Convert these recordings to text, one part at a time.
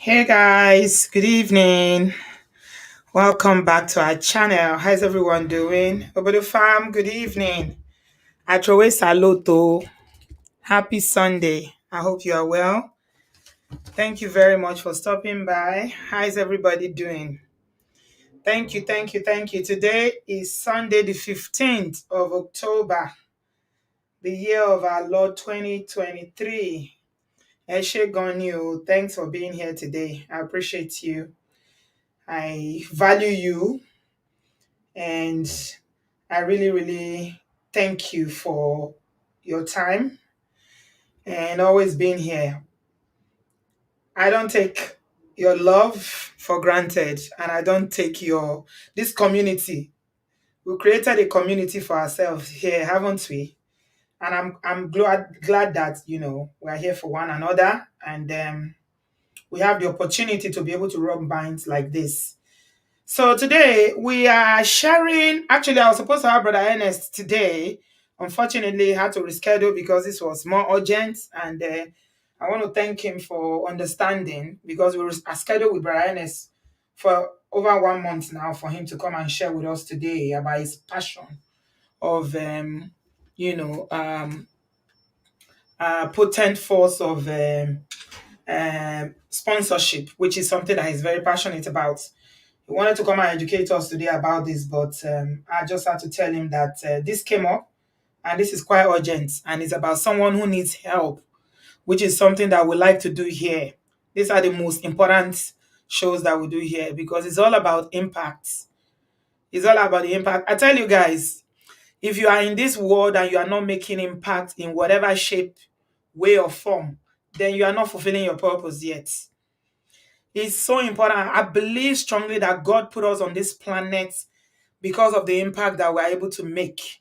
Hey guys, good evening. Welcome back to our channel. How's everyone doing? Obodo fam, good evening. Atrowe Saloto. Happy Sunday. I hope you are well. Thank you very much for stopping by. How's everybody doing? Thank you. Today is Sunday, the 15th of October, the year of our Lord 2023. Eshe Gonyo, thanks for being here today. I appreciate you. I value you. And I really thank you for your time and always being here. I don't take your love for granted, and I don't take this community. We created a community for ourselves here, haven't we? And I'm glad that we're here for one another, and we have the opportunity to be able to rub minds like this. So today we are sharing. Actually, I was supposed to have Brother Ernest today. Unfortunately, he had to reschedule because this was more urgent, and I want to thank him for understanding because we were scheduled with Brother Ernest for over 1 month now for him to come and share with us today about his passion of you know potent force of sponsorship, which is something that he's very passionate about. He wanted to come and educate us today about this, but I just had to tell him that this came up and this is quite urgent and it's about someone who needs help, which is something that we like to do here. These are the most important shows that we do here because it's all about impact. It's all about the impact. I tell you guys, if you are in this world and you are not making impact in whatever shape, way, or form, then you are not fulfilling your purpose yet. It's so important. I believe strongly that God put us on this planet because of the impact that we're able to make.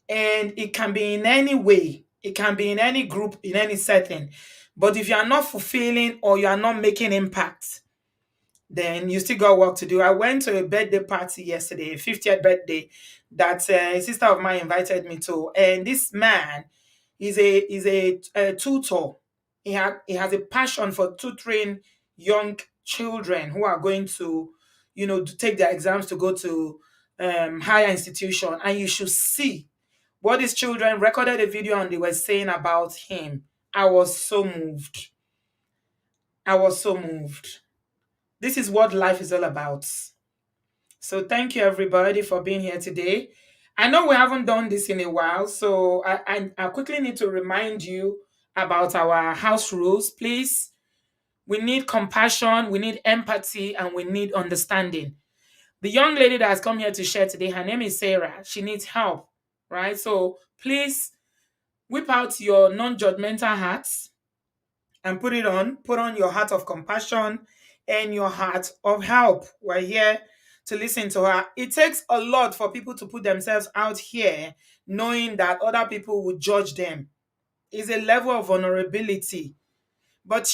And it can be in any way, it can be in any group, in any setting. But if you are not fulfilling or you are not making impact, then you still got work to do. I went to a birthday party yesterday, a 50th birthday, that a sister of mine invited me to. And this man is a tutor. He has a passion for tutoring young children who are going to take their exams to go to higher institution. And you should see what these children recorded a video and they were saying about him. I was so moved. I was so moved. This is what life is all about. So thank you everybody for being here today. I know we haven't done this in a while, so I quickly need to remind you about our house rules. Please, we need compassion, we need empathy, and we need understanding. The young lady that has come here to share today, her name is Sarah. She needs help, right? So please whip out your non-judgmental hearts and put it on. Put on your heart of compassion and your heart of help. We're here to listen to her. It takes a lot for people to put themselves out here knowing that other people will judge them. It's a level of vulnerability. But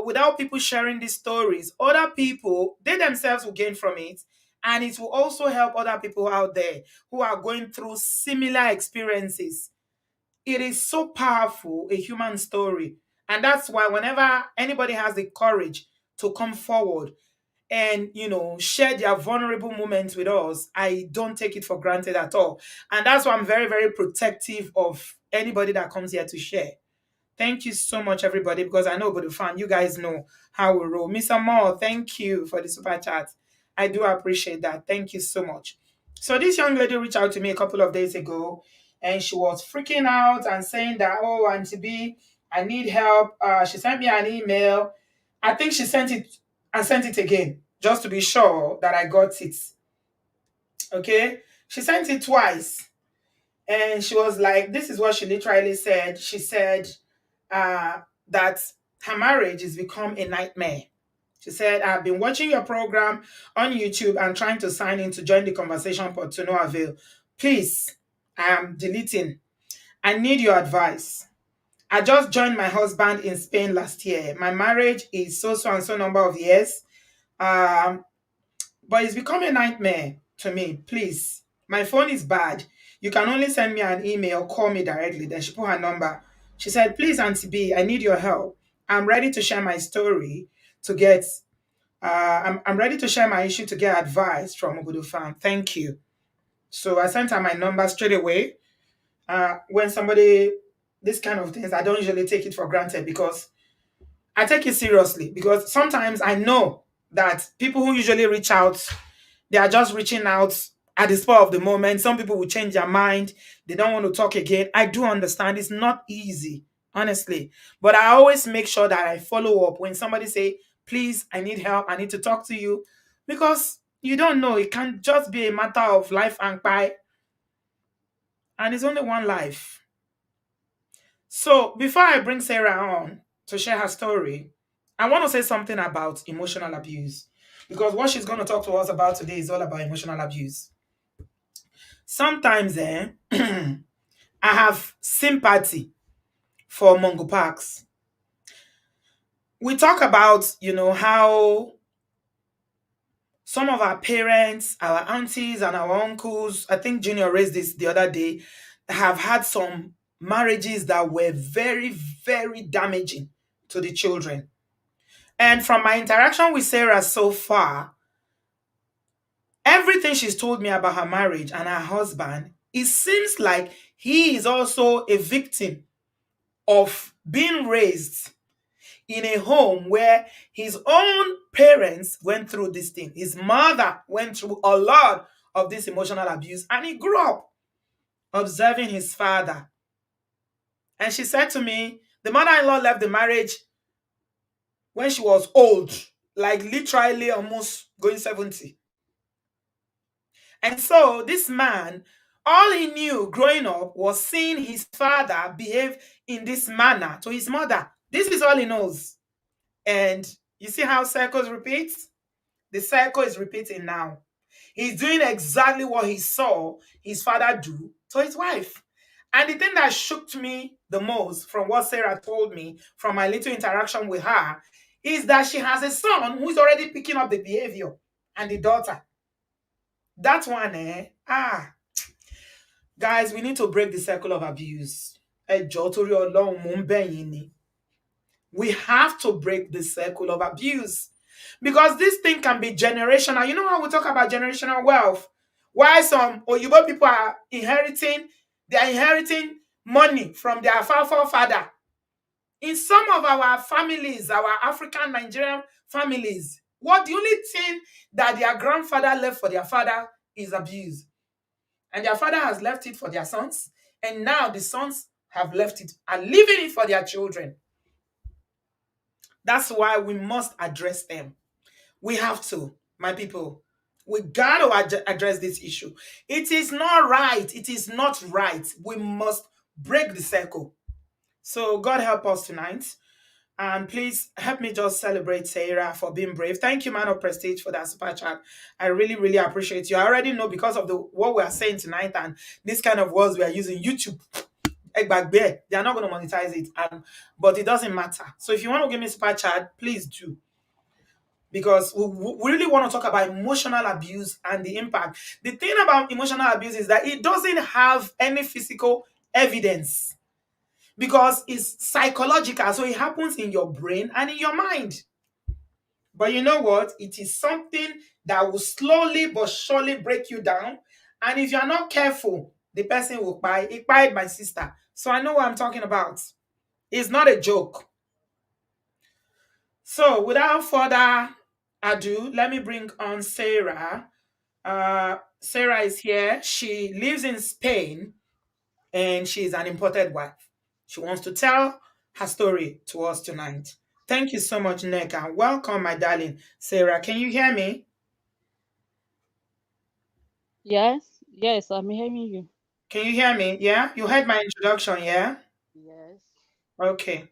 without people sharing these stories, other people, they themselves will gain from it. And it will also help other people out there who are going through similar experiences. It is so powerful, a human story. And that's why whenever anybody has the courage to come forward and share their vulnerable moments with us, I don't take it for granted at all. And that's why I'm very, very protective of anybody that comes here to share. Thank you so much, everybody, because I know about the fan. You guys know how we roll. Mr. Moore, thank you for the super chat. I do appreciate that. Thank you so much. So this young lady reached out to me a couple of days ago, and she was freaking out and saying that, oh, Auntie B, I need help. She sent me an email. I think she sent it and sent it again, just to be sure that I got it. Okay? She sent it twice. And she was like, this is what she literally said. She said that her marriage has become a nightmare. She said, I've been watching your program on YouTube and trying to sign in to join the conversation, but to no avail. Please, I am deleting. I need your advice. I just joined my husband in Spain last year. My marriage is so and so number of years. Um, but it's become a nightmare to me. Please, my phone is bad. You can only send me an email, call me directly. Then she put her number. She said, please, Auntie B, I need your help. I'm ready to share my story to get, I'm ready to share my issue to get advice from Obudu Farm. Thank you. So I sent her my number straight away. When somebody, this kind of things, I don't usually take it for granted because I take it seriously. Because sometimes I know that people who usually reach out, they are just reaching out at the spur of the moment. Some people will change their mind. They don't want to talk again. I do understand. It's not easy, honestly. But I always make sure that I follow up when somebody say, please, I need help. I need to talk to you. Because you don't know. It can just be a matter of life and pie. And it's only one life. So before I bring Sarah on to share her story, I want to say something about emotional abuse. Because what she's going to talk to us about today is all about emotional abuse. Sometimes I have sympathy for Mungo Parks. We talk about, how some of our parents, our aunties and our uncles, I think Junior raised this the other day, have had some marriages that were very, very damaging to the children. And from my interaction with Sarah so far, everything she's told me about her marriage and her husband, it seems like he is also a victim of being raised in a home where his own parents went through this thing. His mother went through a lot of this emotional abuse, and he grew up observing his father. And she said to me, the mother-in-law left the marriage when she was old, like literally almost going 70. And so this man, all he knew growing up was seeing his father behave in this manner to his mother. This is all he knows. And you see how circles repeat? The circle is repeating now. He's doing exactly what he saw his father do to his wife. And the thing that shocked me the most from what Sarah told me from my little interaction with her is that she has a son who's already picking up the behavior, and the daughter. That one, guys, we need to break the circle of abuse. Ẹ jọ̀ọ́ torí Ọlọ́run, mò ń bẹ̀ yín ni. We have to break the circle of abuse because this thing can be generational. You know how we talk about generational wealth? Why some Oyibo people are inheriting, they're inheriting money from their forefather. In some of our families, our African Nigerian families, what the only thing that their grandfather left for their father is abuse. And their father has left it for their sons. And now the sons have left it and leaving it for their children. That's why we must address them. We have to, my people. We got to address this issue. It is not right. It is not right. We must break the circle. So God help us tonight. And please help me just celebrate Sarah for being brave. Thank you, man of prestige, for that super chat. I really, really appreciate you. I already know because of what we are saying tonight and this kind of words we are using. YouTube, they are not going to monetize it, but it doesn't matter. So if you want to give me super chat, please do, because we really want to talk about emotional abuse and the impact. The thing about emotional abuse is that it doesn't have any physical evidence because it's psychological, so it happens in your brain and in your mind. But you know what? It is something that will slowly but surely break you down. And if you're not careful, the person will buy. It buyed my sister. So I know what I'm talking about. It's not a joke. So without further ado, let me bring on Sarah. Sarah is here. She lives in Spain and she's an imported wife. She wants to tell her story to us tonight. Thank you so much, Neka. Welcome, my darling. Sarah, can you hear me? Yes, yes, I'm hearing you. Can you hear me? Yeah? You heard my introduction, yeah? Yes. Okay.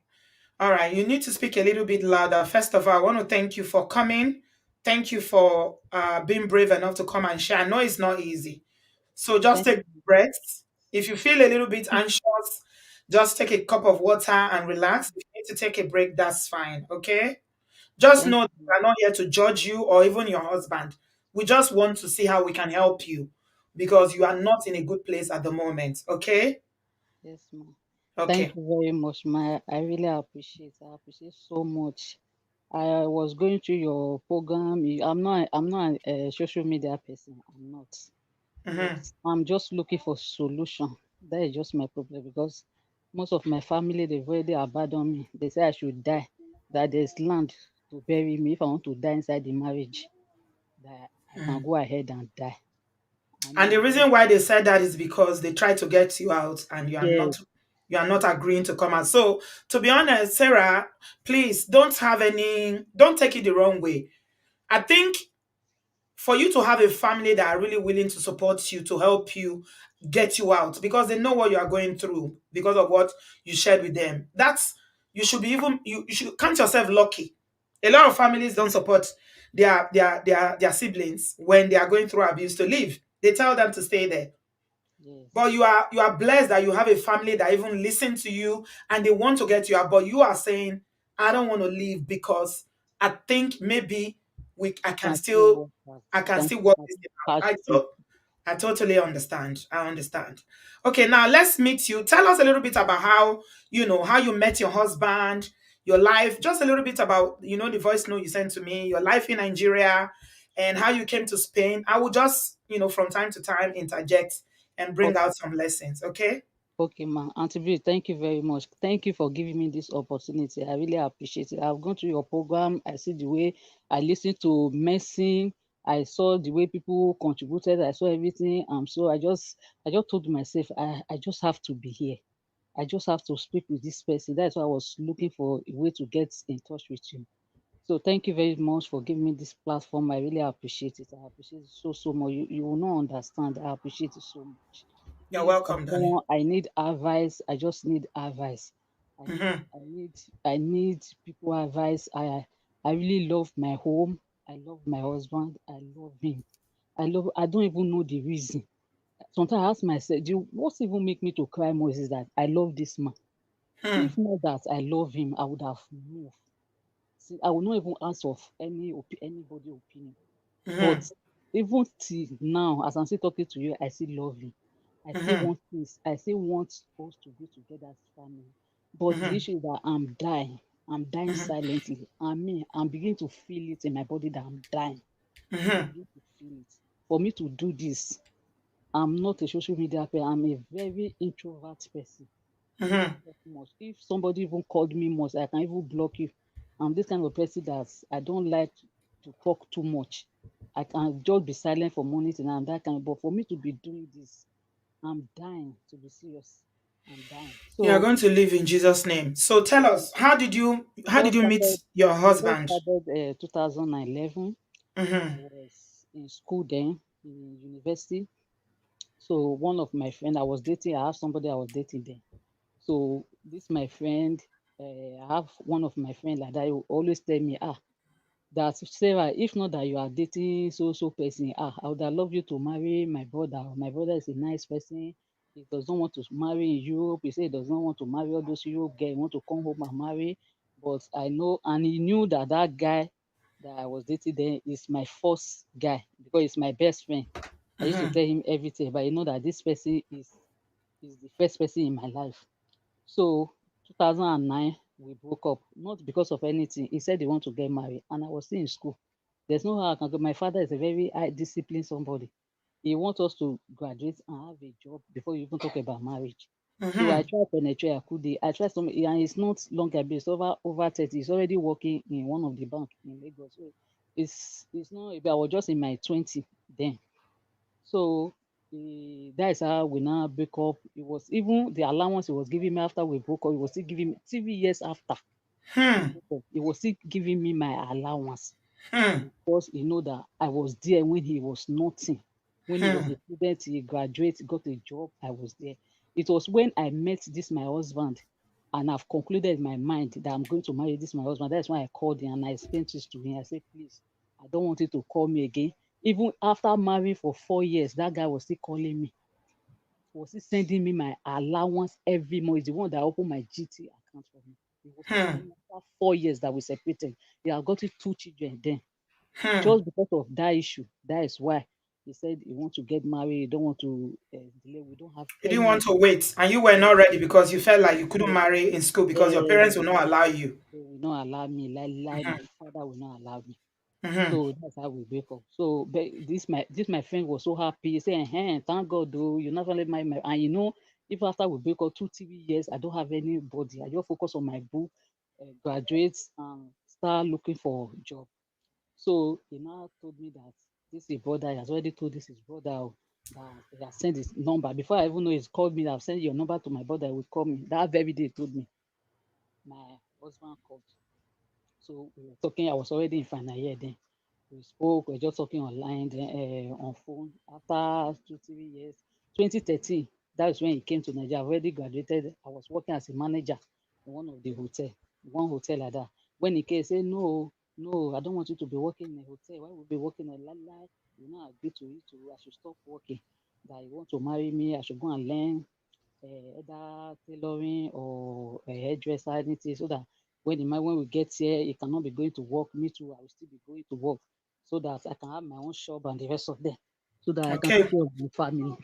All right. You need to speak a little bit louder. First of all, I want to thank you for coming. Thank you for being brave enough to come and share. I know it's not easy. So just Thank take breaths. If you feel a little bit anxious, just take a cup of water and relax. If you need to take a break, that's fine. Okay? Just thank know that you. we're not here to judge you or even your husband. We just want to see how we can help you because you are not in a good place at the moment. Okay? Yes, ma'am. Thank Okay. you very much, ma. I really appreciate. I appreciate so much. I was going through your program. I'm not a social media person. I'm not. But Mm-hmm. I'm just looking for solution. That is just my problem because most of my family they've already abandoned me. They say I should die. That there's land to bury me if I want to die inside the marriage. That I can go ahead and die. I And know the I'm going. reason why they said that is because they try to get you out and Yes, you are not agreeing to come out. So to be honest, Sarah, please don't take it the wrong way. I think for you to have a family that are really willing to support you, to help you get you out, because they know what you are going through because of what you shared with them. That's you should be even you should count yourself lucky. A lot of families don't support their siblings when they are going through abuse to leave. They tell them to stay there. But yes. you are blessed that you have a family that even listen to you and they want to get you out. But you are saying, I don't want to leave because I think maybe we Can still work out. I I can can still still work pass, this thing out. pass through. I totally understand. I understand. Okay, now let's meet you. Tell us a little bit about how how you met your husband, your life, just a little bit about the voice note you sent to me, your life in Nigeria, and how you came to Spain. I will just from time to time interject and bring Okay, out some lessons. Okay. okay, ma. Auntie B, thank you very much. Thank you for giving me this opportunity. I really appreciate it. I've gone through your program. I see the way I listened to medicine. I saw the way people contributed. I saw everything. So I just told myself, I just have to be here. I just have to speak with this person. That's why I was looking for a way to get in touch with you. So thank you very much for giving me this platform. I really appreciate it. I appreciate it so much. You will not understand. I appreciate it so much. You're If welcome, darling. I need advice, I just need advice. I need Hmm. I need I need people advice. I really love my home. I love my husband. I love him. I don't even know the reason. Sometimes I ask myself, what even make me to cry most is that I love this man. If Hmm. not that I love him, I would have moved. See, I will not even ask of anybody opinion. But Hmm. even till now, as I'm still talking to you, I still love him. I still Hmm. want peace. I still want us to be together as family. But the Hmm. issue is that I'm dying. I'm dying silently. I'm beginning to feel it in my body that I'm dying. I'm Hmm. beginning to feel it. For me to do this, I'm not a social media person. I'm a very introvert person. I don't Hmm. talk much. If somebody even called me much, I can even block you. I'm this kind of person that I don't like to talk too much. I can just be silent for months and I'm that kind. But for me to be doing this, I'm dying. To be serious, I'm dying. You are So going to live in Jesus' name. So tell us, it how did all you meet started. your It all husband? started 2011. I Hmm. was in school then, in university. So one of my friend I was dating, I have somebody I was dating then. So this my friend, I have one of my friend like that. He will always tell me, that Sarah, if not that you are dating so person, I would have loved you to marry my brother. My brother is a nice person. He does not want to marry in Europe. He said he does not want to marry all those Europe girls. He want to come home and marry. But I know, and he knew that that guy that I was dating then is my first guy because he's my best friend. I used to Hmm. tell him everything, but I know that this person is the first person in my life. So 2009, we broke up, not because of anything. He said he want to get married, and I was still in school. There's no how I can go. My father is a very high disciplined somebody. He wants us to graduate and have a job before you even talk about marriage. So I Mm-hmm. tried penetrate Akude. I tried some, and it's not long ago. It's over 30. He's already working in one of the bank in Lagos. So it's not. I was just in my 20 then. So that is how we now break up. It was even the allowance he was giving me after we broke up. He was still giving me 3 years after we Hmm. broke up. He was still giving me my allowance Hmm. because he know that I was there when he was nothing. When he was Hmm. a student, he graduated, got a job. I was there. It was when I met this my husband, and I've concluded in my mind that I'm going to marry this my husband. That's why I called him and I explained this to him. I said, please, I don't want you to call me again. Even after marrying for 4 years, that guy was still calling me, was still sending me my allowance every month. He's the one that opened my GT account for me. He was still Hmm. calling me after 4 years that we separated. He had gotten 2 children then. Hmm. Just because of that issue, that is why he said he want to get married. He don't want to delay. We don't have You didn't want any. to wait, and you were Yes, not ready because you felt like you couldn't yes, marry in school because your yes. parents will not allow you. They will not allow me. Like Mm-hmm. my father will not allow me. Mm-hmm. So that's how we break up. So but this my friend was so happy. He said, hey, thank God though, you never let my and if after we break up 2, 3 years, I don't have anybody. I just focus on my book, graduate and start looking for job. So he now told me that this is brother. He has already told this his brother that he has sent his number. Before I even know he's called me, I've sent your number to my brother. He will call me. That very day he told me. My husband called. So we were talking. I was already in final year then. We spoke. We were just talking online then, on phone. After 2, 3 years, 2013, that is when he came to Nigeria. I already graduated. I was working as a manager in one of the one hotel like that. When he came, he said, no, no, I don't want you to be working in a hotel. Why would be working in a lie? You know, I agree to it. I should stop working. That you want to marry me, I should go and learn either tailoring or a hairdresser, anything, so that when we get here, he cannot be going to work. Me too, I will still be going to work, so that I can have my own shop and the rest of them, so that I can Okay. take care of my family.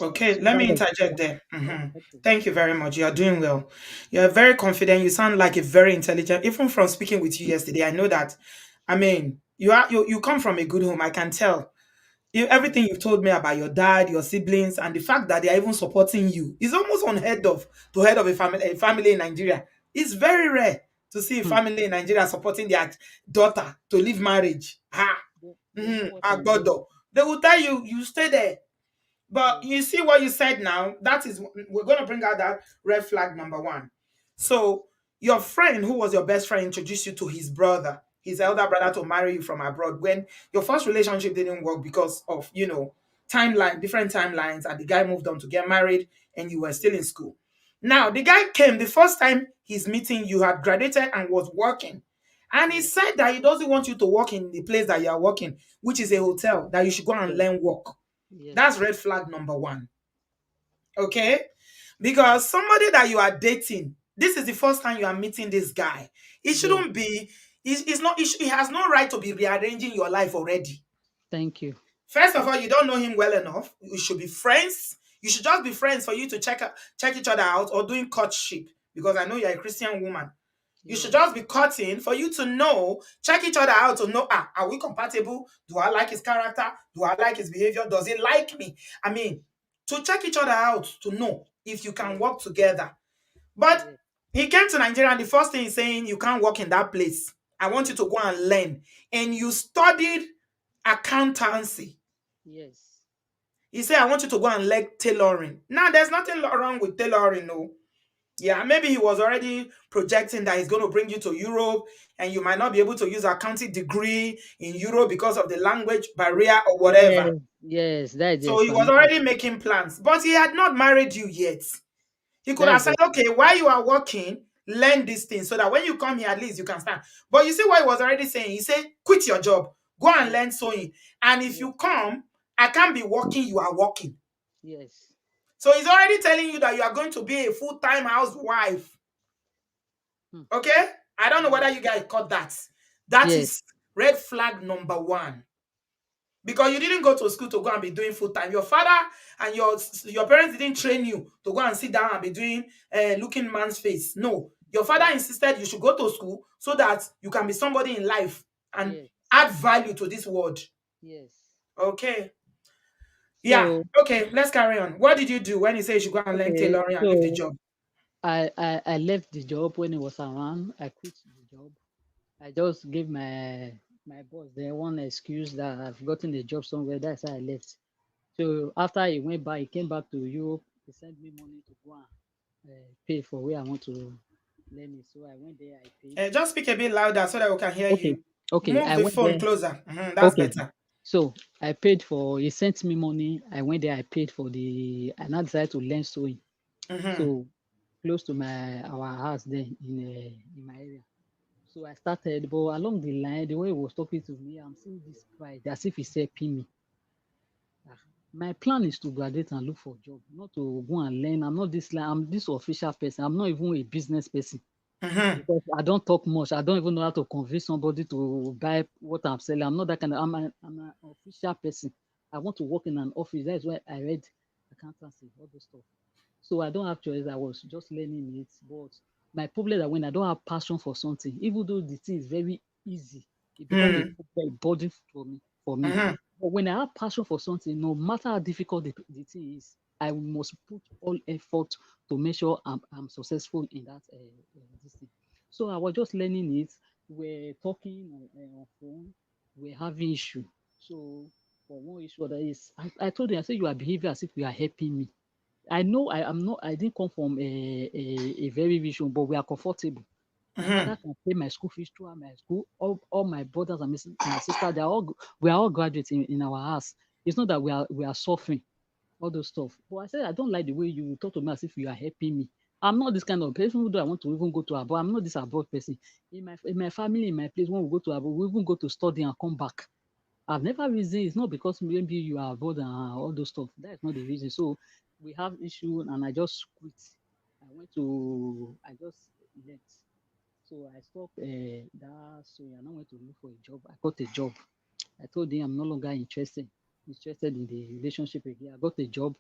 Okay, So let that me was interject there. Mhm. okay. Thank you very much. You are doing well. You are very confident. You sound like a very intelligent. Even from speaking with you yesterday, I know that. I mean, you come from a good home. I can tell. Yes, Everything you've told me about your dad, your siblings, and the fact that they are even supporting you is almost unheard of to head of a family in Nigeria. It's very rare to see a hmm. family in Nigeria supporting their daughter to leave marriage. Ah, They know what I'm going agbodo. They will tell you you stay there. But through. you see what you said now, that is, we're going to bring out that red flag number one. So, your friend, who was your best friend, introduced you to his brother, his elder Yes, brother, to marry you from abroad when your first relationship didn't work because of, different timelines, and the guy moved on to get married and you were yes, still in school. Now, the guy came the first time he's meeting you, had graduated and was working. And he yes, said that he doesn't want you to work in the place that you are working, which is a yes, hotel, that you should go and yes, learn work. That's yes, red flag number one. Okay? Because somebody that you are dating, this is the first time you are meeting this guy. It yes. shouldn't be, it's not, he has no right to be rearranging your life already. Thank you. First of all, you don't know him well enough. You should be friends. You should just be friends for you to check each other out, or doing courtship. Because I know you're a Christian woman. You should Yes, just be cutting for you to know, check each other out to know, are we compatible? Do I like his character? Do I like his behavior? Does he like me? I mean, to check each other out to know if you can yes, work together. But yes, he came to Nigeria and the first thing he's saying, you can't work in that place. I want you yes, to go and learn. And you studied accountancy. yes, He said, I want you to go and learn tailoring. Now, there's nothing wrong with tailoring, no. Yeah, maybe he was already projecting that he's going to bring you to Europe and you might not be able to use accounting degree in Europe because of the language barrier or whatever. yes, yes. That is the So he was explanation. already making plans, but he had not married you yet. He could That have is said, the okay, while you are working, learn this thing so that when you come here, at least you can stand. But you see what he was already saying? He said, quit your job, go and yes, learn sewing. And if yes, you come, I can't be working, you are working. yes. So he's already telling you that you are going to be a full-time housewife. Hmm. Okay? I don't know Yes, whether you guys caught that. That yes, is red flag number one. Because you didn't go to school to go and be doing full time. Your father and your parents didn't train you to go and sit down and be doing looking man's face. No, Your father Yes. insisted you should go to school so that you can be somebody in life and Yes. add value to this world. Yes. Okay. Yeah. So Okay. Let's carry on. What did you do when he said you should go and learn okay. tailoring and leave the So job? I left the job when it was around. I quit the job. I just gave my boss the one excuse that I've gotten a job somewhere. That's why I left. So after he went back, he came back to Europe. He sent me money to go and pay for where I want to learn it. So I went there. I paid. Just speak a bit louder so that we can hear Okay. you. Okay. Move I the went phone there. closer. Mhm, that's Okay. better. So I paid for. He sent me money. I went there. I paid for the. I now decided to learn sewing. Hmm. So close to my our house there in my area. So I started, but along the line, the way he was talking to me, I'm seeing this pride as if he's helping me. Ah, my plan is to graduate and look for a job, not to go and learn. I'm not this like I'm this official person. I'm not even a business person Hmm. because I don't talk much. I don't even know how to convince somebody to buy what I'm selling. I'm not that kind of. I'm an official person. I want to work in an office. That's why I read accountancy, all those stuff. So I don't have choice. I was just learning it. But my problem is that when I don't have passion for something, even though the thing is very easy, it becomes Hmm. a burden for me. For me. Hmm. But when I have passion for something, no matter how difficult the thing is, I must put all effort to make sure I'm successful in that this thing. So I was just learning it. We're talking on phone. We're having issue. So for one issue that is, I told him, I said, you are behaving as if you are helping me. I know I am not. I didn't come from a very rich home, but we are comfortable. My Hmm. father can pay my school fees throughout my school. All my brothers and my sister, they are all we are all graduates in our house. It's not that we are suffering all those stuff. But I said I don't like the way you talk to me as if you are helping me. I'm not this kind of person. Even though I want to even go to abroad, I'm not this abroad person. In my family, in my place, when we go to abroad, we even go to study and come back. I've never reasoned. It's not because maybe you are bored and all those stuff. That's not the reason. So we have issue, and I just quit. I just left. So I stopped that. So I now went to look for a job. I got a job. I told him I'm no longer interested in the relationship again. I got a job.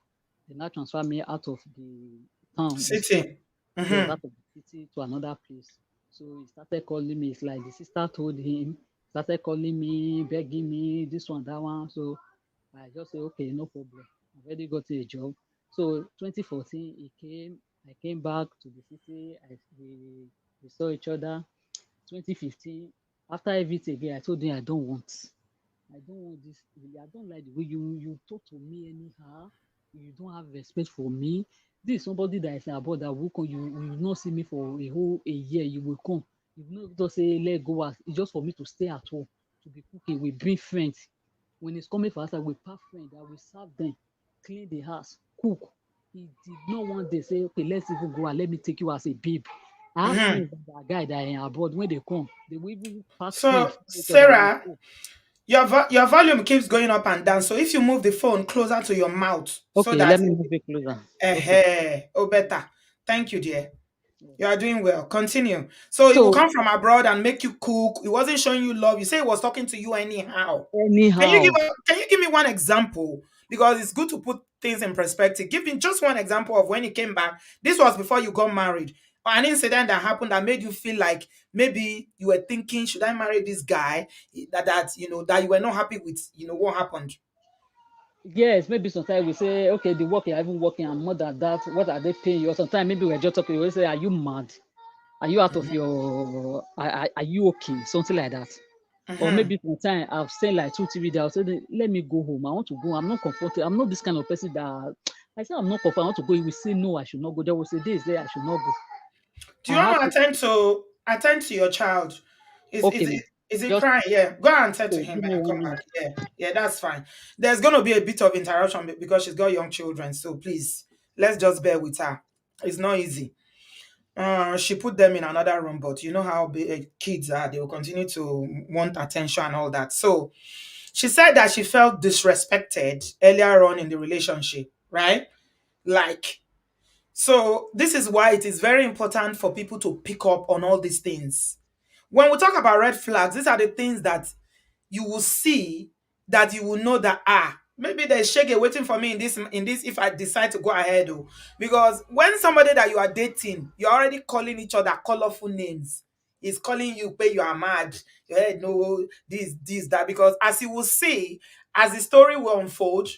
They now transfer me out of the town, the state, City. yes, Hmm. out of the city to another place. So he started calling me. It's like the sister told him, started calling me, begging me, this one, that one. So I just say, okay, no problem. I've already got a job. So 2014, he came. I came back to the city. We saw each other. 2015, after everything again, I told him I don't want. I don't want this. I don't like the way you talk to me anyhow. You don't have respect for me. This is somebody that is about that will come. You will not see me for a year. You will come. You will not just say let go. It's just for me to stay at home to be cooking. We bring friends. When it's coming for us, I will pack friends. I will serve them, clean the house, cook. He did not one day say, okay, let's even go and let me take you as a babe. I have Hmm. friends that are guy that are abroad. When they come, they will even pack So, friends for each other. We Sarah, go. your volume keeps going up and down. So if you move the phone closer to your mouth so Okay, that let me move it closer. Okay. oh Yes, better. Thank you, dear. yes. You are doing well. Continue. So he will So come from abroad and make you cook. He wasn't showing you love. You say he was talking to you anyhow. anyhow, Can you give me one example? Because it's good to put things in perspective. Give me just one example of when you came back. This was before you got married. Or an incident that happened that made you feel like maybe you were thinking, should I marry this guy? That you were not happy with, what happened. yes, maybe sometimes we say, okay, the work you're even working and more than that, what are they paying you? Or sometimes maybe we're just talking, we say, are you mad? Are you out of your, are you okay? Something like that. Or Mm-hmm. maybe sometimes I've stayed like 2, 3 days, I'll say, let me go home. I want to go. I'm not comfortable. I'm not this kind of person that I say I'm not comfortable. I want to go. He will say, no, I should not go. There will say, this there, I should not go. Do you I want have to to, attend to your child? Is okay, is ma, it is he just crying? Yeah. Go and attend to okay, him give and me come 1 minute. back. Yeah. Yeah, that's fine. There's gonna be a bit of interruption because she's got young children. So please, let's just bear with her. It's not easy. She put them in another room, but you know how kids are. They will continue to want attention and all that. So she said that she felt disrespected earlier on in the relationship, right? Like, so this is why it is very important for people to pick up on all these things. When we talk about red flags, these are the things that you will see, that you will know that, Maybe there's shege waiting for me in this if I decide to go ahead. Oh, because when somebody that you are dating, you're already calling each other colorful names. He's calling you, pay you are mad. Your head no this that, because as you will see, as the story will unfold,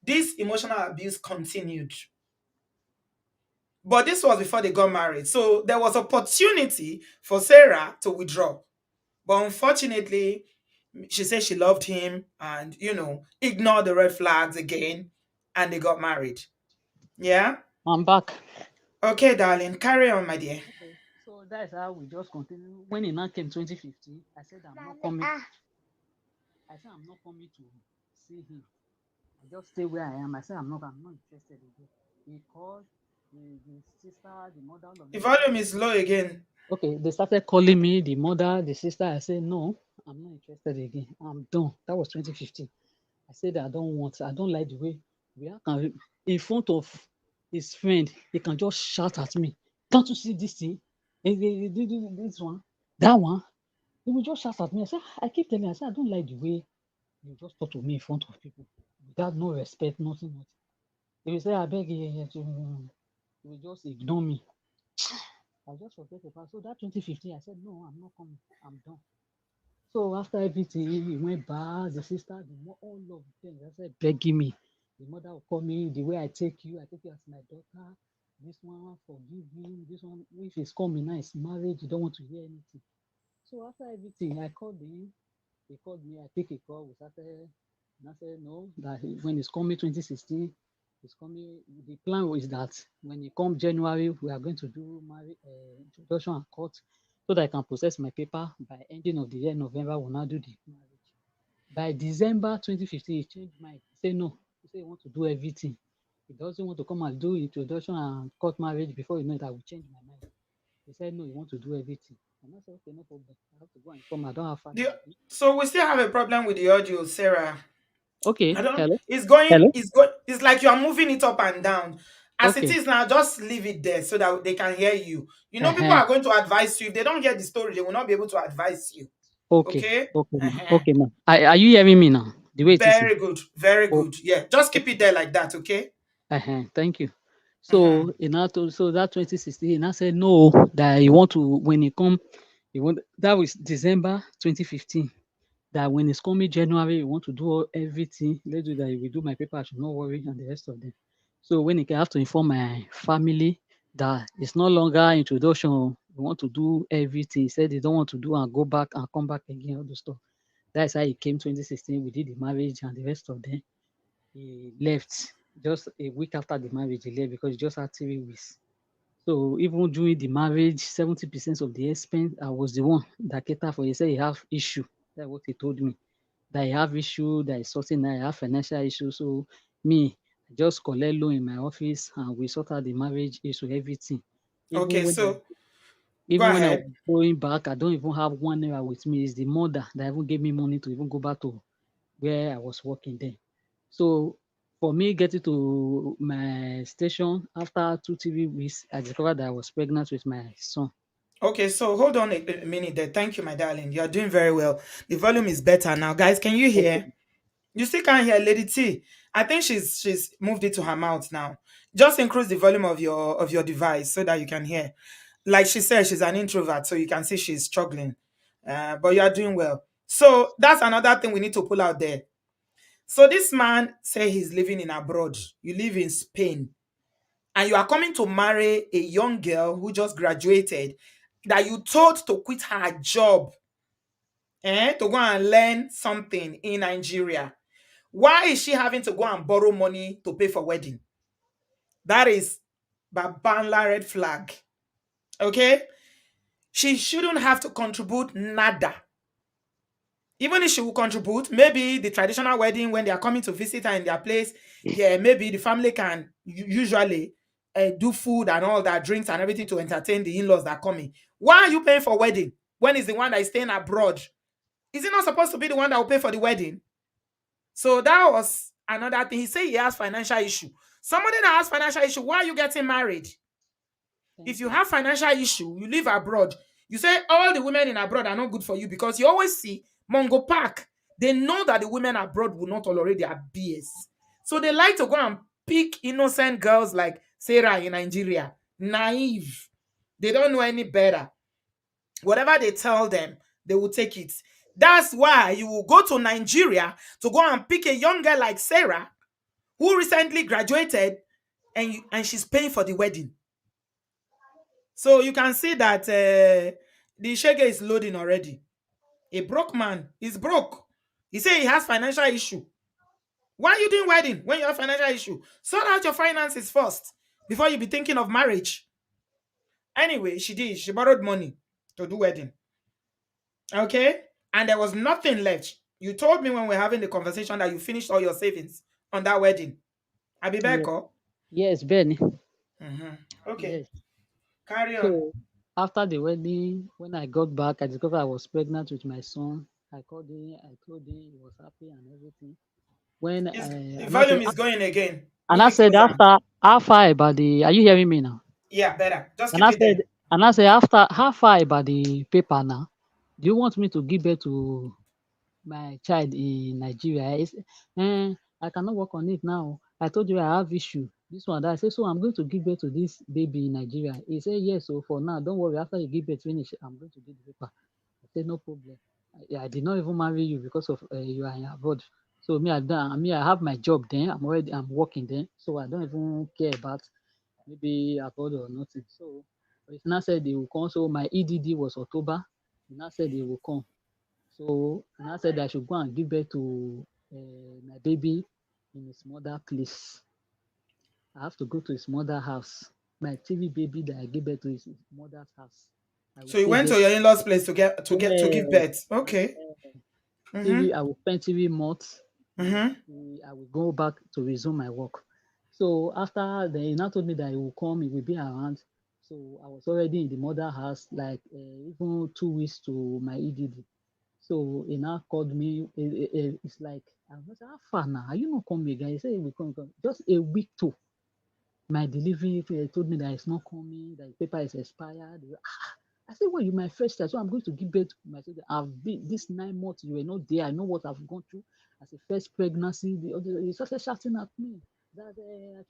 this emotional abuse continued. But this was before they got married. So there was opportunity for Sarah to withdraw. But unfortunately, she said she loved him and, ignored the red flags again, and they got married. Yeah? I'm back. Okay, darling, carry on, my dear. Okay. So that's how we just continue. When it now came 2015, I said I'm not coming. I said I'm not coming to see him. I just stay where I am. I said I'm not interested again. He called the sister, the mother, all of The them started. volume is low again. Okay, they started calling me, the mother, the sister. I said no, I'm not interested again. I'm done. That was 2015. I said I don't like the way we are in front of his friend, he can just shout at me. Can't you see this thing? This one, that one. He will just shout at me. I keep telling him, I don't like the way you just talk to me in front of people without no respect, nothing, nothing. He will say, I beg you, he will just ignore me. I just forget about. So that 2015, I said, no, I'm not coming. I'm done. So after everything, he went back, the sister, all of them, they said begging me. The mother will call me, the way I take you as my daughter. This one, forgive him. This one, if he's coming now, it's marriage, you don't want to hear anything. So after everything, I called him. He called me, I pick a call. We started, and I said, no, that when it's coming 2016, it's coming. The plan was that when it comes January, we are going to do marriage introduction and court so that I can process my paper by ending of the year, November, we'll now do the marriage. By December 2015, he changed mind. He said no. He said he wants to do everything. He doesn't want to come and do introduction and court marriage before you know it, I will change my mind. He said no, he wants to do everything. And I said, okay, no problem. I have to go and come. I don't have family. So we still have a problem with the audio, Sarah. I Okay, don't. hello, It's going. hello. It's go. It's like you are moving it up and down. As it Okay, is now, just leave it there so that they can hear you. People uh-huh. are going to advise you. If they don't hear the story, they will not be able to advise you. Okay, Okay. okay, ma. Uh-huh. Okay, ma. Are you hearing me now? The way it is now? Very good. Very Oh, good. Yeah. Just keep it okay. there like that. Okay. Thank you. Uh-huh. So so that 2016, he now said no, that he want to when he come, he want that was December 2015. That when it's coming January, you want to do everything. Let's do that. If we do my paper, I should not worry, and the rest of them. So when he can have to inform my family that it's no longer introduction, we want to do everything. He said they don't want to do and go back and come back again, all the stuff. That's how he came 2016. We did the marriage and the rest of them. He left just a week after the marriage. He left because he just had 3 weeks. So even during the marriage, 70% of the expense, I was the one that catered for. He said he have issue. That's what he told me. That I have issue, that is something that I have financial issue. So me, I just collect loan in my office and we sort out the marriage issue, everything. Even Okay. when So go even when I ahead. was going back, I don't even have 1 naira with me. It's the mother that even gave me money to even go back to where I was working then. So for me getting to my station after 2 3 weeks, I discovered that I was pregnant with my son. Okay. So hold on a minute there. Thank you, my darling. You are doing very well. The volume is better now, guys. Can you Okay. hear? You still can't hear Lady T. I think she's moved it to her mouth now. Just increase the volume of your device so that you can hear. Like she said, she's an introvert, so you can see she's struggling. But you are doing well. So that's another thing we need to pull out there. So this man say he's living in abroad. You live in Spain, and you are coming to marry a young girl who just graduated that you told to quit her job, to go and learn something in Nigeria. Why is she having to go and borrow money to pay for wedding? That is Babanla red flag. Okay? She shouldn't have to contribute nada. Even if she will contribute, maybe the traditional wedding when they are coming to visit her in their place, yeah, maybe the family can usually do food and all that, drinks and everything to entertain the in-laws that are coming. Why are you paying for wedding when is the one that is staying abroad? Is it not supposed to be the one that will pay for the wedding? So that was another thing. He said he has financial issue. Somebody that has financial issue, why are you getting married? If Thank you you. have financial issue, you live abroad. You say all the women in abroad are not good for you because you always see Mongo Park. They know that the women abroad will not tolerate their BS. So they like to go and pick innocent girls like Sarah in Nigeria. Naive. They don't know any better. Whatever they tell them, they will take it. That's why you will go to Nigeria to go and pick a young girl like Sarah who recently graduated, and she's paying for the wedding. So you can see that the shege is loading already. A broke man is broke. He say he has financial issue. Why are you doing wedding when you have financial issue? Sort out your finances first before you be thinking of marriage. Anyway, she did. She borrowed money to do wedding. Okay? And there was nothing left. You told me when we are having the conversation that you finished all your savings on that wedding. Yes, Abibeko? yes, Benny. Okay. Yes. Carry on. So after the wedding, when I got back, I discovered I was pregnant with my son. I called him, I told him, he was happy and everything. When The and I said, volume is going again. and I Make it said closer. after how far about the? Are you hearing me now? Yeah, better. Just And keep I it said, there. after how far about the paper now? Do you want me to give birth to my child in Nigeria? He said, I cannot work on it now. I told you I have issue. This one, that. I said, so I'm going to give birth to this baby in Nigeria. He said, yes. So for now, don't worry. After you give birth, finish, I'm going to do the paper. I said, no problem. I did not even marry you because of you are in abroad. So me, I have my job then. I'm working then. So I don't even care about maybe abroad or nothing. So he now said they will come. So my EDD was October. He now said they will come. So he now said I should go and give birth to my baby in his mother place. I have to go to his mother house. My TV baby that I gave birth to is his mother's house. I will So you stay went there. to your in-laws place to give Yeah, birth. Okay. TV, Mm-hmm. I will spend 3 months. Mm-hmm. I will go back to resume my work. So after then, he now told me that he will come, he will be around. So I was already in the mother house, like even 2 weeks to my EDD. So he now called me. It's like, I was like, how far now? Are you not coming again? He said he will come. Just a week to my delivery. He told me that it's not coming, that the paper is expired. I said, well, you my first child, so I'm going to give birth to my children. I've been this 9 months, you were not there. I know what I've gone through as a first pregnancy. He started shouting at me. That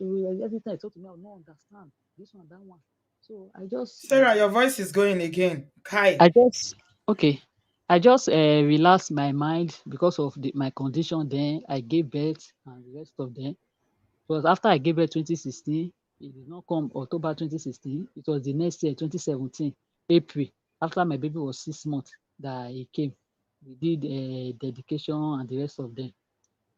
every time he talk to me, I will not understand this one, that one. So Sarah, your voice is going again. Kai. I just, okay. I just relaxed my mind because of my condition. Then I gave birth and the rest of them. It was after I gave birth 2016. It did not come October 2016. It was the next year, 2017, April, after my baby was 6 months that he came. We did dedication and the rest of them.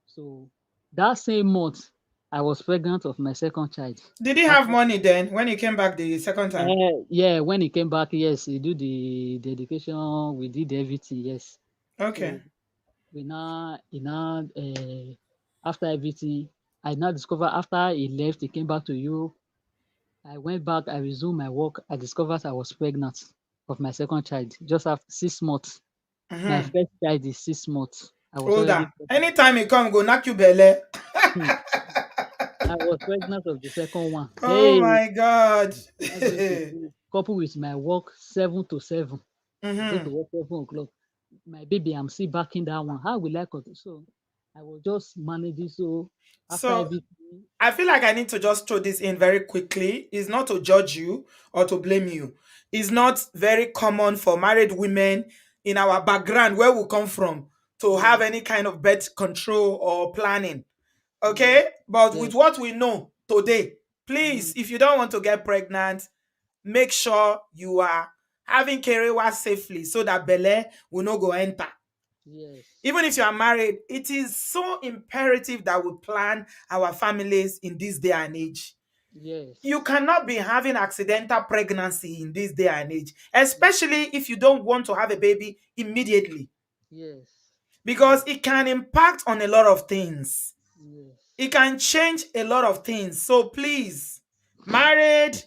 So that same month, I was pregnant of my second child. Did he have After, money then when he came back the second time? yeah, when he came back, yes, he do the dedication. We did everything, yes. Okay. So after everything, I now discover after he left, he came back to Europe. I went back, I resumed my work. I discovered I was pregnant of my second child just after 6 months. My Mm-hmm. first child is 6 months. I was already Older. pregnant. Anytime he come, go knock you belly. Hmm. I was pregnant of the second one. Oh Hey, my God. I'm not going to do couple with my work 7 to 7. I go to Mm-hmm. work 7 o'clock. My baby, I'm still backing that one. How will I cut it? So I was just managing. So after So everything, I feel like I need to just throw this in very quickly. It's not to judge you or to blame you. It's not very common for married women in our background where we come from to have yes, any kind of birth control or planning. yes, Okay? But with yes, what we know today, mhm, please, if you don't want to get pregnant, make sure you are having Kerewa safely so that Bele will not go enter. yes, Even if you are married, it is so imperative that we plan our families in this day and age. You yes, cannot be having accidental pregnancy in this day and age, especially if you don't want to have a baby immediately, yes, because yes, it can impact on a lot of things. yes. It can change a lot of things. So please, married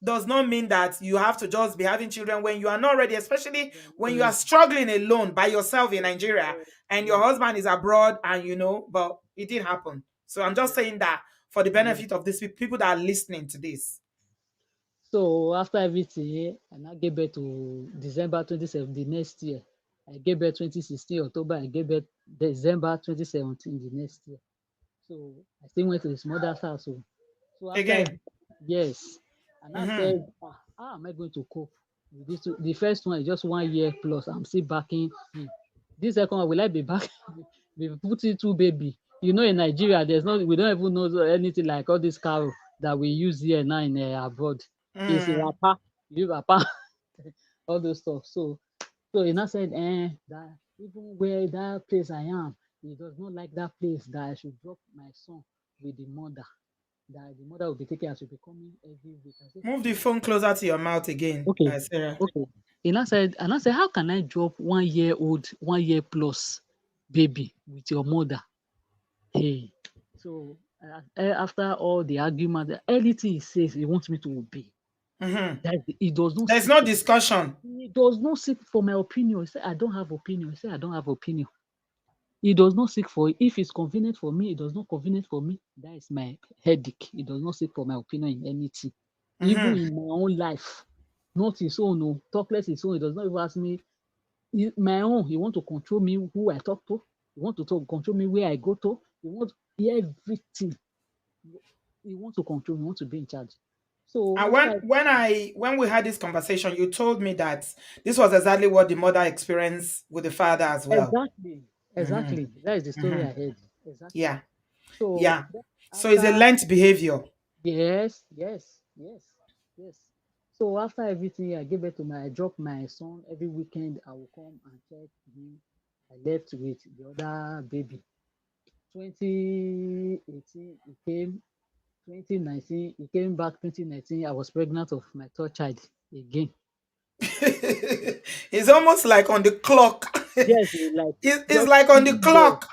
does not mean that you have to just be having children when you are not ready, especially You're not when you are ready. struggling alone by yourself in Yes, Nigeria yes, and your yes, husband is abroad, and but it did happen. So I'm just yes, saying that for the yes. benefit of these people that are listening to this. So after everything, I now gave birth to December 27th, the next year. I gave birth 2016 October. I gave birth December 2017 the next year. So I still went to his mother's house. So after Again. yes, and I Mm-hmm. said, how am I going to cope with this? The first one is just 1 year plus. I'm still backing him. This second one, will I be back? Be putting two baby. In Nigeria, there's no, we don't even know anything like all this carol that we use here now in abroad. It's Mm. wrapper, you wrapper, all those stuff. So he now said, that even where that place I am, he does not like that place, that I should drop my son with the mother, that the mother will be taking, I should be coming every week. I said, how Move the can I? phone closer to your mouth again, Okay, Sarah. okay. And I said, how can I drop 1 year old, 1 year plus baby with your mother? Hey. So after all the argument, anything he says, he wants me to obey. Mm-hmm. He does not There's seek no for discussion. he does not seek for my opinion. He said, I don't have opinion. He said, I don't have opinion. He does not seek for it. If it's convenient for me, it does not convenient for me. That is my headache. He does not seek for my opinion in anything. Even Mm-hmm. in my own life. Not his own. No. Talk less his own. He does not even ask me. My own. He want to control me who I talk to. He want to control me where I go to. He want everything. He want to control. He want to be in charge. So And after when we had this conversation, you told me that this was exactly what the mother experienced with the father as well. exactly, Mm-hmm. exactly. That is the story Mm-hmm. I heard. Exactly. Yeah. So Yeah. So it's a after learned behavior. yes, yes, yes, yes. So after everything, I dropped my son every weekend. I will come and check him. I left with the other baby. 2018, he came. 2019, he came back. 2019, I was pregnant of my third child again. It's almost like on the clock. Yes, like It's just like on the 3 years. clock.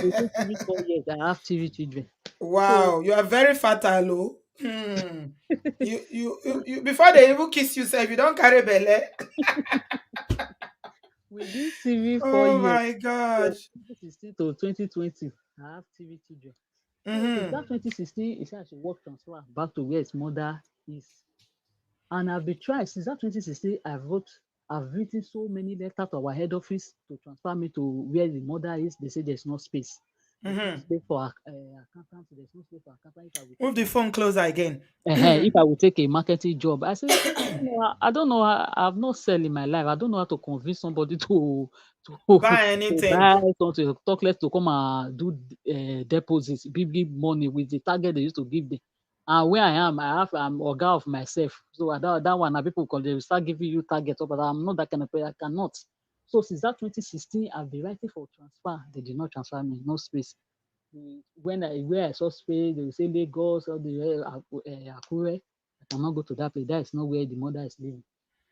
Within 4 years, I have three children. So Wow, you are very fertile, oh. Hmm. You before they even kiss you, say you don't carry belly. within three, four Oh years, my from gosh. 2016 to 2020, I have three children. So since Mm-hmm. that 2016, he said I should work transfer back to where his mother is. And I've been trying since that 2016. I've written so many letters to our head office to transfer me to where the mother is. They say there's no space. There's no Mm-hmm. space for accountant. There's no space for accountant. Move the phone closer again. If I will take a marketing job, I say I don't know. I don't know. I've not sell in my life. I don't know how to convince somebody to Buy to anything. buy something, to talk less, to come and do deposits, big money with the target they used to give them. And where I'm oga of myself. So that one, now people call they will start giving you targets. But I'm not that kind of player. I cannot. So since that 2016, I've been writing for transfer. They did not transfer me. No space. Where I saw space, they will say Lagos or the Akure. I cannot go to that place. That is not where the mother is living.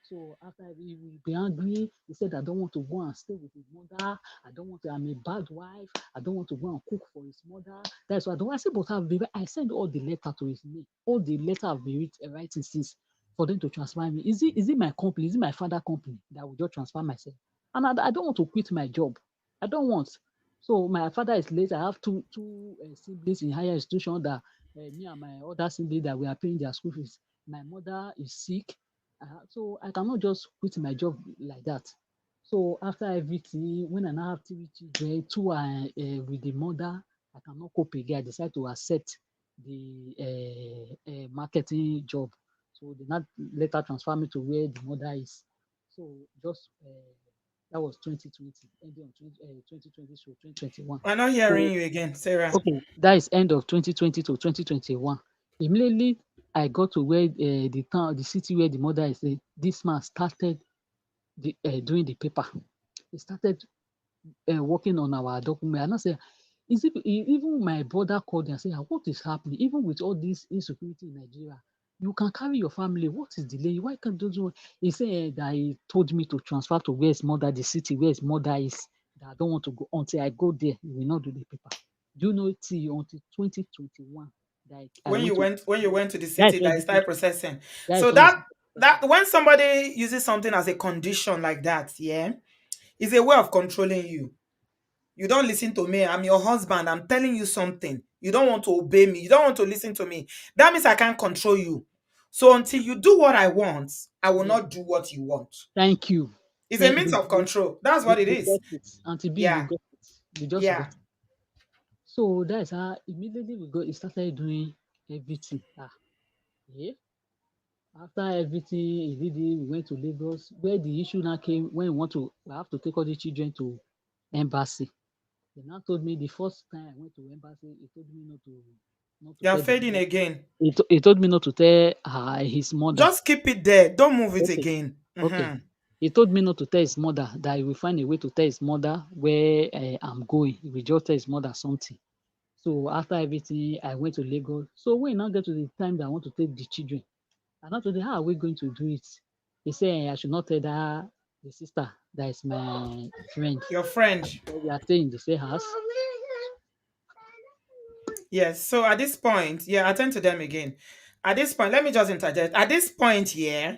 So after he will be angry, he said, I don't want to go and stay with his mother. I don't want to, I'm a bad wife. I don't want to go and cook for his mother. That's why I don't. I said, but I sent all the letter to his name, all the letter I've been writing since for them to transfer me. Is it my company? Is it my father company that will just transfer myself? And I don't want to quit my job. I don't want. So my father is late. I have two siblings in higher institution that me and my other sibling that we are paying their school fees. My mother is sick, so I cannot just quit my job like that. So after everything, when I now have three children, two are with the mother, I cannot cope again. I decide to accept the marketing job. So they not later transfer me to where the mother is. So just that was 2020, ending on 2020 to 2021. I'm not So, hearing you again, Sarah. okay, that is end of 2020 to 2021. Immediately, I got to where the town, the city where the mother is. This man started doing the paper. He started working on our document. And I said, even my brother called and said, what is happening? Even with all this insecurity in Nigeria, you can carry your family. What is delay? Why can't you do? He said that he told me to transfer to where his mother, the city where his mother is. That I don't want to go until I go there. He will not do the paper. Do you know till until 2021 that I went to When you went to the that is city when that is this thing start processing. that is So when it that started processing. that when somebody uses something as a condition like that, yeah, is a way of controlling you. You don't listen to me. I'm your husband. I'm telling you something. You don't want to obey me. You don't want to listen to me. That means I can't control you. So until you do what I want, I will Yes. not do what you want. Thank you. It's a Then means of control. That's what it we is. got it. Auntie B, we Yeah. got it. We just got Yeah. it. So that's how immediately we got. He started doing everything. Yeah. After everything he did it, we went to Lagos. Where the issue now came when we have to take all the children to embassy. They now told me the first time I went to embassy, he told me not to You're tell the fading mother. again. He told me not to tell his mother. Just keep it there. Don't move it Okay, again. okay. Mhm. He told me not to tell his mother that he will find a way to tell his mother where I'm going. He will just tell his mother something. So after everything, I went to Lagos. So when I now get to the time that I want to take the children, I now told him, how are we going to do it? He said I should not tell that the sister that is my friend. Your friend. So we are staying in the same house. Yes. So at this point, yeah, attend to them again. At this point, let me just interject. At this point, yeah.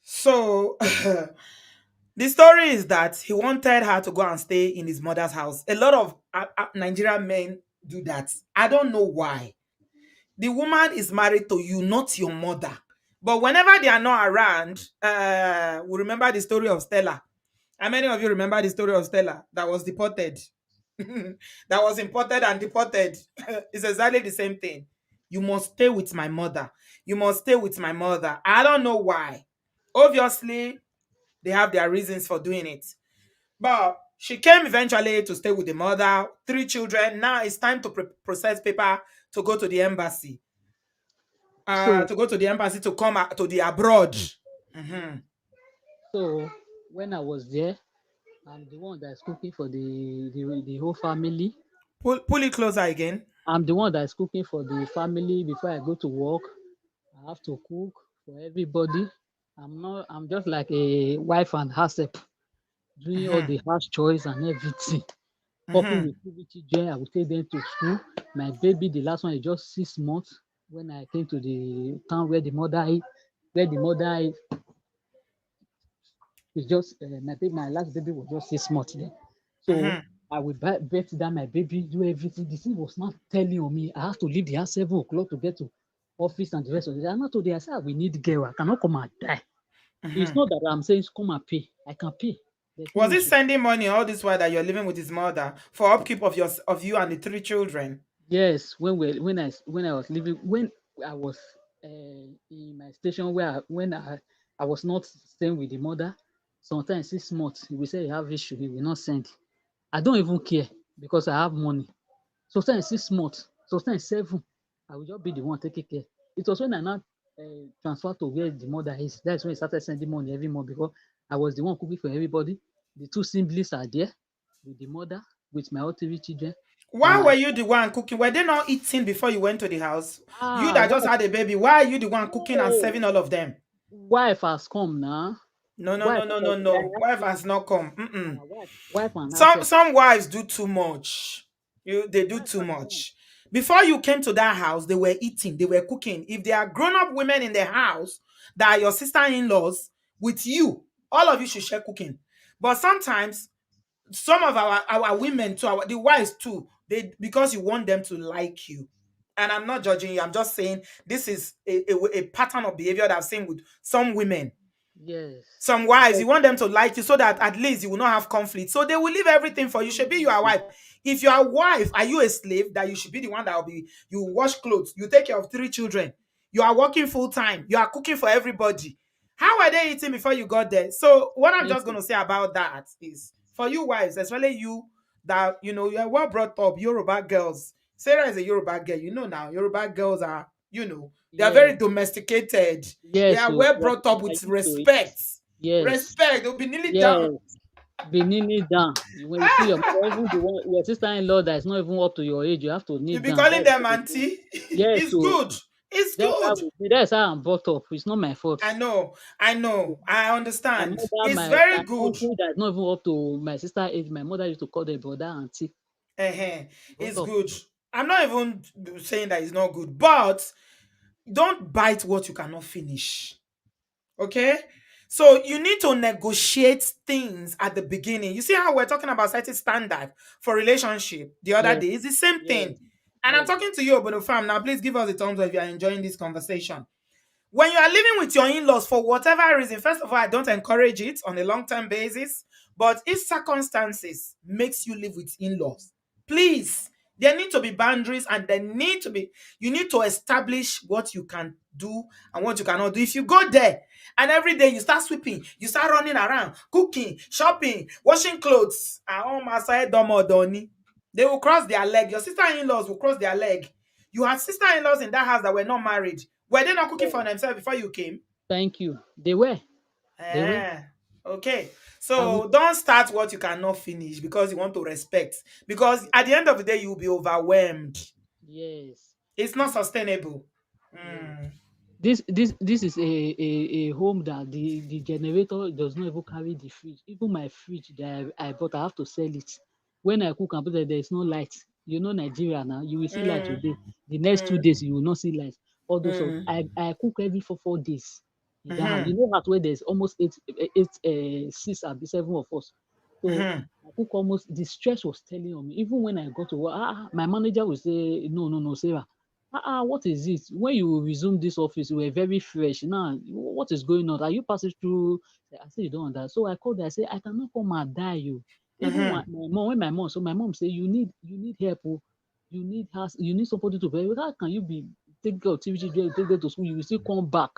So the story is that he wanted her to go and stay in his mother's house. A lot of Nigerian men do that. I don't know why. The woman is married to you, not your mother. But whenever they are not around, we remember the story of Stella. How many of you remember the story of Stella that was deported? That was imported and deported. It's exactly the same thing. You must stay with my mother. You must stay with my mother. I don't know why. Obviously, they have their reasons for doing it. But she came eventually to stay with the mother, three children. Now it's time to process paper to go to the embassy. So To come to the abroad. Mhm. so when I was there, I'm the one that's cooking for the whole family. Pull it closer again. I'm the one that's cooking for the family before I go to work. I have to cook for everybody. I'm just like a wife and herself, doing all Mhm. the house chores and everything. Couple Mhm. with two children, I will take them to school. My baby, the last one is just 6 months. When I came to the town where the mother is just my last baby was just 6 months then. So Mhm. I will bet that my baby do everything. The thing was not telling on me. I have to leave the house 7 o'clock to get to office and the rest of the day. I'm not told I said we need girl. I cannot come and die. It's Mhm. not that I'm saying come and pay. I can pay. There's no Was he issue. sending money all this while that you're living with his mother for upkeep of you and the three children? Yes, when I was living when I was in my station when I was not staying with the mother, sometimes 6 months we say you have issue, he will not send. I don't even care because I have money. Sometimes 6 months, sometimes seven, I will just be the one taking care. It was when I now transfer to where the mother is. That's when he started sending money every month because I was the one cooking for everybody. The two siblings are there with the mother, with my all three children. Why And were you the one cooking? Were they not eating before you went to the house? You that just wife, had a baby, why are you the one cooking and no, serving all of them? wife has come now. No, no, Wife no, no, has no, no. Wife to, has not come. Mm-mm. wife and Some herself. some wives do too much. They do Wife too has come. much. Before you came to that house, they were eating, they were cooking. If there are grown-up women in the house that are your sister-in-laws with you, all of you should share cooking. But sometimes some of our women too, the wives too, they because you want them to like you. And I'm not judging you. I'm just saying this is a pattern of behavior that I've seen with some women. Yes. Some wives, Because you want them to like you so that at least you will not have conflict. So they will leave everything for you. Should be your wife. If you are a wife, are you a slave that you should be the one that will be, you wash clothes, you take care of three children, you are working full time, you are cooking for everybody. How are they eating before you got there? So what I'm just going simple. to say about that is for you wives, especially you that you are well brought up, Yoruba girls. Sarah is a Yoruba girl. You know now, Yoruba girls are, they are Yes. very domesticated. They Yes. are So well brought up we are with used to it. respect. Yes. Respect. They'll be kneeling down. Yes. Be kneeling down. When you see your mother, even your sister-in-law that is not even up to your age, you have to kneel You'll be down. calling That's them what they do. auntie. Yes. It's So good. It's good. that's how I'm brought up. It's not my fault. I know. I So know. I my understand. mother, It's my very good. uncle that is not even up to my sister age, my mother used to call them brother auntie. uh Brought It's up. good. I'm not even saying that it's not good, but don't bite what you cannot finish. Okay? So you need to negotiate things at the beginning. You see how we're talking about setting standard for relationship the other Yes. day? It's the same Yes. thing. And I'm Yes. talking to you, Obodo Fam. Now, please give us a thumbs up if you are enjoying this conversation. When you are living with your in-laws for whatever reason, first of all, I don't encourage it on a long-term basis. But if circumstances makes you live with in-laws, please, there need to be boundaries, and there need to be, you need to establish what you can do and what you cannot do. If you go there and every day you start sweeping, you start running around, cooking, shopping, washing clothes, they will cross their leg. Your sister-in-laws will cross their leg. You had sister-in-laws in that house that were not married. Were they not cooking Yeah. for themselves before you came? Thank you. They were. They were. Eh, okay. I will. So don't start what you cannot finish because you want to respect. Because at the end of the day, you will be overwhelmed. Yes. It's not This. sustainable. Yes. Mm. This is a home that the generator does not even carry the fridge. Even my fridge that I bought, I have to sell it. When I cook and put it, there is no light. You know Nigeria now. You will see light Mm. today. The next two Mm. days you will not see light. All those of Mm. I cook every 4 days in that house. Mm-hmm. You know that where there's almost six and seven of us. So Mm-hmm. I cook almost the stress was telling on me. Even when I got to work, my manager will say, no, Sarah. What is it? When you resume this office, you were very fresh. Now, what is going on? Are you passing through? I said, you don't understand. So I called her. I said, I cannot come and die you. Even Mm-hmm. when my mom, so my mom said, you need help. Oh. You need somebody to very. How can you be take care of TV, take her to school? You will still come back.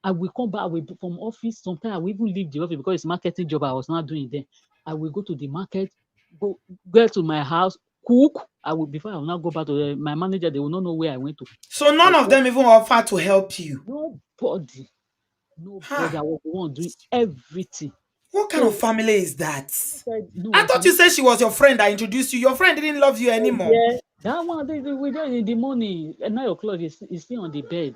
I will come back. I will from office. Sometimes I will even leave the office because it's marketing job I was not doing then. I will go to the market, go get to my house, cook. I will before I will now go back to my manager. They will not know where I went to. So I none of will, them even offer to help you. nobody, nobody. I Ha! was the one doing everything. What kind of So family is that? I said, no, I I thought you cannot. said she was your friend that introduced you. Your friend didn't love you anymore. Yeah, that one. We there in the morning at 9 o'clock. He's still on the bed.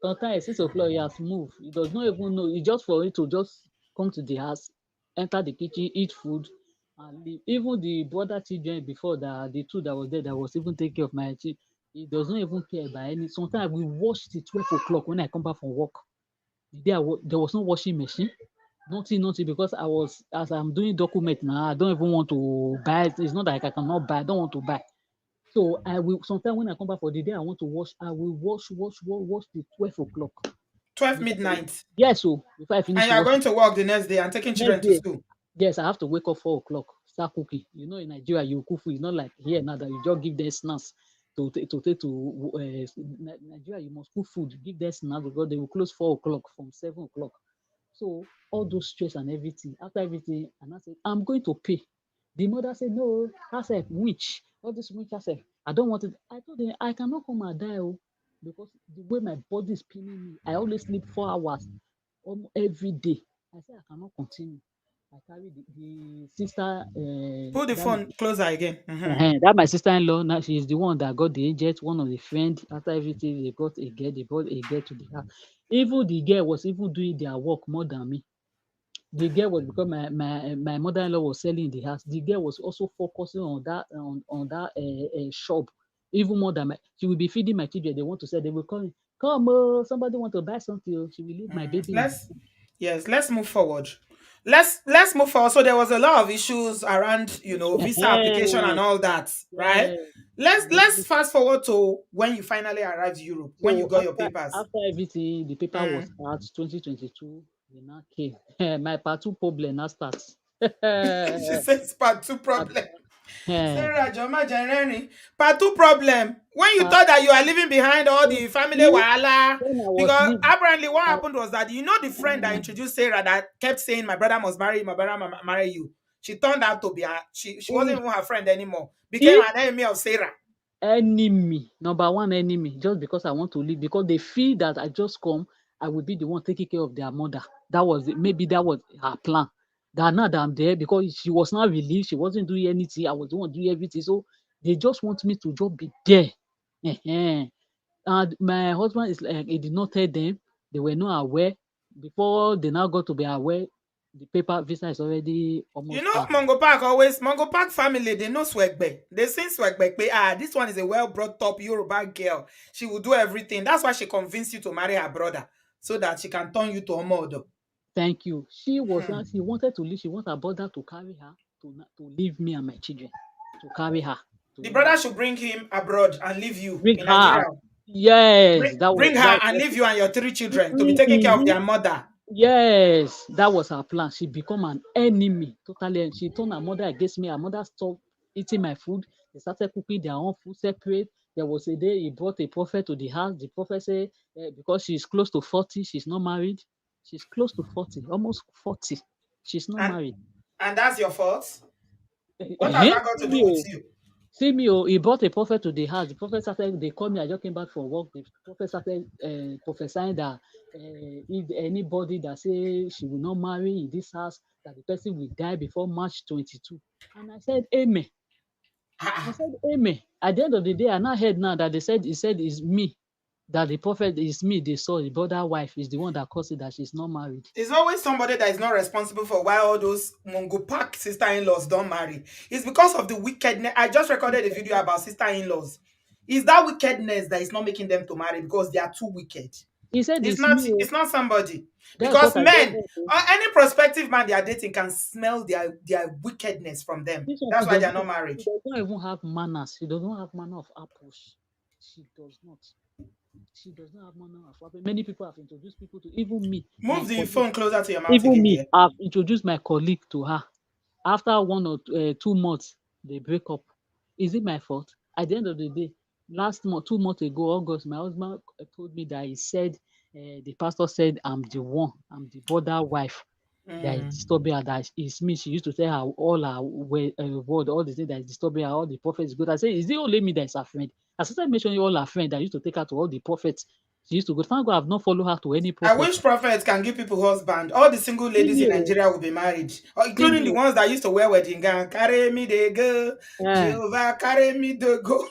Sometimes 6 o'clock he has moved. He does not even know. It's just for it to just come to the house, enter the kitchen, eat food, and leave. Even the brother children before that, the two that was there that was even taking care of my child, he does not even care about any. Sometimes we watch till 12 o'clock when I come back from work. The day there was no washing machine, nothing, because I was as I'm doing document now, I don't even want to buy it. It's not like I cannot buy, I don't want to buy. So I will sometimes when I come back for the day I want to wash, I will wash till 12 o'clock. 12 Before I, midnight. yes, so before I And finish you are washing, going to work the next day and taking next children to day, school. yes, I have to wake up 4 o'clock, start cooking. You know, in Nigeria, you cook food. It's not like here now that you just give them snacks to take to Nigeria. You must cook food, give them snacks because they will close 4 o'clock from 7 o'clock. So all those stress and everything, after everything, and I said, I'm going to pay. The mother said, no, I said, which? All this witch, I said, I don't want it. I told them, I cannot come and die, oh, because the way my body is pinning me, I always sleep 4 hours almost every day. I said, I cannot continue. I carry the sister, Put the phone closer again. that my sister-in-law. Now she's the one that got the agent. One of the friend. After everything, they got a girl. They brought a girl to the house. Even the girl was even doing their work more than me. The girl was because my mother-in-law was selling the house. The girl was also focusing on that shop even more than my. She will be feeding my children. They want to sell. They will call me. Come, somebody want to buy something. Oh." She will leave my baby in Let's Yes, let's move forward. Let's move forward. So there was a lot of issues around, visa application and the all that, right? yeah. Let's fast forward to when you finally arrived to Europe, when you So got your after papers. after everything, the paper was Mm. out 2022. We now came. My part two problem now starts. She says part two problem. Eh, Sarah Joma Jeremy. Part two problem. When you part thought that you are leaving behind all the family two, wahala, when I was because leaving, apparently what I, happened was that the friend that eh, introduced Sarah that kept saying my brother must marry you, my brother must marry you. She turned out to be she wasn't if even her friend anymore. Became if an enemy of Sarah. enemy, number one enemy, just because I want to leave, because they feel that I just come, I will be the one taking care of their mother. That was it. Maybe that was her plan. That now that I'm there, because she was not relieved, she wasn't doing anything. I was the one doing everything. So they just want me to just be there. Ehen. And my husband is like, he did not tell them. They were not aware. Before they now got to be aware, the paper visa is already You almost know, out. Mongo Park family, they know Swagbe. They sing Swagbe. This one is a well brought up Yoruba girl. She will do everything. That's why she convinced you to marry her brother, so that she can turn you to a model. Thank you. Hmm. She wanted to leave. She wanted her brother to carry her to leave me and my children, to carry her to The leave her. brother should bring him abroad and leave you Bring in her. Nigeria. Yes, Bring her and leave you and your three children to be taking care of mhm. their mother. Yes, that was her plan. She become an enemy totally. She turned her mother against me. Her mother stopped eating my food. They started cooking their own food separate. There was a day he brought a prophet to the house. The prophet said, because she's close to 40, she's not married. She's close to 40, almost 40. She's not And married. that's your fault. What has Eh, that got see to me, do with oh. you? See me, oh, he brought a prophet to the house. The prophet started, they called me, I just came back from work. The prophet started prophesying that if anybody that say she will not marry in this house, that the person will die before March 22. And I said, Amen. I Ah, said, Amen. At the end of the day, I now heard now that he said it's me, that the prophet is me, they saw the brother wife is the one that caused it, that she's not married. it's always somebody that is not responsible for why all those Mungo Park sister-in-laws don't marry. It's because of the wickedness. I just recorded a video about sister-in-laws. It's that wickedness that is not making them to marry because they are too wicked. He said, It's it's not me. Oh. it's not somebody. That's Because what I told men, him. Oh. or any prospective man they are dating can smell their wickedness from them. This one, That's why they are not married. she does not even have manners. She does not have manner of approach. She does not. She does not have manner of approach. Many people have introduced people to, even me, my Move the colleague. phone closer to your mouth Even again, me, dear. I've introduced my colleague to her. After 1 or 2 months, they break up. Is it my fault? At the end of the day, last month, 2 months ago, August, my husband told me that he said, the pastor said, I'm the brother wife that is Mm. disturbing her, that is me. She used to tell her all her word, all the things that is disturbing her, all the prophets good. I say, is it only me that is her friend? I started mentioning all her friends that used to take her to all the prophets. She used to go. Thank God I've not followed her to any I prophet. wish prophets can give people husband. All the single See ladies me, in oh, Nigeria will be married, or see including me, the oh. ones that used to wear wedding gown. Carry me, they go. Eh, Jehovah, carry me, they go.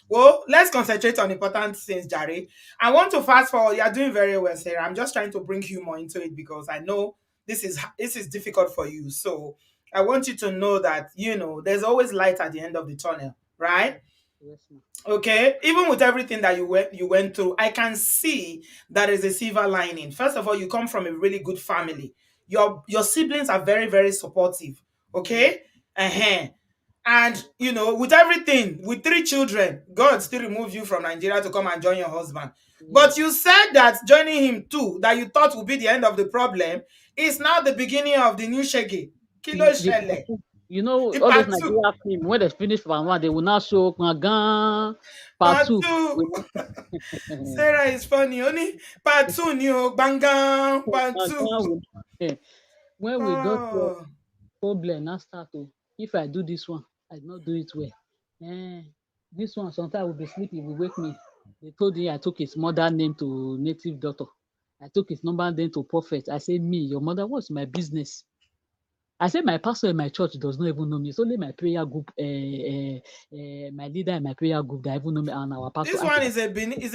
Well, let's concentrate on important things, Jerry. I want to fast forward. You're doing very well, Sarah. I'm just trying to bring humor into it because I know this is difficult for you. So I want you to know that there's always light at the end of the tunnel, right? yes, yes, ma'am. Okay, even with everything that you went through, I can see that is a silver lining. First of all, you come from a really good family. Your siblings are very, very supportive. Mm, Okay. And with everything, with three children, God still removed you from Nigeria to come and join your husband. But you yes. said that joining him too, that you thought would be the end of the problem, is now the beginning of the new shege. Kilo The part shele. two. You know, The all those part two. Nigeria film, when they finish part one, they will now show Gangan part Part two. two. We know. Sarah is funny. Only part two ni o. Bangan. Part two. Gangan will, when we got there, Oh. problem now start to, if I do this one, I did not do it well. Eh, this one sometimes I will be sleeping, will wake me. They told me I took his mother name to native daughter. I took his number name to prophet. I said, me, your mother, what's my business? I said my pastor in my church does not even know me. It's only my prayer group, my leader in my prayer group that even know me, and our pastor. This one is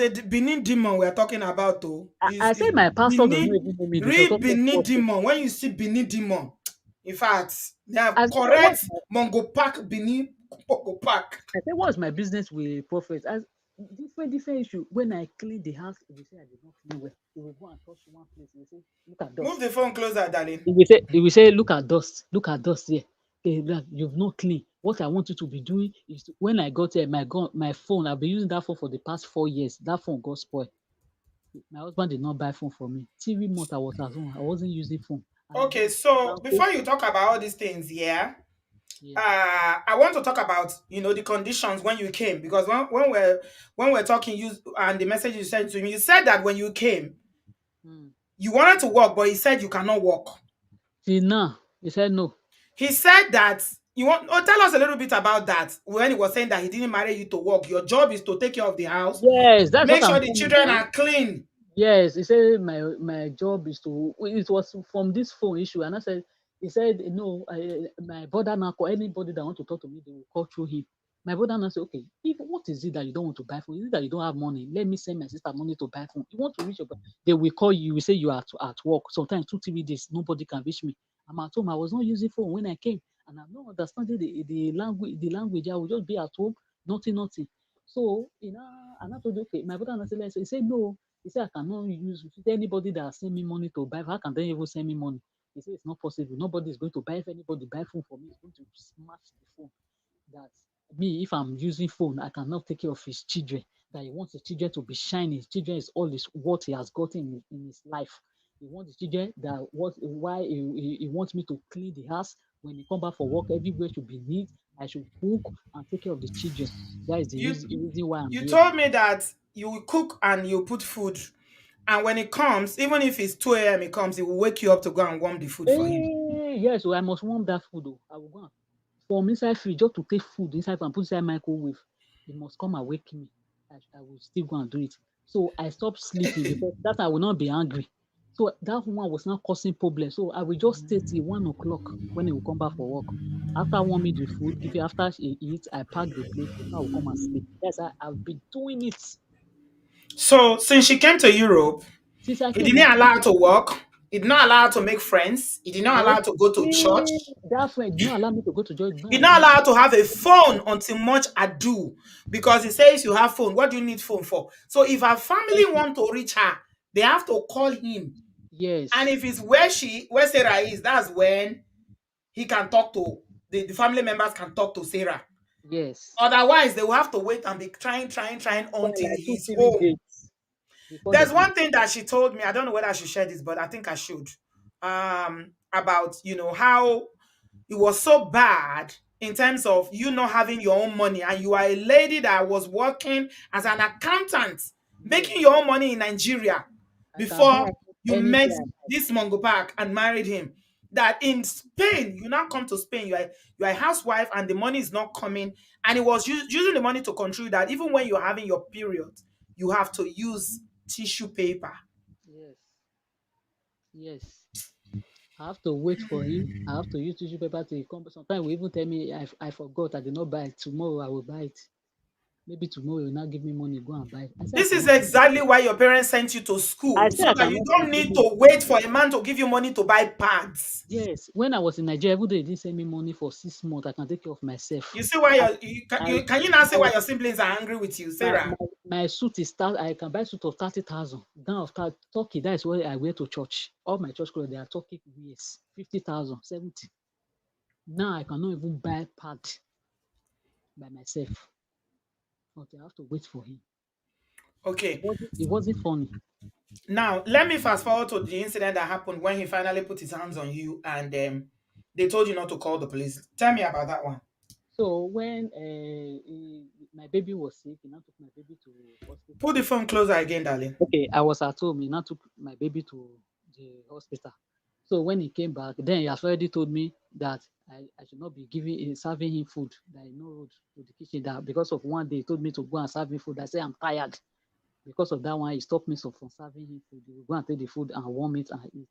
a Benin demon we are talking about though. I Is said my pastor does not Benin even know me. They should real talk of Benin prophet. demon. When you see Benin demon, in fact, they have I said, correct Mongo Park Benin Mongo Park. what's my business with prophet? As different issue. When I clean the house, they say I did not clean well. They will go and touch one place. They say, look at Move dust. the phone closer, darling. They will say, look at dust here. You've not clean. What I want you to be doing is when I got here, my phone, I've been using that phone for the past 4 years. That phone got spoiled. My husband did not buy phone for me. 3 months I was at home. I wasn't using phone. And I Okay, don't so now say, before you talk about all these things, yeah. yeah. I want to talk about the conditions when you came because when we're talking you and the message you sent to me, you said that when you came Mm. you wanted to work, but he said you cannot work. Till now, he said no. He said that you want. Oh, tell us a little bit about that. When he was saying that he didn't marry you to work, your job is to take care of the house, Yes, that's make what I'm sure the saying children now. are clean. Yes, he said my job is to. It was from this phone issue, and I said he said no. My brother now call anybody that want to talk to me, they will call through him. My brother now say, okay, if what is it that you don't want to buy phone? Is it that you don't have money? Let me send my sister money to buy phone. You want to reach your brother? They will call you. You will say you are at work. Sometimes 2 3 days nobody can reach me. I'm at home. I was not using phone when I came, and I'm not understanding the language. The language. I will just be at home, nothing. So and I told you, okay, my brother now said, let's say, he said no. He said, I cannot use anybody that send me money to buy. How can they even send me money? He said, it's not possible. Nobody is going to buy. If anybody buy phone for me, it's going to smash the phone. That me, if I'm using phone, I cannot take care of his children. that he wants his children to be shining. His children is all this what he has gotten in his life. He wants the children that what why he wants me to clean the house when he come back for work. Everywhere should be neat. I should cook and take care of the children. That is the You reason why I'm you here. told me that you will cook and you put food, and when it comes, even if it's 2 a.m., it comes, it will wake you up to go and warm the food for him. Yes, so I must warm that food. Oh. I will go and from inside fridge just to take food inside and put inside microwave. He must come and wake me. I will still go and do it. So I stopped sleeping because that I will not be angry. So that one was not causing problem. So I will just stay till 1 o'clock when he will come back for work. After warming the food, if after he eats, I pack the plate before I will come and sleep. That's how I've been doing it So since she came to Europe, since I he came. didn't allow her to work. He did not allow her to make friends. He did not allow her to go to church. Okay, that friend did not allow me to go to church. Did He not did allow not me. allow her to have a phone until much ado, because he says you have phone. What do you need phone for? So if her family Thank you. want to reach her, they have to call him. And Yes, if it's where Sarah is, that's when he can talk to the family members can talk to Sarah. yes. Otherwise, they will have to wait and be trying Spend until like two, he's 3 days home. before they There's can. one thing that she told me. I don't know whether I should share this, but I think I should. About how it was so bad in terms of you not having your own money, and you are a lady that was working as an accountant, making Yes, your own money in Nigeria I can before buy you met anything I like. this Mongo Park and married him. That in Spain, you now come to Spain, you are a housewife and the money is not coming, and it was using the money to control that even when you're having your period, you have to use tissue paper. Yes, yes. I have to wait for him. I have to use tissue paper to come. Sometimes we even tell me I forgot. I did not buy it. Tomorrow I will buy it. Maybe tomorrow you will not give me money. Go and buy it. I say I This is cannot. exactly why your parents sent you to I school, say so I that you cannot don't send you need money to for wait for a man to give you money to buy pads. yes. When I was in Nigeria, every day they didn't send me money for 6 months. I can take care of myself. You see why I, can you now say I, why your siblings are angry with you, Sarah? my suit is start. I can buy suit of 30,000. Down of Turkey, that is what I wear to church. All my church clothes they are Turkey wears 50,000, 70. Now I cannot even buy pad by myself. Okay, I have to wait for him. Okay. It wasn't funny. Now let me fast forward to the incident that happened when he finally put his hands on you, and they told you not to call the police. Tell me about that one. So when my baby was sick, he now took my baby to Put hospital. the phone closer again, darling. Okay, I was at home. He now took my baby to the hospital. So when he came back, then he has already told me that I should not be serving him food. That he no road to the kitchen. That because of one day he told me to go and serve him food. I say I'm tired. Because of that one, he stopped me from serving him food. He will go and take the food and warm it and eat.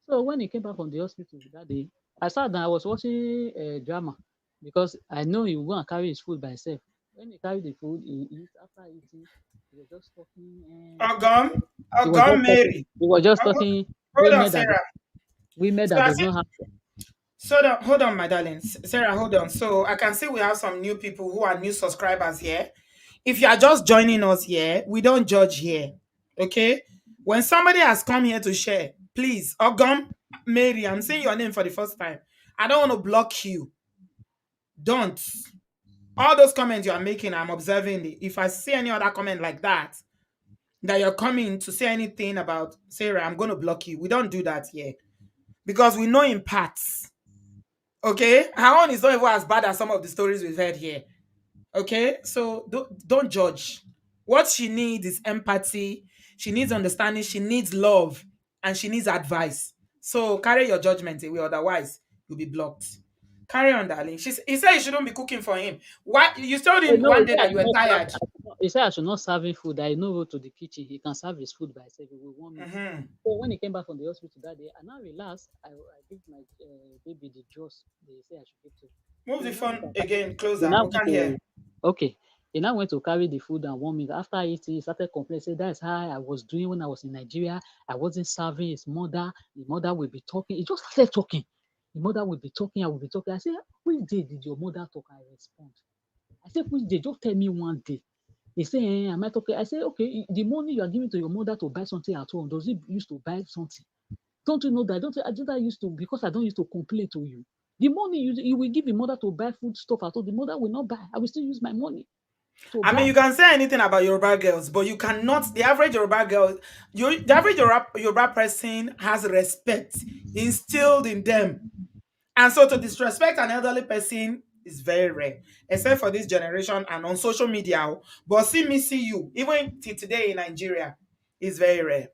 So when he came back from the hospital that day, I sat down. I was watching a drama because I know he will go and carry his food by himself. When he carried the food, he eat. After eating, he was just talking. Ogum, He was Ogum just talking. Mary. He was just Oh, talking hold on, women that Sarah. women So that I does see. not have. Hold on, my darling. Sarah, hold on. So I can see we have some new people who are new subscribers here. If you are just joining us here, we don't judge here. Okay? When somebody has come here to share, please, Ogum, Mary, I'm saying your name for the first time. I don't want to block you. Don't. All those comments you are making, I'm observing it. If I see any other comment like that you're coming to say anything about Sarah, I'm going to block you. We don't do that here because we know in parts. Okay? Her own is not even as bad as some of the stories we've heard here. Okay, so don't judge. What she needs is empathy. She needs understanding. She needs love, and she needs advice. So carry your judgment away, otherwise you'll be blocked. Carry on, darling. He said you shouldn't be cooking for him. Why you told him No, one he day said I that you should were not serve. tired? He said I should not serve him food. That he no go to the kitchen. He can serve his food by himself. He will warm it. Mhm. So when he came back from the hospital that day, I now relaxed. I give my baby the juice they say I should give to. Move So the he now went phone and again he closer. now We went can't hear. to okay. He now went to carry the food and warm it. After eating, he started complaining. Say that's how I was doing when I was in Nigeria. I wasn't serving his mother. The mother will be talking. He just started talking. The mother will be talking. I will be talking. I said, which day did your mother talk? I respond. I said, which day? Just tell me one day. He said, am I talking? I said, okay, the money you are giving to your mother to buy something at home, does it used to buy something? Don't you know that? I don't I used to because I don't used to complain to you. The money you will give your mother to buy food stuff at home, the mother will not buy. I will still use my money. So I mean, that you can say anything about Yoruba girls, but you cannot. The average Yoruba girl, the average Yoruba person has respect instilled in them, and so to disrespect an elderly person is very rare, except for this generation and on social media. Oh. But see me, see you, even till today in Nigeria, is very rare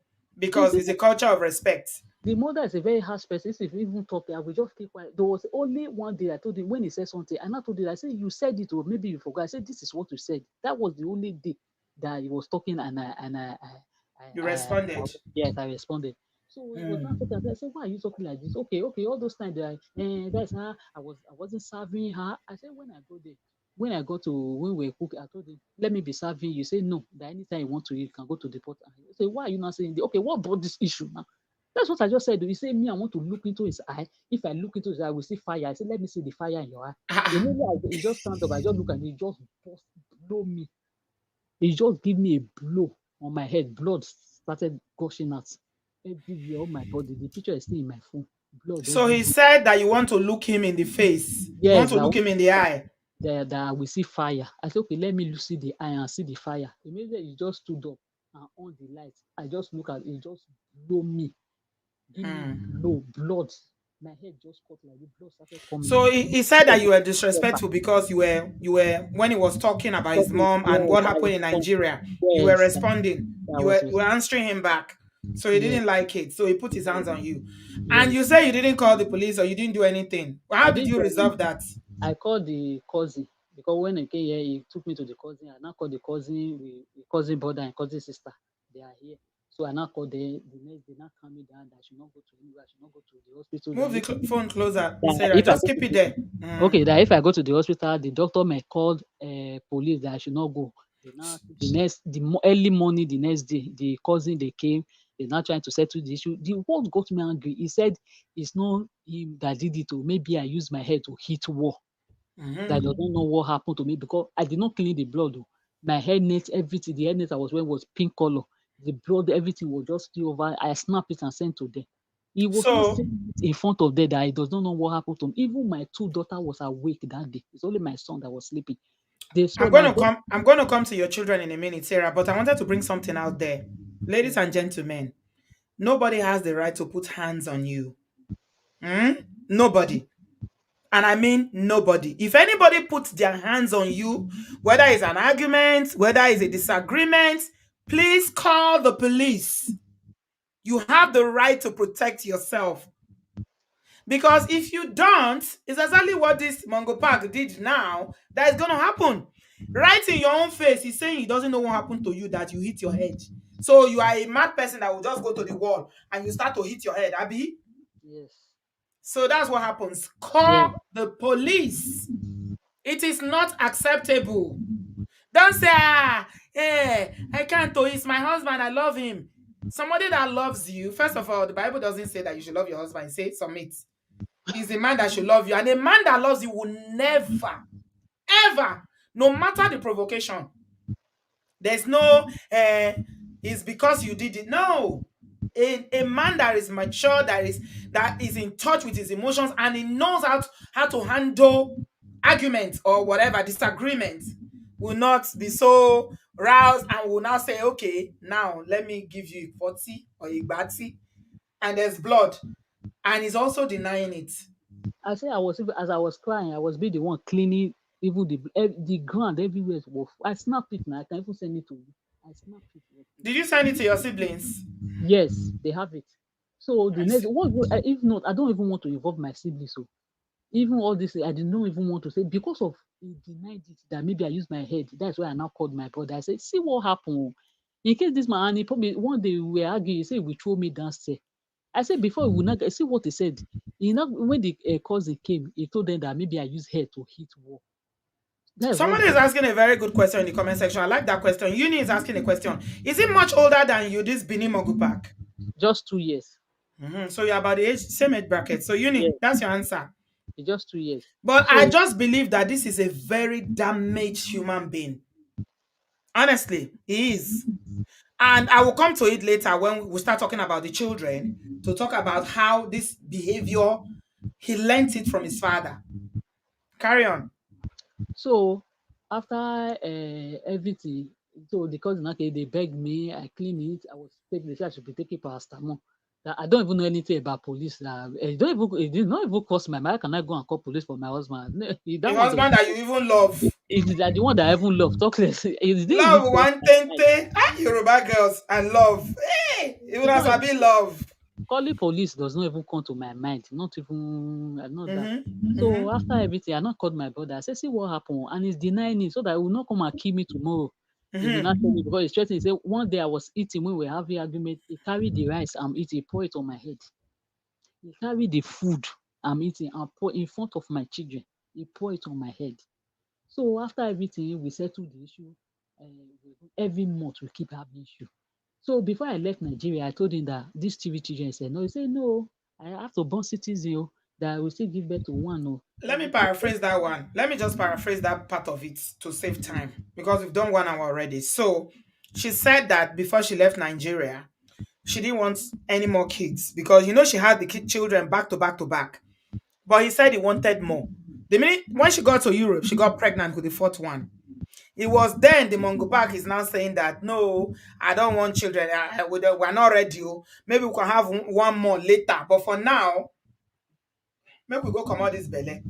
you because see, it's a culture of respect. the mother is a very harsh person. If you even talk, I will just keep quiet. There was only one day I told him when he said something, and I told him, I said, you said it, or maybe you forgot. I said, this is what you said. That was the only day that he was talking, and You I responded. yes, I responded. So he was not talking. Mm. I said, why are you talking like this? Okay, okay, all those times that that's how I wasn't serving her. I said, when I go there, when I go to when we cook, I told him, let me be serving you. Say no, that anytime you want to, you can go to the pot. I say, why are you not saying okay, what brought this issue now? That's what I just said. You say me, I want to look into his eye. If I look into his eye, I will see fire. I say, let me see the fire in your eye. Ah, Immediately, he just stand up. I just look at him. He just bust, blow me. He just give me a blow on my head. Blood started gushing out everywhere on my body. The picture is still in my phone. Blood so he everywhere. said that you want to look him in the face. You want Yes, to look him in the eye. that we see fire. I said, okay, let me see the eye and see the fire. Immediately, he just stood up and on the light. I just look at it. He just blow me. Give me Hmm. blood. My head just cut like the blood started coming. So he said that you were disrespectful because you were when he was talking about his Talking, mom and yes, what I happened in respond. Nigeria. You were Yes, responding. I You was were responding. answering him back. So he Yes, didn't like it. So he put his hands on you. And you yes. say you didn't call the police or you didn't do anything. How I did didn't you do resolve anything. that? I called the cousin because when I came here, he took me to the cousin. I now called the cousin, the cousin brother and cousin sister. They are here. So I now called them. The next day, now calm me down that I should not go to anywhere. I should not go to the hospital. Move the phone closer, That Sarah. if I Just go keep to it the there. Mm. okay, that if I go to the hospital, the doctor may call police that I should not go. They now early morning the next day, the cousin they came. They're now trying to settle the issue. The what got me angry. He said it's not him that did it. Or maybe I used my head to hit wall. That I Mhm. don't know what happened to me because I did not clean the blood. Oh. My hair net, everything, the hair net I was wearing was pink color. The blood, everything was just still over. I snapped it and sent to them. He was not So saying it in front of them that he does not know what happened to him. Even my two daughters was awake that day. It's only my son that was sleeping. They saw that just I'm going to come to your children in a minute, Sarah, but I wanted to bring something out there. Ladies and gentlemen, nobody has the right to put hands on you. Hmm? Nobody. And I mean nobody. If anybody puts their hands on you, whether it's an argument, whether it's a disagreement, please call the police. You have the right to protect yourself. Because if you don't, it's exactly what this Mongo Park did now that is going to happen. Right in your own face, he's saying he doesn't know what happened to you that you hit your head. So you are a mad person that will just go to the wall and you start to hit your head, Abby. yes, So that's what happens. yes, Call the police. It is not acceptable. Don't say, I can't do it's my husband, I love him. Somebody that loves you, first of all, the Bible doesn't say that you should love your husband. It says submit. Is a man that should love you. And a man that loves you will never, ever, no matter the provocation, there's no, it's because you did it. No. A man that is mature, that is in touch with his emotions, and he knows how to handle arguments or whatever disagreements will not be so roused and will now say, okay, now let me give you 40 or igbati, and there's blood, and he's also denying it. I say I was even as I was crying, I was be the one cleaning even the ground everywhere was. I snapped it now. I can even send it to you. I snapped it. Did you send it to your siblings? Yes, they have it. So the I next see. what if not, I don't even want to involve my siblings. So even all this, I did not even want to say because of he denied it that maybe I used my head. That's why I now called my brother. I said, see what happened. In case this man, and he probably one day we were arguing, he said, we throw me downstairs. I said, before we will not see what he said. You know, when the cousin came, he told them that maybe I used hair to hit wall. That's what Somebody is asking a very good question in the comment section. I like that question. Uni is asking a question. Is he much older than you, this Bini Mogupak? just 2 years. So you're about the age, same age bracket. So Uni, Yes, that's your answer. it's just 2 years. But I So just believe that this is a very damaged human being. Honestly, he is. And I will come to it later when we start talking about the children to talk about how this behavior, he learnt it from his father. Carry on. so after everything, so the cousin, okay, they begged me, I clean it. I was taking, they said I should be taking paracetamol. That I don't even know anything about police. That it don't even, it did not even cross my mind. How can I go and call police for my husband? No, A that one does husband that you even love. it is that the one that I even love. Talk less. It didn't even Love cross one my mind. tente. Ah, Yoruba girls and love. Hey, even It's as not I even, be love. calling police does not even come to my mind. Not even not that. Mm-hmm. So after Mm-hmm. everything, I not called my brother. I said, see what happened, and he's denying it so that he will not come and kill me tomorrow. He will not tell me Mm-hmm. because he's threatening. He said one day I was eating when we were having argument. He carried the rice I'm eating, he pour it on my head. He carried the food I'm eating and pour in front of my children. He pour it on my head. So after everything, we settled the issue. Every month we keep having issue. So before I left Nigeria, I told him that this TV children said no. He said no, I have to born citizen oh, that I will still give birth to one oh. Let That me will take paraphrase that one. Let me just paraphrase that part of it to save time because we've done 1 hour already. So she said that before she left Nigeria, she didn't want any more kids because she had the children back to back to back. But he said he wanted more. The minute when she got to Europe, she got pregnant with the fourth one. It was then the Mongo Park is now saying that no, I don't want children. We're not ready. Oh. Maybe we can have one more later. But for now, maybe we go come out this belly.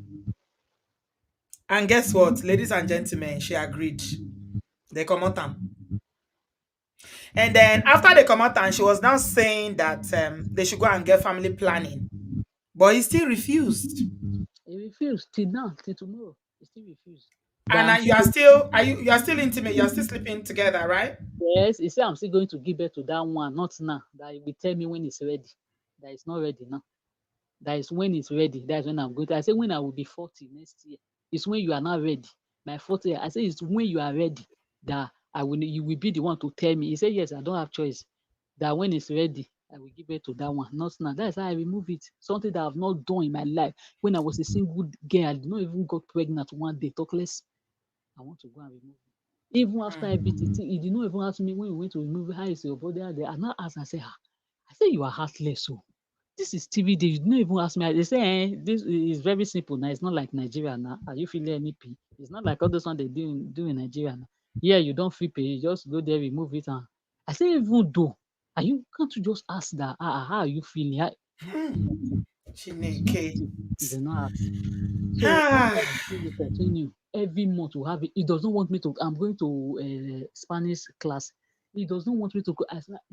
And guess what, ladies and gentlemen, she agreed. They come out. And then after they come out, and she was now saying that they should go and get family planning. But he still refused. he refused till now, till tomorrow. He still refused. That And I'm you still are going, still you are still intimate. You are still sleeping together, right? yes, he said I'm still going to give birth to that one, not now. That he will tell me when it's ready. That it's not ready now. That is when it's ready. That's when I'm going to. I say when I will be 40 next year. It's when you are not ready. My 40 I say it's when you are ready that I will you will be the one to tell me. He said, yes, I don't have choice. That when it's ready, I will give it to that one. Not now. That's how I remove it. Something that I've not done in my life. When I was a single girl, I did not even got pregnant one day. Talk less. I want to go and remove it. Even after everything, Mm. he did not even ask me when we went to remove it, how is your body out there? I now asked, I said, ah, I said you are heartless. So this is TV day. You didn't even ask me. They say, this is very simple now. It's not like Nigeria now. Are you feeling any pain? It's not like all those one they do in Nigeria now. Yeah, you don't feel pain. You just go there, remove it. And I say, even though, can't you just ask that? How are you feeling? Nothing. Chineke. Nothing. He did not ask. So after Ah. the thing will continue, every month we have it. He does not want me to. I'm going to Spanish class. He does not want me to go.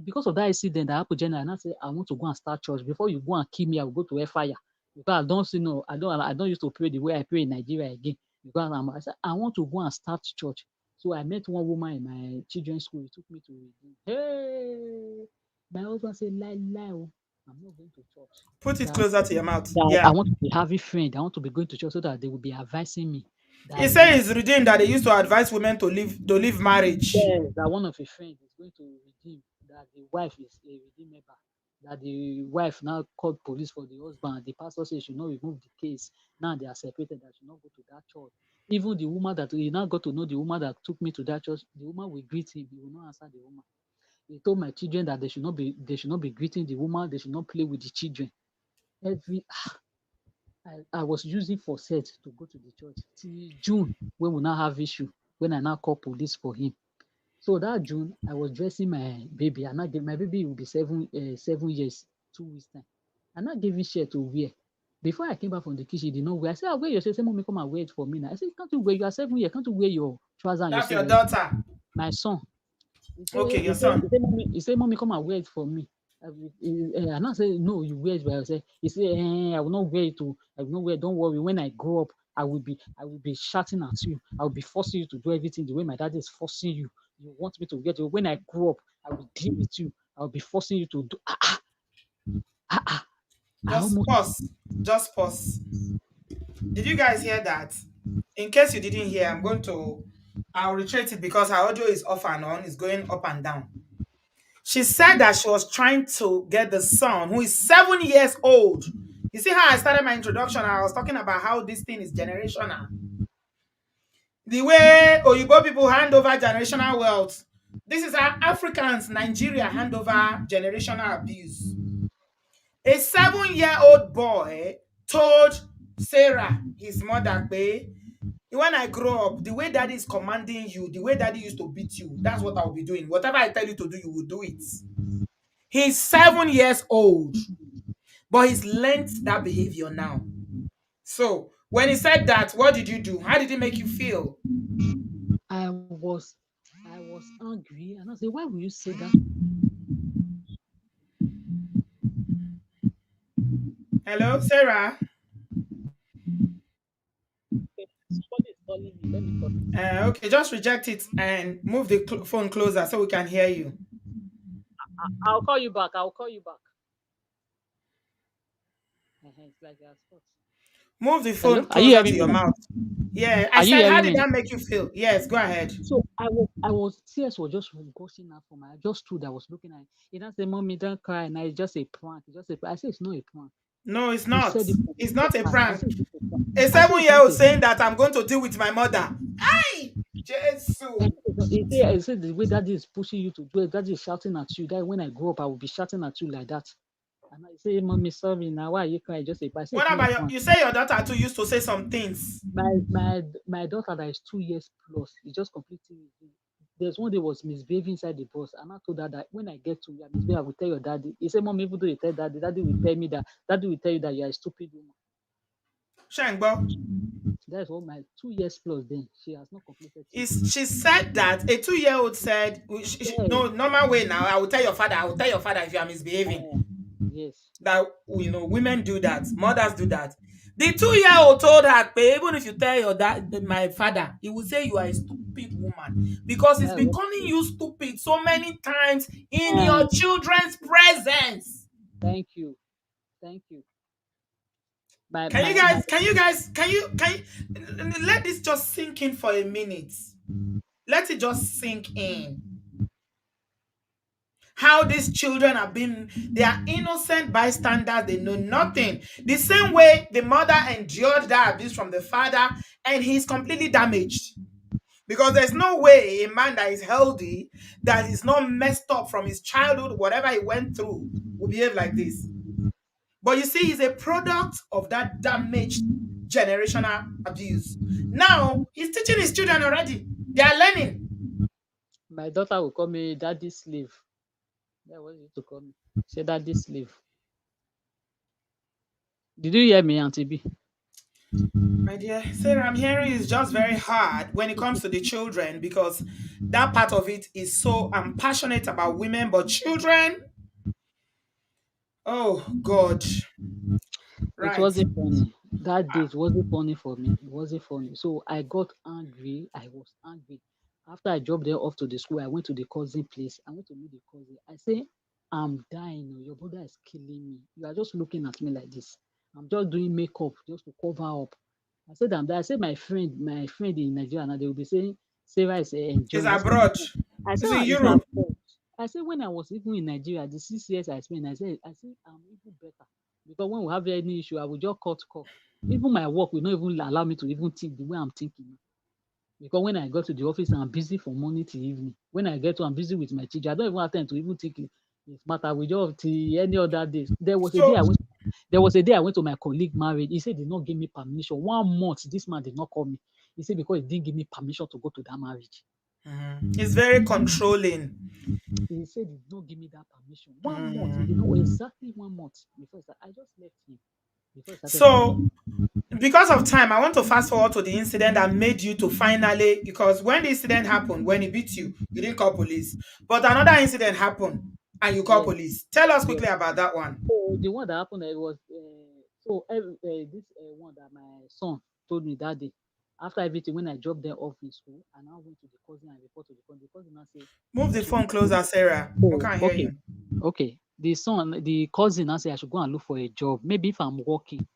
Because of that incident that happened, January, and I say I want to go and start church. Before you go and kill me, I will go to fire. Because I don't see no, I don't used to pray the way I pray in Nigeria again. Because I said I want to go and start church. So I met one woman in my children's school. He took me to redeem. Hey, my husband said, lie, lie, oh, I'm not going to church. Put it That closer to your mouth. I Yeah. want to be having friends. I want to be going to church so that they will be advising me. He That said it's redeemed that they used to advise women to leave marriage. yes, that one of his friends is going to redeem. That the wife is a redeem member. That the wife now called police for the husband. The pastor said she should not remove the case. Now they are separated. That should not go to that church. Even the woman that he now got to know the woman that took me to that church. The woman will greet him. He will not answer the woman. He told my children that they should not be greeting the woman. They should not play with the children. Every I was using for set to go to the church till June when we now have issue, when I now call police for him. So that June, I was dressing my baby. I now gave my baby will be 7 years, 2 weeks time. I now gave him shirt to wear. Before I came back from the kitchen, he did not wear. I said, I'll wear your shirt. Say, mommy, come and wear it for me now. I said, can't you wear? You are 7 years. Can't you wear your trousers and your That's shirt your like daughter. my son? He Okay, say he your say he son. say mommy he say mommy come and wear it for me. I now say no you wear it by yourself. He say I will not wear it oh, I will not wear it. Don't worry when I grow up I will be shouting at you. I will be forcing you to do everything the way my dad is forcing you. You want me to get you. When I grow up I will deal with you. I will be forcing you to do ah ah. I Just almost pause. Just pause. Did you guys hear that? In case you didn't hear, I'll retrace it because her audio is off and on, it's going up and down. She said that she was trying to get the son who is 7 years old. You see how I started my introduction? I was talking about how this thing is generational. The way Oyibo people hand over generational wealth. This is how Africans, Nigeria hand over generational abuse. A 7-year-old boy told Sarah, his mother, babe, When I grow up, the way daddy is commanding you, the way daddy used to beat you, that's what I'll be doing. Whatever I tell you to do, you will do it. He's 7 years old, but he's learned that behavior now. So when he said that, what did you do? How did it make you feel? I was I was angry and I said, why will you say that? Hello, Sarah. Somebody is calling me. Let me call. Okay, just reject it and move the phone closer so we can hear you. I'll call you back. I'll call you back. It's like a spot. Move the Hello? phone Are you closer hearing to me your now? mouth. Yeah, I Are you said, how hearing did me? that make you feel? Yes, go ahead. So I was tears were just gushing out from my. I just stood. I was looking at. He don't say, "Mommy, don't cry." And I just a prank. It's just a. I say it's not a prank. No, it's He not. said it for It's the not a prank. I prank. say it's not a prank. A I say it's not 7-year-old a saying prank. that I'm going to deal with my mother. Hey, Jesus. He said the way daddy is pushing you to do it, daddy is shouting at you. That when I grow up, I will be shouting at you like that. And I say, "Mommy, sorry. Now why are you crying?" Just say, I say What it's not a about prank. you say your daughter too used to say some things. My daughter that is 2 years plus, is just completely. There's one day was misbehaving inside the bus, and I told her that when I get to you, I misbehave, I will tell your daddy. He said, "Mom, even though you tell daddy, daddy will tell me that daddy will tell you that you are a stupid woman." Shengbo, That's what my 2 years plus. Then she has not completed 2 years. is she said that a 2-year-old said, Yes, no, normal way now, I will tell your father, I will tell your father if you are misbehaving. uh, yes, That, women do that, mothers do that. The 2-year-old told her, "Babe, even if you tell your dad, my father, he will say you are a stupid woman because he's that's been what calling she you stupid so many times in said. your children's presence." Thank you, thank you. My Can you my my guys, can you let this just sink in for a minute? Let it just sink in. How these children have been, they are innocent bystanders, they know nothing. The same way the mother endured that abuse from the father, and he's completely damaged. Because there's no way a man that is healthy, that is not messed up from his childhood, whatever he went through, will behave like this. But you see, he's a product of that damaged generational abuse. Now he's teaching his children already. They are learning. my daughter will call me daddy slave. That was it to call me. Say daddy slave. Did you hear me, Auntie B? My dear Sarah, I'm hearing is just very hard when it comes to the children because that part of it is so, I'm passionate about women, but children, oh God, It right. wasn't funny. That day it wasn't funny for me. It wasn't funny. So I got angry. I was angry. After I dropped them off to the school, I went to the cousin place. I went to meet the cousin. I say, I'm dying. Oh, your brother is killing me. You are just looking at me like this. I'm just doing makeup just to cover up. I said, I'm dying. I said, my friend in Nigeria, now they will be saying, Sarah is Is enjoying. I said, abroad. I said, It's in it's Europe. abroad. I said, when I was even in Nigeria, the 6 years I spent, I said, I'm even better. Because when we have any issue, I will just cut call. Even my work will not even allow me to even think the way I'm thinking now. Because when I go to the office, I'm busy from morning to evening. When I get to, I'm busy with my children. I don't even have time to even think it matter. We just till any other days. So, There was a day I went to my colleague marriage. He said he did not give me permission. 1 month, this man did not call me. He said because he didn't give me permission to go to that marriage. it's very controlling. He said he did not give me that permission. 1 month, he did not Mhm. exactly 1 month before I just left him before he started calling So, me. because of time, I want to fast forward to the incident that made you to finally, because when the incident happened, when he beat you didn't call police. But another incident happened and you call Yes, police. Tell us quickly yes. about that one. So the one that happened was this one that my son told me that day. After everything, when I dropped them off in school, I now went to the cousin and report to the cousin. The cousin now say Move I the should. phone closer, Sarah. We Oh, can't hear okay, you. okay. The cousin now say I should go and look for a job. Maybe if I'm working,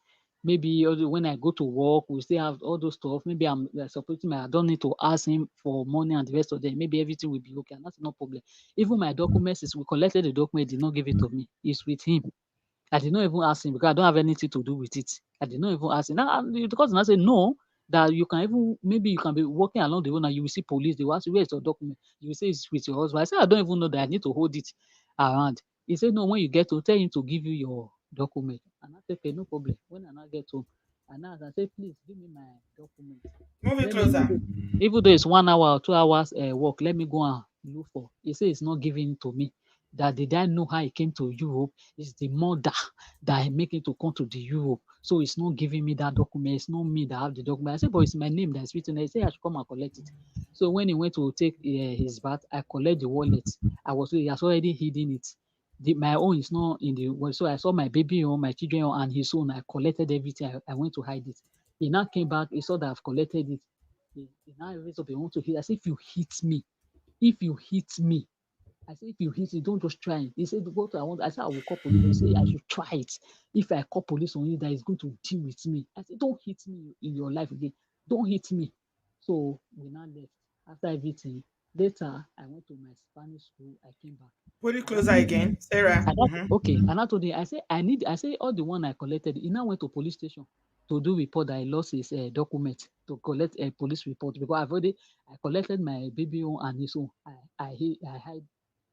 maybe when I go to work, we still have all those stuff. Maybe I'm like, supporting my. I don't need to ask him for money and the rest of them. Maybe everything will be okay, and that's no problem. Even my documents, is we collected the document, he did not give it to me. It's with him. I did not even ask him because I don't have anything to do with it. I did not even ask him. Now, because I said no, that you can even maybe you can be walking along the road and you will see police. They will ask you where's your document. You will say it's with your husband. I said I don't even know that I need to hold it around. He said no. When you get to tell him to give you your document, and I said okay, no problem. When I now get home, And now I say, please give me my document. Move it Let me, closer. even though it's 1 hour or 2 hours work, let me go and look for. He say it's not giving it to me. That did I know how he came to Europe? It's the mother that make him to come to the Europe. So it's not giving me that document. It's not me that have the document. I said, but it's my name that's written there. He said I should come and collect it. So when he went to take his bath, I collect the wallet. He has already hidden it. My own is not in the well, so I saw my baby own, my children own, and his own. I collected everything. I went to hide it. He now came back. He saw that I've collected it. He now raised up. He want to hit. I said, if you hit me, I said, if you hit me, don't just try it. He said, what I want. I said, I will call police. He said, I should try it. If I call police on you, that is going to deal with me. I said, don't hit me in your life again. Don't hit me. So we now left. After everything, later I went to my Spanish school. I came back. Put it And I closer again, Sarah. okay. And I told him, I say all the one I collected. He now went to police station to do report that I lost his document to collect a police report because I collected my baby own and his own. I hide.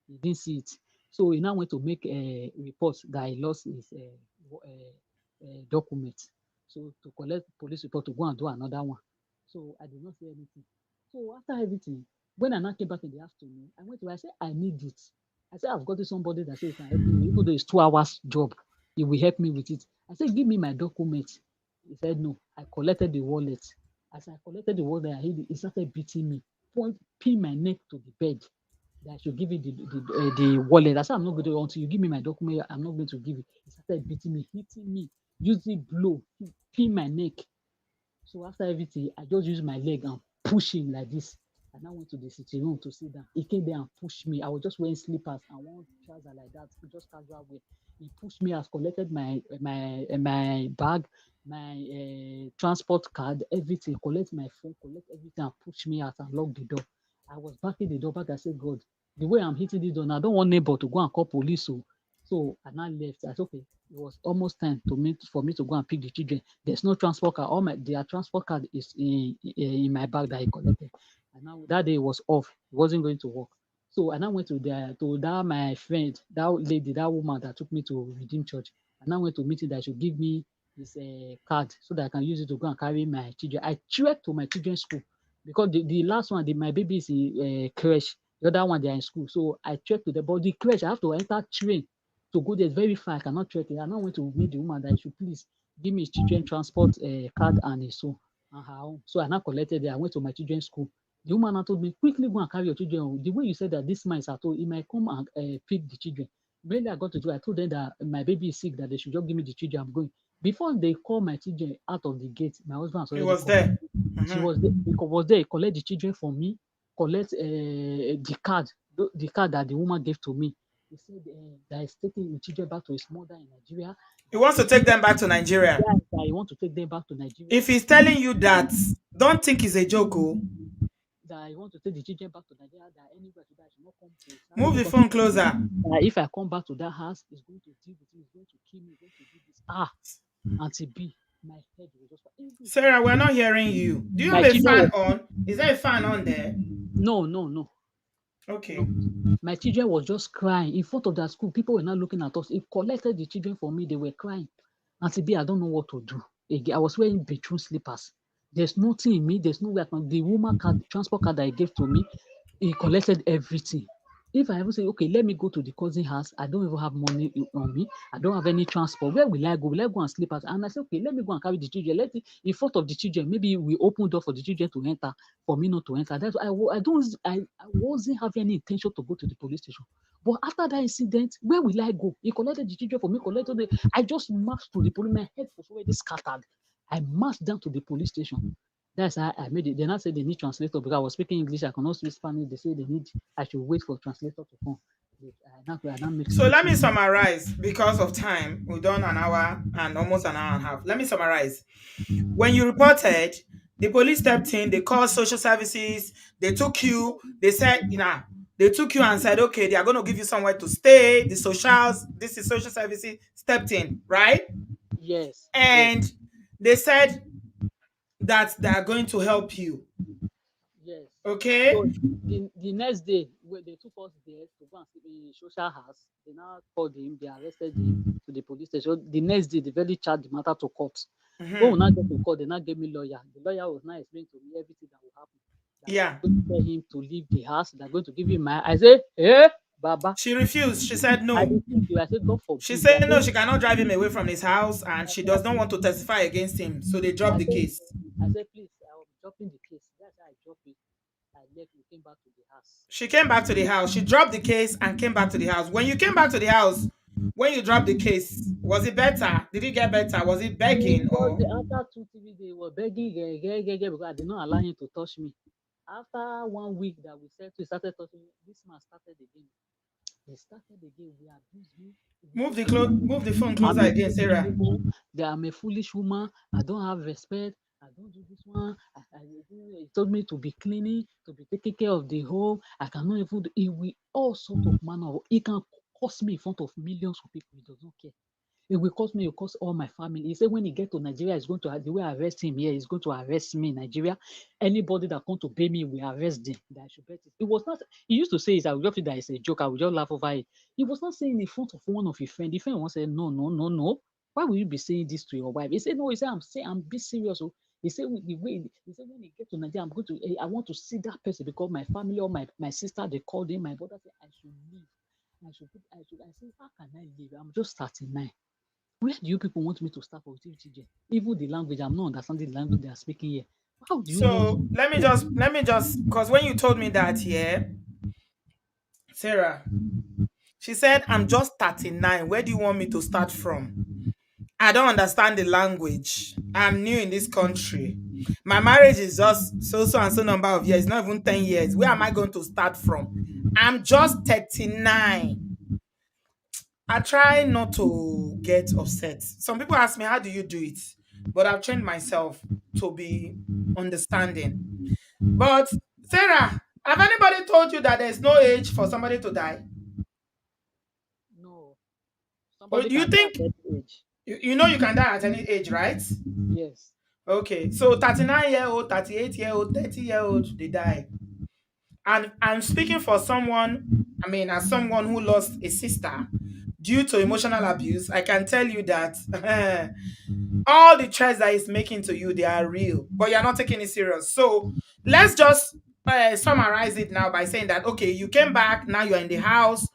He didn't see it. So he now went to make a report that he lost his document. So to collect police report to go and do another one. So I did not say anything. So after everything, when I now came back in the afternoon, I went to I said I need it. I said I've gotten somebody that said he can help me, even though it's 2 hours job, he will help me with it. I said give me my document. He said no. I collected the wallet. As I collected the wallet, he started beating me, pin my neck to the bed that I should give you the wallet. I said, I'm not going to, until you give me my document, I'm not going to give it. He started beating me, hitting me, using blow, pin my neck. So after everything, I just used my leg and push him like this. I now went to the sitting room to sit down. He came there and pushed me. I was just wearing slippers and one trouser like that, just casual wear. He pushed me. I've collected my bag, my transport card, everything. Collect my phone, collect everything, and push me out and lock the door. I was backing the door back. I said, God, the way I'm hitting this door, now I don't want neighbor to go and call police. So I now left. I said, okay, it was almost time for me to go and pick the children. There's no transport card. All their transport card is in my bag that I collected. And now that day was off. It wasn't going to work. So I now went to that my friend, that lady, that woman that took me to Redeem Church. I now went to meet that should give me this card so that I can use it to go and carry my children. I trekked to my children's school because the last one, my baby is in creche. The other one they are in school. So I trekked to the but the creche. I have to enter train to go there. It's very far. I cannot trek it. I now went to meet the woman that should please give me his children transport card and his own and her own. So I now collected it. I went to my children's school. The woman now told me, quickly go and carry your children. The way you said that this man is at home, he might come and pick the children. When I got to do, I told them that my baby is sick, that they should just give me the children. I'm going. Before they call my children out of the gate, my husband has He already was come. there. She was there. He was there. He collect the children from me, collect the card that the woman gave to me. He said that he's taking the children back to his mother in Nigeria. He That wants to take them back to Nigeria. that he want to take them back to Nigeria. If he's telling you that, don't think it's a joke. Oh. That I want to take the children back to Nigeria. That anywhere to that I should not come to his house Move the because phone closer. if I come back to that house, he's going to deal with me. He's going to kill me. He's going to do this. Auntie B, my head was just everything. Sarah, we're not hearing you. Do you My have a children fan were on? Is there a fan on there? no. Okay. No, my children was just crying in front of that school. People were not looking at us. He collected the children for me. They were crying. Auntie B, I don't know what to do. Again, I was wearing bedroom slippers. There's nothing in me. There's no way I can. The woman card, transport card that he gave to me, he collected everything. If I ever say, okay, let me go to the cousin house, I don't even have money on me. I don't have any transport. Where will I go? Will I go and sleep at? And I said, okay, let me go and carry the children. Let it in front of the children. Maybe we open door for the children to enter, for me not to enter. That's why I wasn't having any intention to go to the police station. But after that incident, where will I go? He collected the children for me, collected the. I just marched to the police. My head was already scattered. I marched down to the police station. That's how I made it. They now said they need translator because I was speaking English. I cannot speak Spanish. They say I should wait for translator to come. I now make So let me speaking. summarize because of time. We've done an hour and almost an hour and a half. Let me summarize. When you reported, the police stepped in, they called social services, they took you, they said, they took you and said, okay, they are going to give you somewhere to stay. The socials, this is social services, stepped in, right? Yes, yes, And they said that they are going to help you. yes. Okay? So the next day, when they took us there to go and sleep in social house, they now called him, they arrested him to the police station. The next day, they very charged the matter to court. When we now Mhm. get to court, they now gave me lawyer. The lawyer was now explaining to me everything that will happen. That they are Yeah. going to tell him to leave the house. They're going to give him my. I say, Baba. She refused. She said I no. refuse you. I said, God She forbid. said no, she cannot drive him away from his house and she I does not want to testify against him. So they dropped I the said, case. I said, please, I was dropping the case. That's how I dropped it. I left. We came back to the house. She came back to the house. She dropped the case and came back to the house. When you came back to the house, when you dropped the case, was it better? Did it get better? Was it It begging was or after 2 3 days, they were begging, because I did not allow him to touch me. After 1 week that we said he started touching me, this man started again. He started again. We abused me. He told me move the phone I'm closer a again, foolish Sarah? woman, that I'm a foolish woman. I don't have respect. I don't do this one. He told me to be cleaning, to be taking care of the home. I cannot even do it with all sort of manner. He can curse me in front of millions of people. He does not care. It will cost me, it will cost all my family. He said when he get to Nigeria, he's going to the way I arrest him here, he's going to arrest me in Nigeria. Anybody that come to pay me will arrest them. That I should bet it. It was not. He used to say it. I will just think that it's a joke. I will just laugh over it. He was not saying in front of one of his friends. The friend once said, no, no, no, no. Why will you be saying this to your wife? He said, no. He said, I'm saying, I'm being serious. Oh. He said, the way he said when he get to Nigeria, I'm going to. I want to see that person because my family or my sister they called him. My brother said I should leave. I said, how can I leave? I'm just 39. Where do you people want me to start for TTJ? Even the language, I'm not understanding the language they are speaking here. How do you want So me let me just because when you told me that, yeah, Sarah, she said, I'm just 39. Where do you want me to start from? I don't understand the language. I'm new in this country. My marriage is just so so and so number of years, not even 10 years. Where am I going to start from? I'm just 39. I try not to get upset. Some people ask me, how do you do it? But I've trained myself to be understanding. But Sarah, have anybody told you that there's no age for somebody to die? no, Or somebody do you can die think at any age? you know you can die at any age, right? Yes. Okay, so 39-year-old, 38-year-old, 30-year-old, they die. And I'm speaking for someone, I mean, as someone who lost a sister due to emotional abuse, I can tell you that all the threats that he's making to you, they are real, but you're not taking it serious. So let's just summarize it now by saying that, okay, you came back, now you're in the house,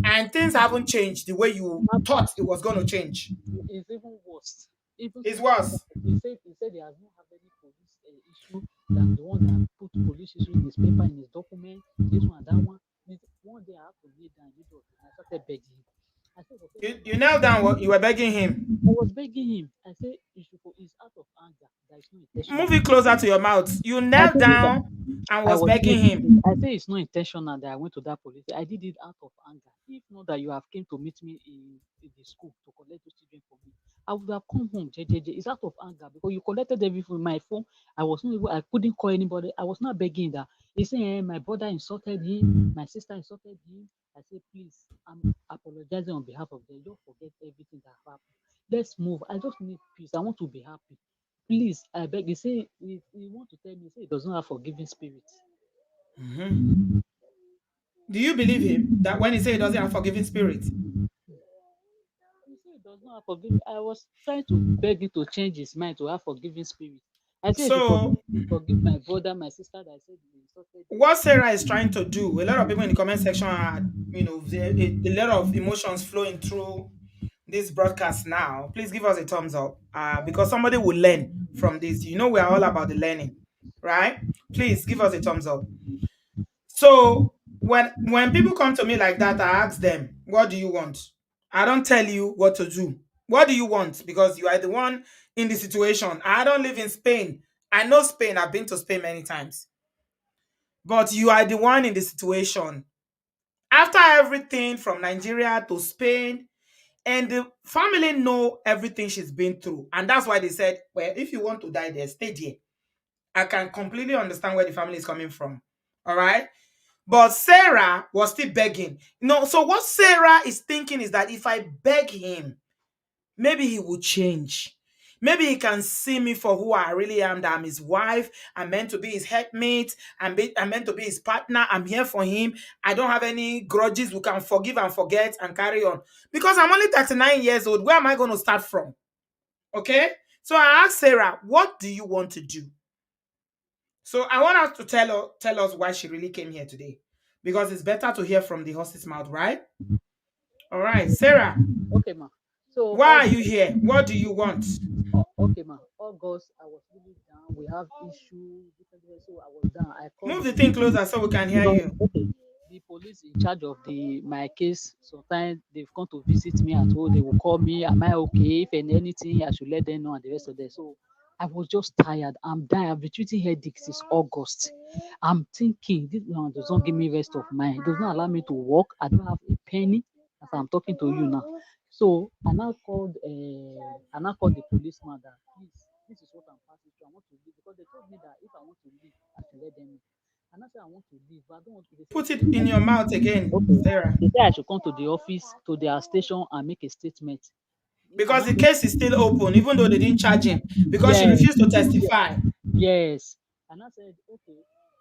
and things haven't changed the way you thought it was going to change. It's even worse. Even It's since worse. he said he has not have any police issue than the one that put police issue in his paper, in his document, this one, that one. One day I have to kneel down, I started begging him. I said, whatever You you are knelt down, doing, you were begging him. I was begging him. I said, it's out of anger. That is not Move intentional. it closer to your mouth. You I knelt told him that down and I was was begging begging him. him. I say it's not intentional that I went to that police. I did it out of anger. If not that you have came to meet me in the school to collect those children for me, I would have come home. JJJ. It's out of anger because you collected everything from my phone. I was not able, I couldn't call anybody. I was not begging that. He said, my brother insulted him, my sister insulted him. I said, please, I'm apologizing on behalf of them. Don't forget everything that happened. Let's move. I just need peace. I want to be happy. Please, I beg. He say he want to tell me, say he does not have forgiving spirit. Mhm. Do you believe him that when he say he doesn't have forgiving spirit? He say he does not have forgiving. I was trying to beg him to change his mind to have forgiving spirit. I say he should So forgive my brother, my sister that I said he insulted him. what Sarah is trying to do, a lot of people in the comment section are, a lot of emotions flowing through this broadcast now. Please give us a thumbs up because somebody will learn from this. You know, we are all about the learning, right? Please give us a thumbs up. So when people come to me like that, I ask them, what do you want? I don't tell you what to do. What do you want? Because you are the one in the situation. I don't live in Spain. I know Spain. I've been to Spain many times. But you are the one in the situation. After everything from Nigeria to Spain, and the family know everything she's been through. And that's why they said, well, if you want to die there, stay there. I can completely understand where the family is coming from. All right. But Sarah was still begging. No, so what Sarah is thinking is that if I beg him, maybe he will change. Maybe he can see me for who I really am, that I'm his wife. I'm meant to be his helpmate. I'm meant to be his partner. I'm here for him. I don't have any grudges. We can forgive and forget and carry on. Because I'm only 39 years old. Where am I going to start from? Okay? So I asked Sarah, what do you want to do? So I want her to tell us why she really came here today. Because it's better to hear from the horse's mouth, right? All right, Sarah, Okay, ma. So why are you August, here? What do you want? okay, ma. August, I was really down. We have issue, different, so I was down. I called Move the the thing police closer so we can hear because you. okay, the police in charge of the my case. Sometimes they've come to visit me at home. They will call me. Am I okay? If anything, I should let them know and the rest of that. So I was just tired. I'm dying. I've been treating headaches since August. I'm thinking this one does not give me rest of mind. It does not allow me to walk. I don't have a penny as I'm talking to you now. So I now called the policeman that please, this is what I'm passing through. I want to leave because they told me that if I want to leave, I should let them know. And I said I want to leave, but I don't want to. They said Put it in your mouth again, okay. Sarah. They said I should come to the office to their station and make a statement. And Because I the said case is still open, even though they didn't charge him, because she yes, refused to yes, testify. yes. And I said okay.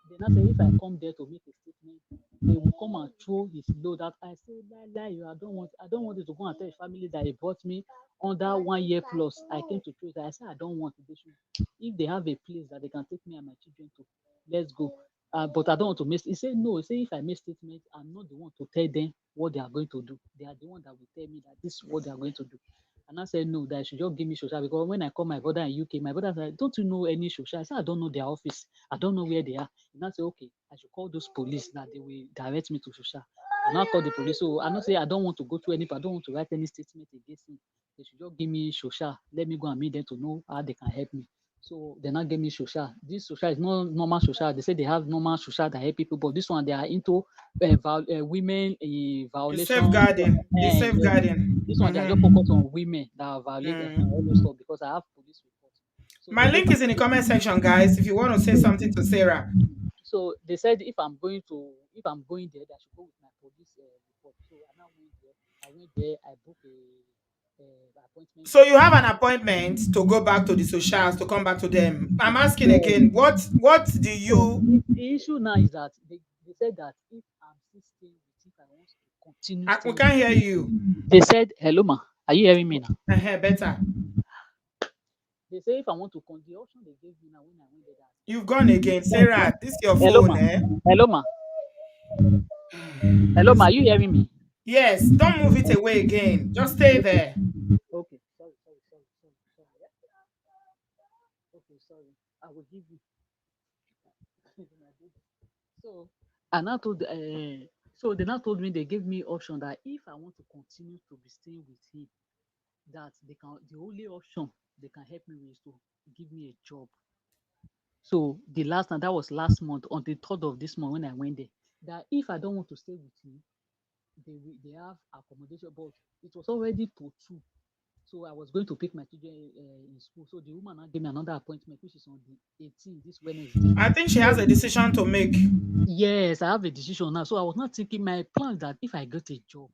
Then I said if I come there to make a statement, they will come and throw his load out. I said lie, you. I don't want you to go and tell his family that he brought me under 1 year plus. I came to choose. I said I don't want it. They should, if they have a place that they can take me and my children to, let's go. But I don't want to miss. He said no. He said if I make statement, I'm not the one to tell them what they are going to do. They are the one that will tell me that this is what they are going to do. And I said no, that I should just give me social because when I call my brother in UK, my brother said, don't you know any social? I said I don't know their office. I don't know where they are. And I said okay, I should call those police that they will direct me to social. And I call the police. So I not say I don't want to go through any, I don't want to write any statement against me. They should just give me social. Let me go and meet them to know how they can help me. So they not give me social. This social is not normal social. They say they have normal social that help people, but this one they are into women It's violation. safeguarding. It's Yes. safeguarding. This one they are just Mhm. focused on women that are violated Mm. all those stuff because I have police reports. So My they said link is in the comment section, guys. If you want to say something to Sarah, if I'm going there, I should go with my police report. So I now went there. I went there. I booked a appointment so with you have an appointment to go back to the socials to come back to them. I'm asking again, what do so you? the issue now is that they said that if I'm still staying with if I want to continue We staying can't hear with you. they said hello ma, are you hearing me now? Better. They say if I want to the option they gave me now when I went there that You've gone again, Sarah. This is your hello phone, ma, eh? hello ma, hello ma, are you hearing me? Yes. Don't move it away again. Just stay Okay, there. okay, sorry. Yeah? Okay, sorry. I will give you my baby. So I now told so they now told me they gave me option that if I want to continue to be staying with him, that they can the only option they can help me with is to give me a job. So the last time that was last month on the third of this month when I went there, that if I don't want to stay with him, they have accommodation, but it was already to two. So I was going to pick my children in school. So the woman now gave me another appointment, which is on the 18th, this Wednesday. I think she has So a decision to make. yes, I have a decision now. So I was not thinking my plan is that if I get a job,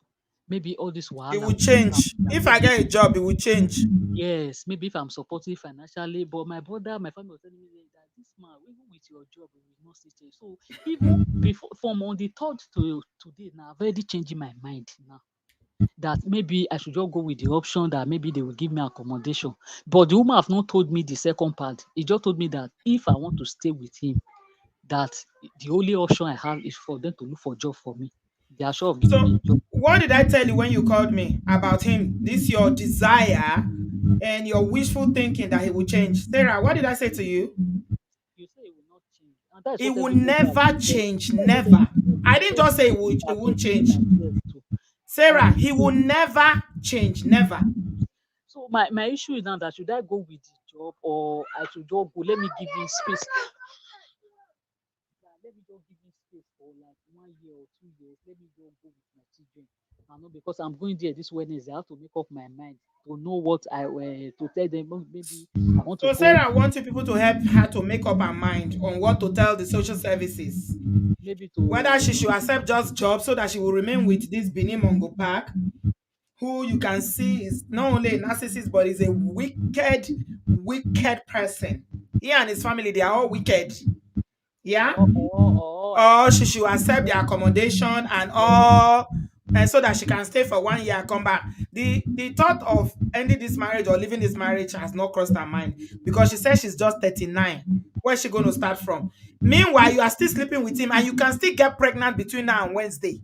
maybe all this It wahala will will come down. change. That If I maybe get a job, it will change. yes, maybe if I'm supportive financially, but my brother, my family was telling me that this man, even with your job, we will not stay. So even before from on the third to today, now I've already changing my mind now that maybe I should just go with the option that maybe they will give me accommodation. But the woman have not told me the second part. He just told me that if I want to stay with him, that the only option I have is for them to look for job for me. They are sure of giving So, me a job. what did I tell you when you called me about him? This your desire and your wishful thinking that he will change. Sarah, what did I say to you? You say it will not change, and that's It what will everybody has never been telling. change. That's what Never. I didn't everybody just say it have won't been telling change. myself too. Sarah, And he will never change. Never. so my issue is now that should I go with the job or I should just go? Let me give him space. Let me just give him space for like 1 year or 2 years. Let me just go with my children. I know because I'm going there this Wednesday. I have to make up my mind to know what I to tell them. Maybe I want to So go. Sarah wants you people to help her to make up her mind on what to tell the social services. Maybe Whether she to should accept just jobs so that she will remain with this Benin Mongo Park, who you can see is not only a narcissist, but is a wicked, wicked person. He and his family, they are all wicked. Yeah? or I Or should she should accept the accommodation and all and so that she can stay for 1 year and come back. The thought of ending this marriage or leaving this marriage has not crossed her mind because she says she's just 39. Where's she going to start from? Meanwhile, you are still sleeping with him and you can still get pregnant between now and Wednesday.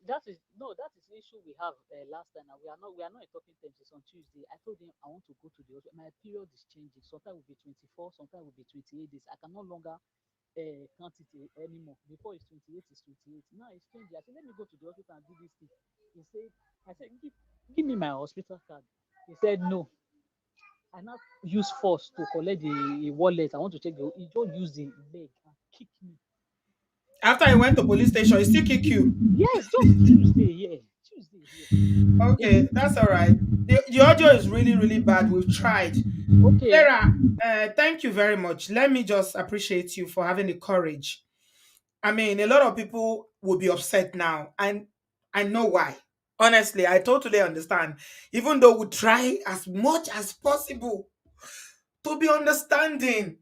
That is no, that is the issue we have last time. And we are not in talking terms. It's on Tuesday. I told him I want to go to the hospital. My period is changing. Sometimes will be 24, sometimes will be 28 days. I can no longer count it anymore. Before it's 28, it's 28. Now it's changing. I said, let me go to the hospital and do this thing. He said, I said, give me my hospital card. He said no. I now use force to collect the wallet. I want to check the. He just used the leg and kick me. After he went to police station, he still kick you. Yes, just Tuesday here. Tuesday here. Okay, that's all right. The audio is really, really bad. We've tried. Okay. Sarah, thank you very much. Let me just appreciate you for having the courage. I mean, a lot of people will be upset now, and I know why. Honestly, I totally understand. Even though we try as much as possible to be understanding.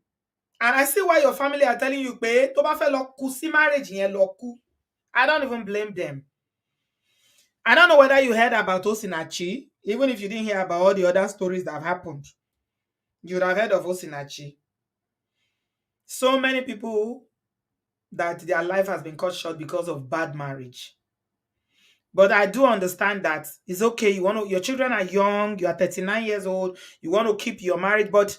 And I see why your family are telling you, pé tó bá fẹ́ lọ kú sí marriage yẹn lọ kú. I don't even blame them. I don't know whether you heard about Osinachi, even if you didn't hear about all the other stories that have happened. You would have heard of Osinachi. So many people that their life has been cut short because of bad marriage. But I do understand that it's okay. Your children are young, you are 39 years old, you want to keep your marriage. But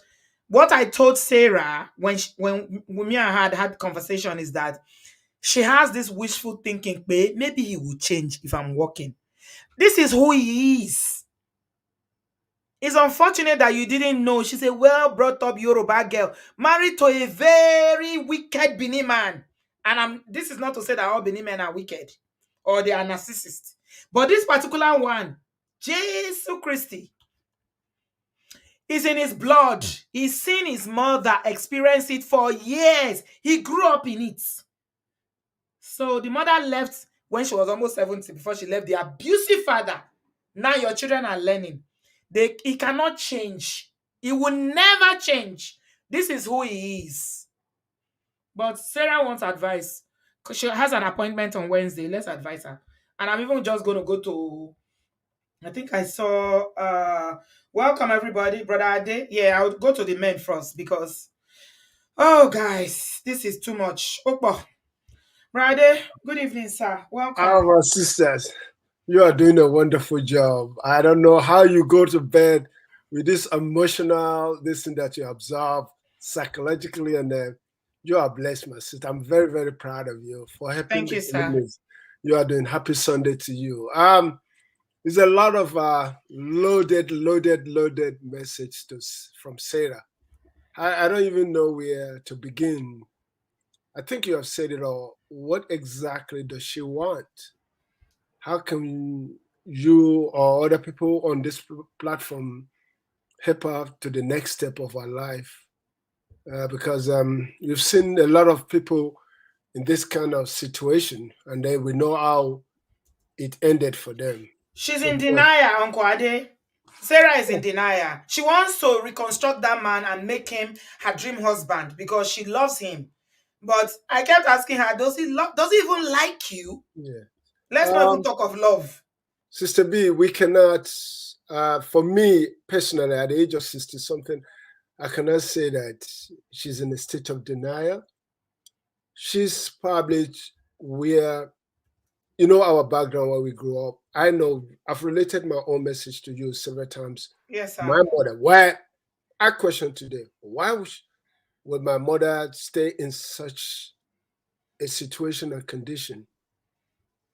what I told Sarah when me and her had conversation is that she has this wishful thinking, "Babe, maybe he will change if I'm working." This is who he is. It's unfortunate that you didn't know. She's a well brought up Yoruba girl, married to a very wicked Benin man. And this is not to say that all Benin men are wicked or they are narcissists. But this particular one, Jesus Christi, is in his blood. He's seen his mother experience it for years. He grew up in it. So the mother left when she was almost 70 before she left the abusive father. Now your children are learning. He cannot change. He will never change. This is who he is. But Sarah wants advice because she has an appointment on Wednesday. Let's advise her. And I'm even just going to go to, I think I saw, welcome everybody, Brother Ade. Yeah, I'll go to the men first because, oh guys, this is too much. Okpo. Brother Ade, good evening, sir. Welcome. Our sisters, you are doing a wonderful job. I don't know how you go to bed with this emotional, this thing that you observe psychologically, and you are blessed, my sister. I'm very, very proud of you for helping Thank the you, sir. enemies. You are doing. Happy Sunday to you. There's a lot of loaded message from Sarah. I don't even know where to begin. I think you have said it all. What exactly does she want? How can you or other people on this platform help her to the next step of her life? Because you've seen a lot of people in this kind of situation, and then we know how it ended for them. She's So, in denial, Uncle Ade. Sarah is in denial. She wants to reconstruct that man and make him her dream husband because she loves him. But I kept asking her, does he even like you? yeah. Let's not even talk of love. Sister B, we cannot, for me personally, at the age of 60 something, I cannot say that she's in a state of denial. She's probably where, you know, our background where we grew up. I know I've related my own message to you several times. Yes, sir. My mother, why? I question today, why would my mother stay in such a situation and condition?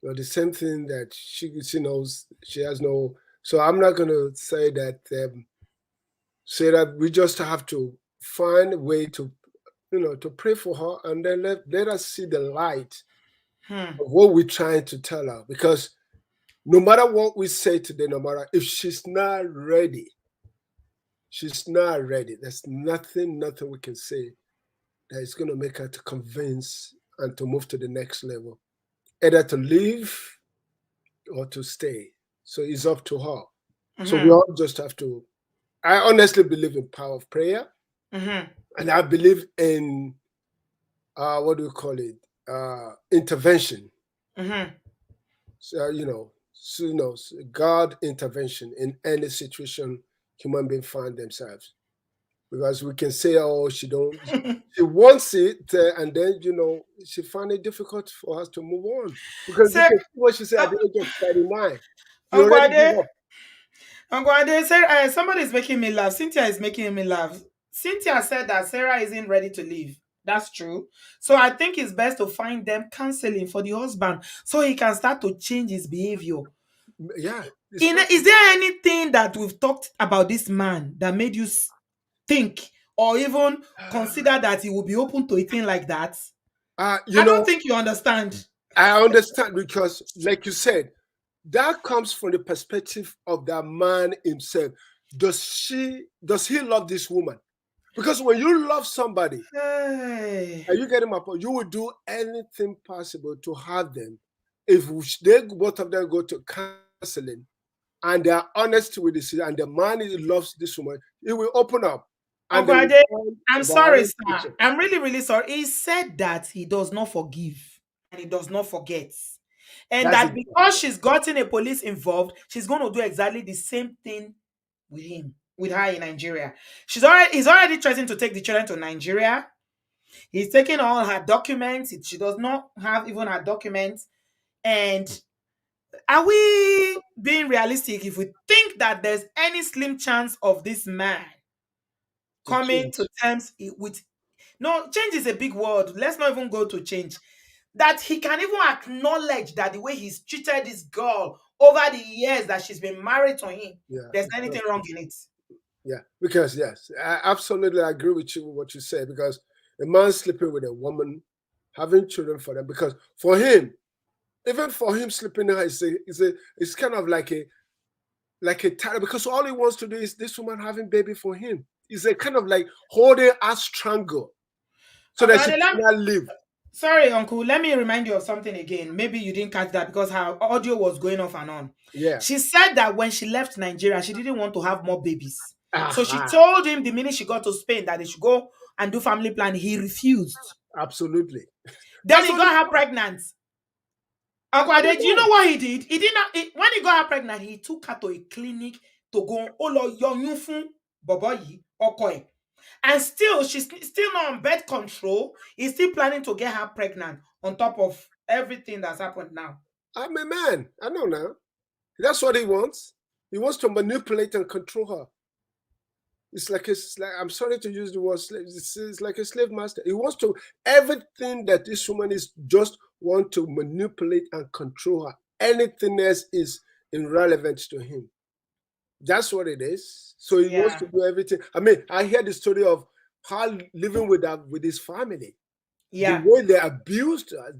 You know, the same thing that she knows she has no. So I'm not going to say that. Say that we just have to find a way to, to pray for her, and then let us see the light of what we're trying to tell her. Because no matter what we say today, no matter if she's not ready, she's not ready. There's nothing we can say that is going to make her to convince and to move to the next level, either to leave or to stay. So it's up to her. So we all just have to. I honestly believe in power of prayer, and I believe in what do we call it? Intervention. So God intervention in any situation human being find themselves. Because we can say, oh, she don't, she wants it, and then she find it difficult for us to move on. Because you Say, can see what she said uh, at the age of 39. She Uncle already give Ade, up. Uncle Ade, Sarah, somebody is making me laugh. Cynthia is making me laugh. Cynthia said that Sarah isn't ready to leave. That's true. So I think it's best to find them counseling for the husband so he can start to change his behavior. Yeah, it's Is possible. there anything that we've talked about this man that made you think or even consider that he will be open to a thing like that? You I don't know, think you understand. I understand because, like you said, that comes from the perspective of that man himself. Does he love this woman? Because when you love somebody, Hey. are you getting my point? You will do anything possible to have them. If they both of them go to counseling and they are honest with this, and the man loves this woman, he will open up and they Uncle will Ade, find I'm a sorry, balance. sir. I'm really, really sorry. He said that he does not forgive and he does not forget. And That's that it. because she's gotten a police involved, she's going to do exactly the same thing with him, with her in Nigeria. He's already threatening to take the children to Nigeria. He's taking all her documents. She does not have even her documents. And are we being realistic if we think that there's any slim chance of this man To coming to change. terms with, no, change is a big word. Let's not even go to change. That he can even acknowledge that the way he's treated this girl over the years that she's been married to him, Yeah, there's it's anything not. wrong in it. Yeah, because yes, I absolutely agree with you with what you said. Because a man sleeping with a woman, having children for them, because for him, even for him sleeping there, it's kind of like a title, because all he wants to do is this woman having baby for him. It's a kind of like holding a strangle so Uncle that she Ade, cannot live. sorry, Uncle, let me remind you of something again. Maybe you didn't catch that because her audio was going off and on. Yeah. She said that when she left Nigeria, she didn't want to have more babies. So she Aha. told him the minute she got to Spain that they should go and do family planning. He refused. Absolutely. Then That's he what he got her wants. pregnant. Uncle I Ade, don't do you know know. what he did? He did not. When he got her pregnant, he took her to a clinic to go. Oh Lord, your new fun, boboyi, okoi, and still she's still not on birth control. He's still planning to get her pregnant on top of everything that's happened now. I'm a man. I know now. That's what he wants. He wants to manipulate and control her. It's like I'm sorry to use the word slave. It's like a slave master. He wants to everything that this woman is just want to manipulate and control her. Anything else is irrelevant to him. That's what it is. So he wants Yeah, to do everything. I mean, I hear the story of how living with his family, the yeah. way they abused her.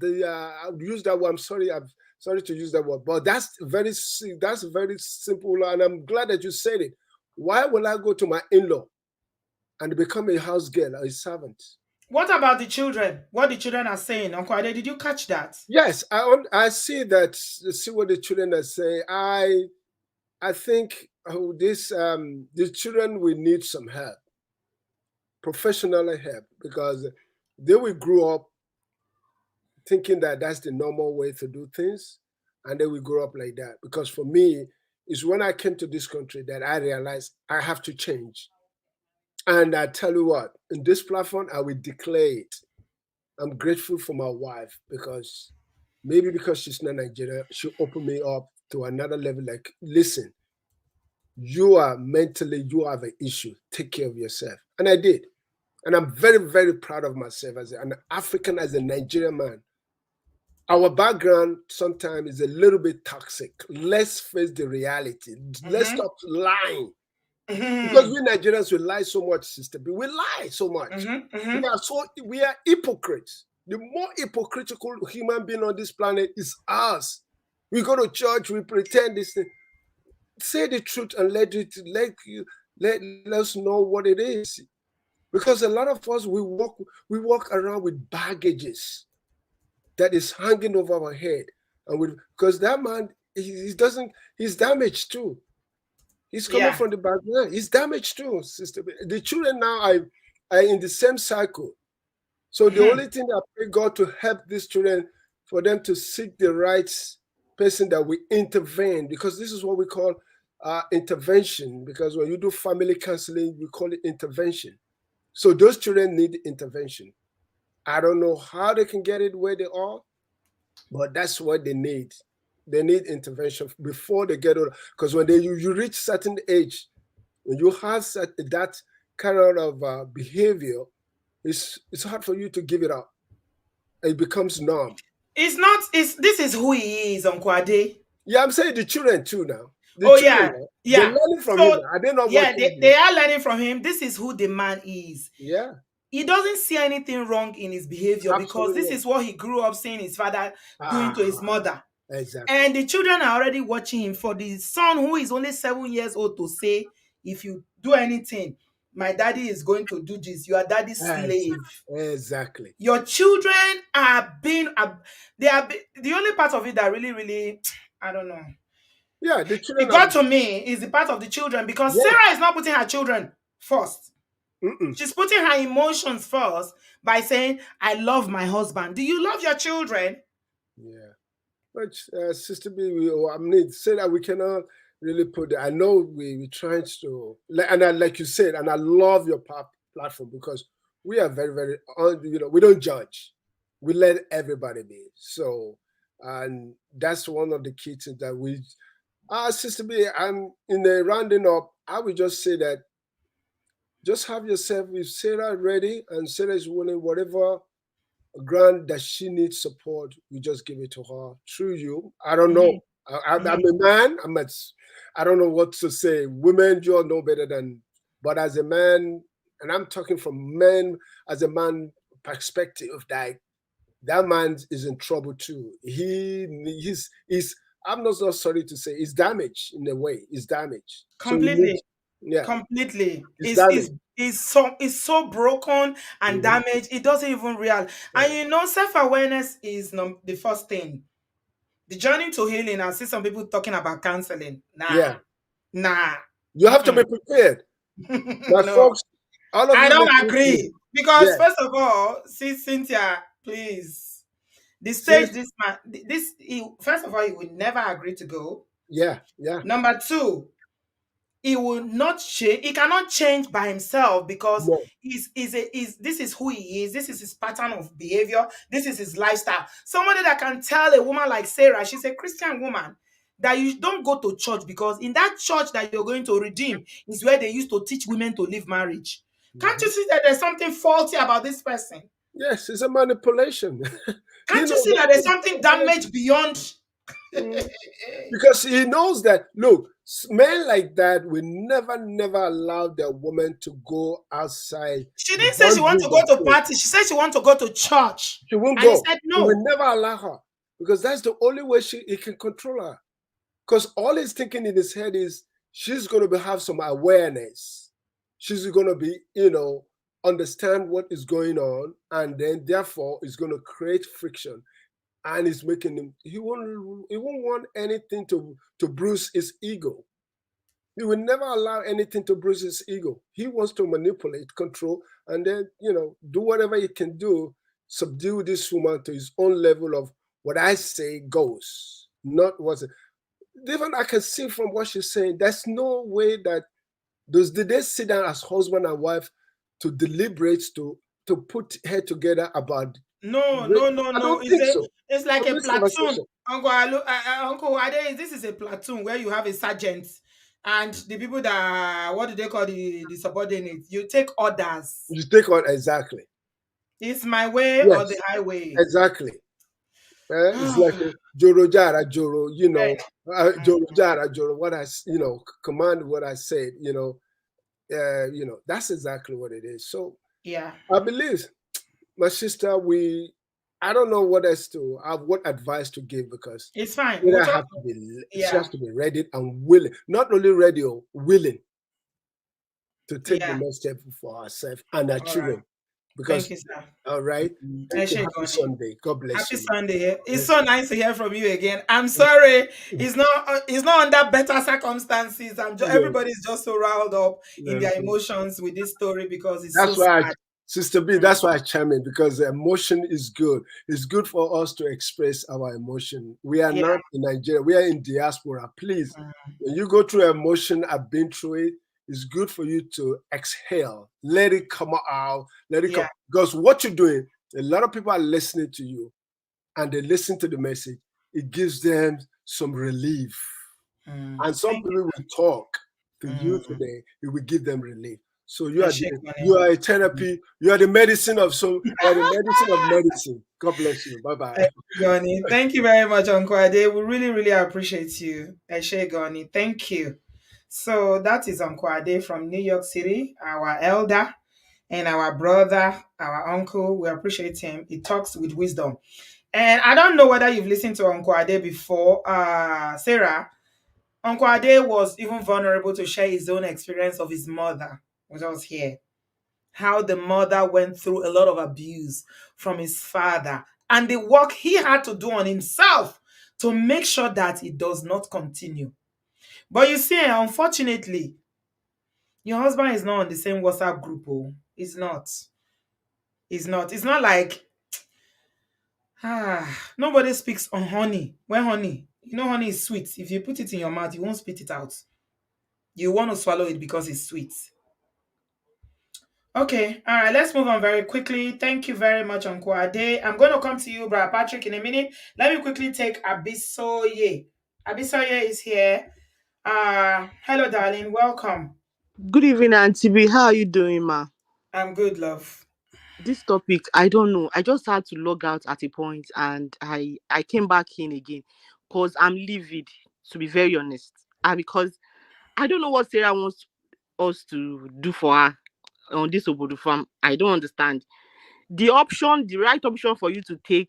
I use that word. I'm sorry to use that word, but that's very simple, and I'm glad that you said it. Why will I go to my in-law and become a house girl or a servant? What about the children? What the children are saying, Uncle Ade? Did you catch that? Yes, I see that. See what the children are saying. I think this the children will need some help, professional help, because they will grow up thinking that that's the normal way to do things, and they will grow up like that. Because for me, it's when I came to this country that I realized I have to change. And I tell you what, in this platform, I will declare it. I'm grateful for my wife because maybe because she's not Nigerian, she opened me up to another level. Like, listen, you have an issue. Take care of yourself. And I did. And I'm very, very proud of myself as an African, as a Nigerian man. Our background sometimes is a little bit toxic. Let's face the reality. Let's Mm-hmm. stop lying. Because Mm-hmm. we Nigerians, we lie so much, sister. We lie so much. Mm-hmm. Mm-hmm. We are hypocrites. The more hypocritical human being on this planet is us. We go to church, we pretend this thing. Say the truth and let us know what it is. Because a lot of us we walk around with baggages that is hanging over our head. Because that man he doesn't he's damaged too. He's coming Yeah. from the background. He's damaged too, sister. The children now are in the same cycle. So the Mm-hmm. only thing I pray God to help these children for them to seek the right person that we intervene, because this is what we call intervention. Because when you do family counseling, we call it intervention. So those children need intervention. I don't know how they can get it where they are, but that's what they need. They need intervention before they get older. Because when you reach certain age, when you have that kind of behavior, it's hard for you to give it up. It becomes norm. It's not. It's this is who he is, Uncle Ade. Yeah, I'm saying the children too now. The Oh children, yeah, they're yeah. learning from him. So Are they not yeah, watching they him? are learning from him. This is who the man is. Yeah, He doesn't see anything wrong in his behavior because this absolutely. is what he grew up seeing his father doing to his Ah, mother. exactly. And the children are already watching him. For the son who is only 7 years old to say, if you do anything, my daddy is going to do this. You are daddy's Ex- slave. Exactly. Your children are being, they are the only part of it that really, really, I don't know. Yeah, the It children are. got to me is the part of the children because Yeah. Sarah is not putting her children first. Mm-mm. She's putting her emotions first by saying, I love my husband. Do you love your children? Yeah. But Sister B, I mean, say that we cannot really put. I know we trying to, and like you said, and I love your platform because we are very very we don't judge, we let everybody be. So, and that's one of the key things that we. Sister B, I'm in the rounding up. I would just say that just have yourself with Sarah ready, and Sarah is willing whatever grant that she needs support, we just give it to her through you. I don't know. Mhm, I'm mhm. a man. I don't know what to say. Women, you all know better than. But as a man, and I'm talking from men as a man perspective, that man is in trouble too. He's. I'm not so sorry to say he's damaged in a way. He's damaged. So you need, Completely. yeah, Completely. he's damaged. Is so broken and Mhm. damaged. It doesn't even real. And Yeah, self-awareness is the first thing. The journey to healing. I see some people talking about counseling. yeah. Nah. You have to Mm-mm. be prepared, my No, folks. All of I you don't listening to me, agree. Because yeah. first of all, see Cynthia, please. The See, stage this man, first of all, he would never agree to go. yeah, yeah. Number two, he will not change. He cannot change by himself because No. this is who he is. This is his pattern of behavior. This is his lifestyle. Somebody that can tell a woman like Sarah, she's a Christian woman, that you don't go to church because in that church that you're going to redeem is where they used to teach women to leave marriage. Can't you Mhm. see that there's something faulty about this person? Yes, it's a manipulation. He Can't you knows see that that there's it's something manipulation. damaged beyond? Mhm. Because he knows that, look, men like that will never, never allow their woman to go outside She the didn't say she want to boundaries go of to faith. party. She said she want to go to church. She won't And he go. said He will no. never allow her because that's the only way he can control her. Because all he's thinking in his head is she's going to have some awareness. She's going to be, understand what is going on, and then therefore is going to create friction, and it's making him. He won't want anything to bruise his ego. He will never allow anything to bruise his ego. He wants to manipulate, control, and then do whatever he can do, subdue this woman to his own level of what I say goes, not what. Even I can see from what she's saying, there's no way that did they sit down as husband and wife to deliberate to put head together about. No, no, no, I no. don't think so. It's like From a this platoon. conversation, Uncle Ade, this is a platoon where you have a sergeant and the people that what do they call the subordinates? You take orders. you take on exactly. It's my way or the Yes, highway. exactly. It's like a Joro Jara Joro, Right. Joro Jara Joro. What command what I said. That's exactly what it is. So Yeah. I believe, my sister, I don't know what else what advice to give because It's fine. We'll Sarah talk. have to be, she Yeah. has to be ready and willing, not only ready, willing to take the Yeah. next step for herself and her All right. children. Thank Because, you, sir. all right, I thank you. should Happy go. Sunday. God bless Happy you. Sunday. It's Yes. so nice to hear from you again. I'm sorry. It's not under better circumstances. Yes. Everybody's just so riled up in their Okay. emotions with this story because it's so That's why sad. Sister B, that's why I chime in, because emotion is good. It's good for us to express our emotion. We are Yeah. not in Nigeria, we are in diaspora. Please, when you go through emotion, I've been through it. It's good for you to exhale, let it come out, let it come. Yeah. Because what you're doing, a lot of people are listening to you and they listen to the message. It gives them some relief. And some Thank you. people will talk to you Mm. today, it will give them relief. So I shake you money. are a therapy, you are the medicine of medicine. God bless you. Bye-bye. Goni. Thank you very much, Uncle Ade. We really, really appreciate you. Eshe Goni. Thank you. So that is Uncle Ade from New York City, our elder and our brother, our uncle. We appreciate him. He talks with wisdom. And I don't know whether you've listened to Uncle Ade before. Sarah, Uncle Ade was even vulnerable to share his own experience of his mother with us here. How the mother went through a lot of abuse from his father and the work he had to do on himself to make sure that it does not continue. But you see, unfortunately, your husband is not on the same WhatsApp group. Oh, he's not. He's not. It's not like nobody speaks on honey. When honey, honey is sweet. If you put it in your mouth, you won't spit it out. You want to swallow it because it's sweet. Okay, all right, let's move on very quickly. Thank you very much, Uncle Ade. I'm going to come to you, Brother Patrick, in a minute. Let me quickly take Abisoye. Abisoye is here. Hello, darling. Welcome. Good evening, Auntie B. How are you doing, ma? I'm good, love. This topic, I don't know. I just had to log out at a point and I came back in again because I'm livid, to be very honest. Because I don't know what Sarah wants us to do for her on this Obodo farm. I don't understand. The right option for you to take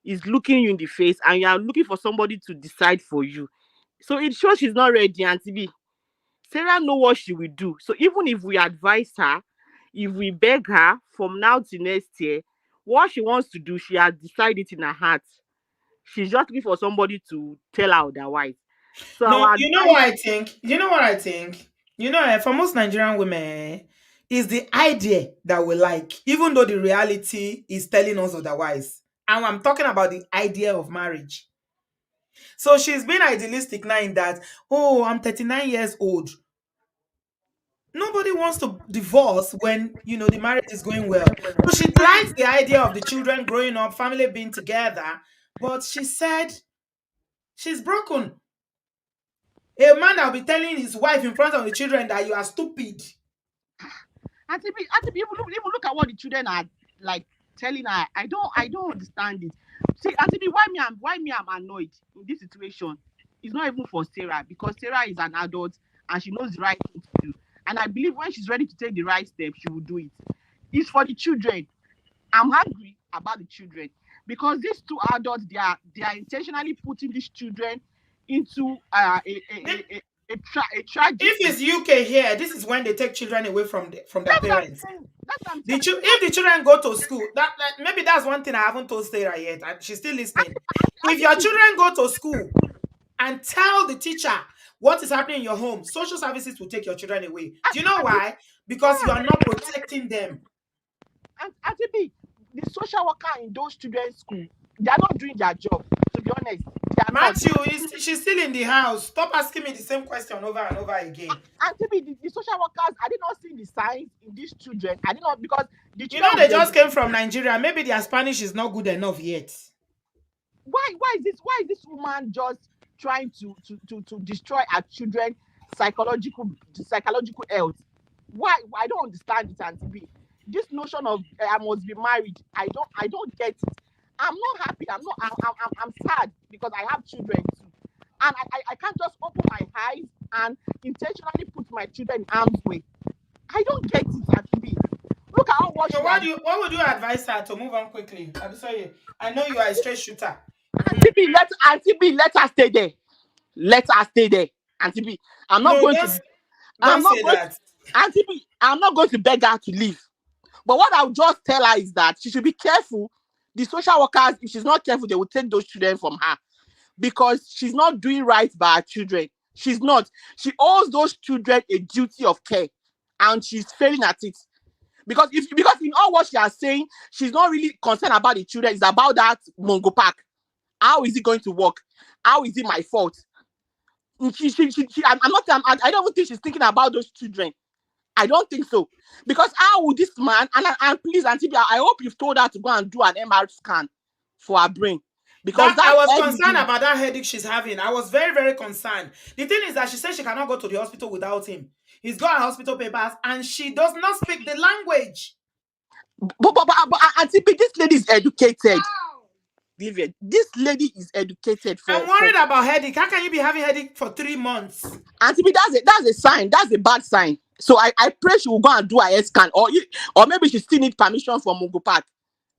is looking you in the face and you are looking for somebody to decide for you. So it shows she's not ready, Auntie B. Sarah know what she will do. So even if we advise her, if we beg her from now to next year, what she wants to do, she has decided in her heart. She's just looking for somebody to tell her otherwise. So No, our you know advice, what I think? You know what I think? For most Nigerian women, is the idea that we like, even though the reality is telling us otherwise. And I'm talking about the idea of marriage. So she's been idealistic now in that, oh, I'm 39 years old. Nobody wants to divorce when, the marriage is going well. So she likes the idea of the children growing up, family being together. But she said she's broken. A man that will be telling his wife in front of the children that you are stupid. Auntie, even look at what the children are like telling her. I don't understand it. See, Auntie, why me I'm annoyed in this situation. It's not even for Sarah because Sarah is an adult and she knows the right thing to do. And I believe when she's ready to take the right step, she will do it. It's for the children. I'm angry about the children because these two adults they are intentionally putting these children into a tragic. If it's UK here, this is when they take children away from their That's what I'm parents. saying. That's what I'm If the children go to school, maybe that's one thing I haven't told Sarah yet, and she's still listening. If your saying. children go to school and tell the teacher what is happening in your home, social services will take your children away. Do you know why? Because you are not protecting them. And Auntie, the social worker in those children's school, they are not doing their job. To be honest, they are not. Matthew, she's still in the house. Stop asking me the same question over and over again. Auntie, the social workers, I did not see the signs in these children. I did not because the You know children they just came from Nigeria. Maybe their Spanish is not good enough yet. why is this woman just trying to destroy our children psychological health? Why I don't understand it, Auntie B. This notion of I must be married, I don't get it. I'm not happy. I'm sad because I have children too, and I can't just open my eyes and intentionally put my children in harm's way. I don't get it, Auntie B. Look at how what So she has. what would you advise her to move on quickly? I'm sorry. I know you are a straight shooter. Auntie B, let her stay there. Let her stay there, Auntie B. I'm not No, going to. I'm don't not say going. that. Auntie B, I'm not going to beg her to leave. But what I'll just tell her is that she should be careful. The social workers, if she's not careful, they will take those children from her because she's not doing right by her children. She's not. She owes those children a duty of care, and she's failing at it. Because in all what she is saying, she's not really concerned about the children. It's about that Mongo Park. How is it going to work? How is it my fault? I'm not. I don't even think she's thinking about those children. I don't think so. Because how would this man, and please, Auntie, I hope you've told her to go and do an MR scan for her brain. Because That that I was headache, concerned about that headache she's having. I was very, very concerned. The thing is that she said she cannot go to the hospital without him. He's got her hospital papers and she does not speak the language. but Auntie, this lady is educated. Vivian, this lady is educated I'm worried about headache. How can you be having headache for 3 months? Auntie, that's a sign. That's a bad sign. So I pray she will go and do her scan, or maybe she still need permission from Mungo Park,